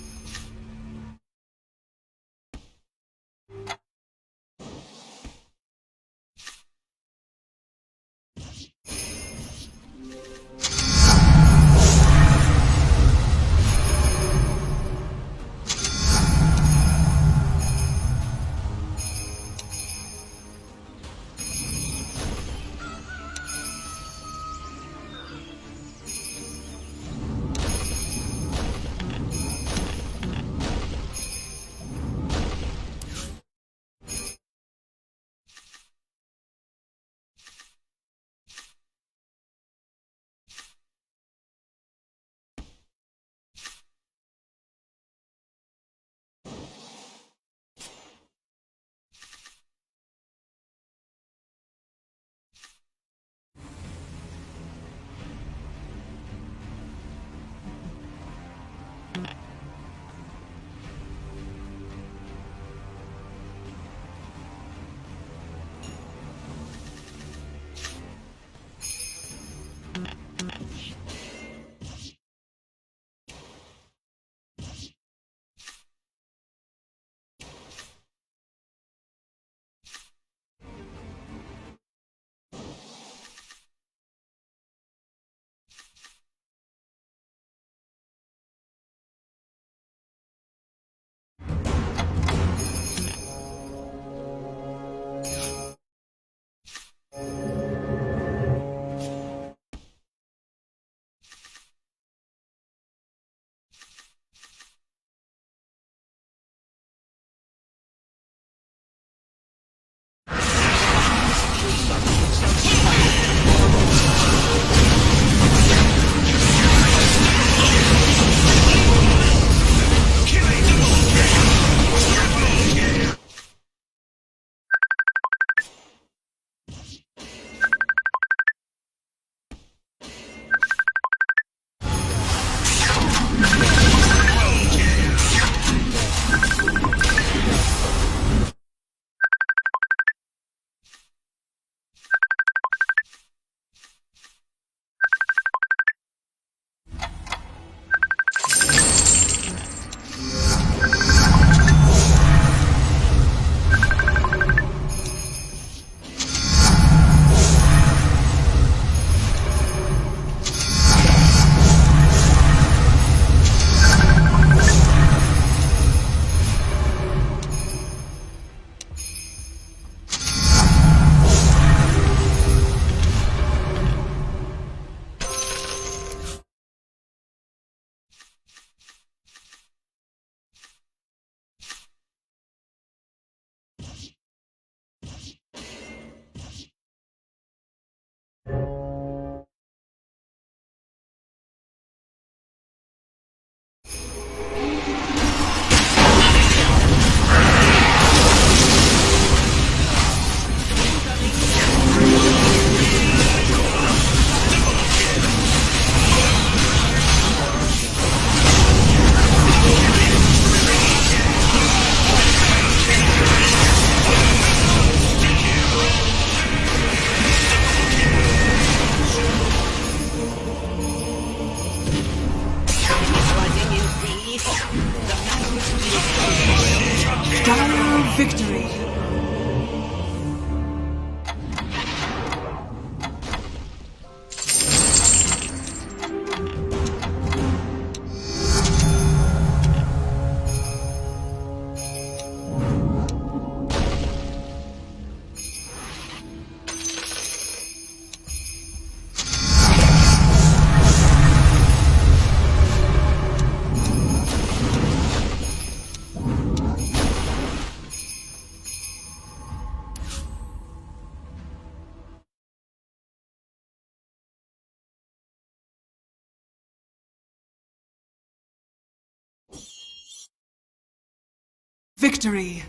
victory.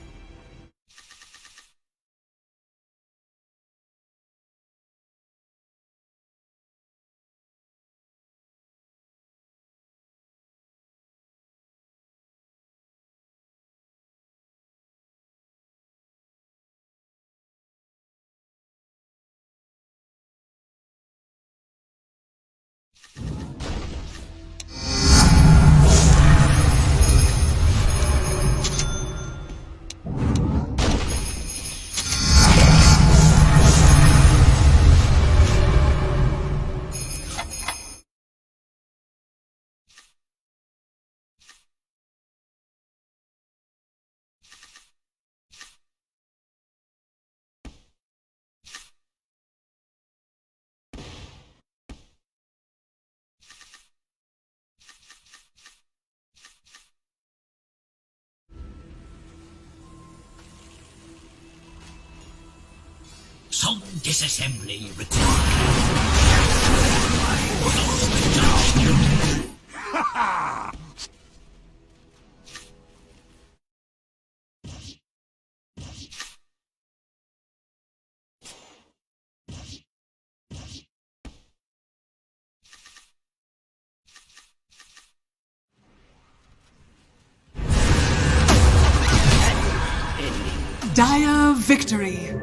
Some disassembly required. Dire victory.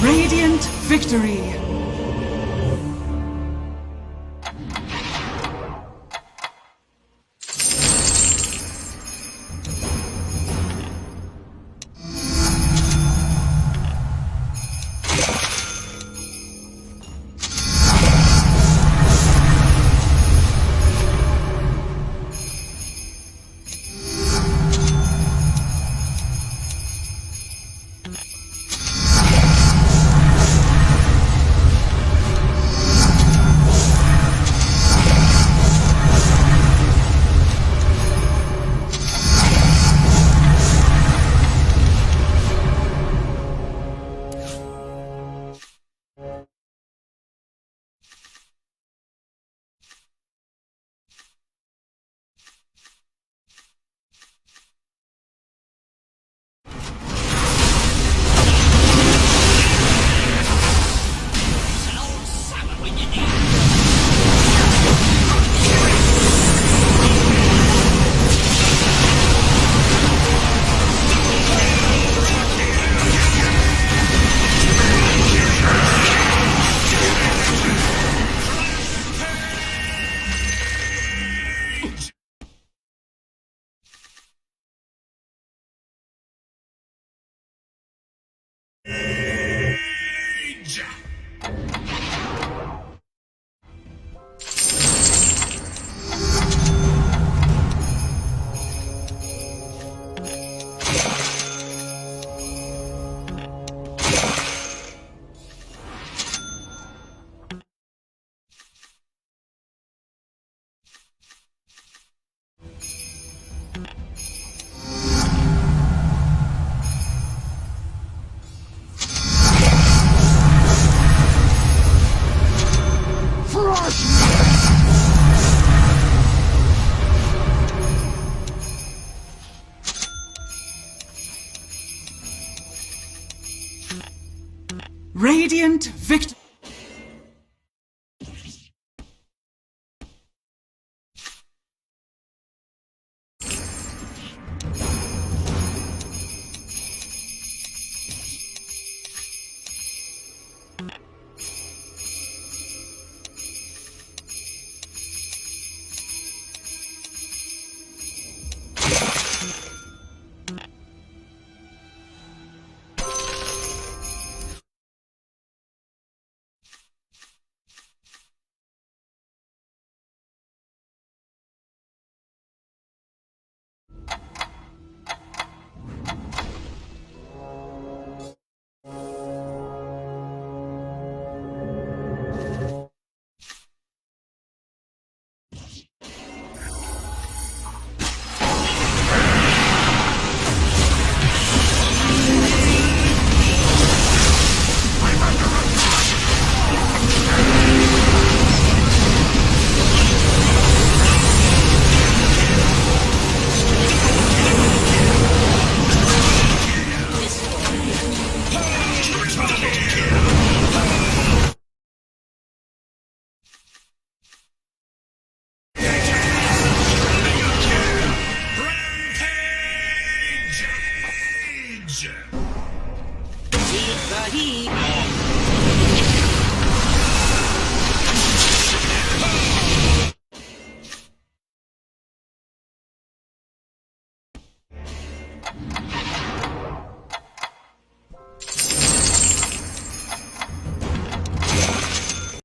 Radiant victory. Radiant victory.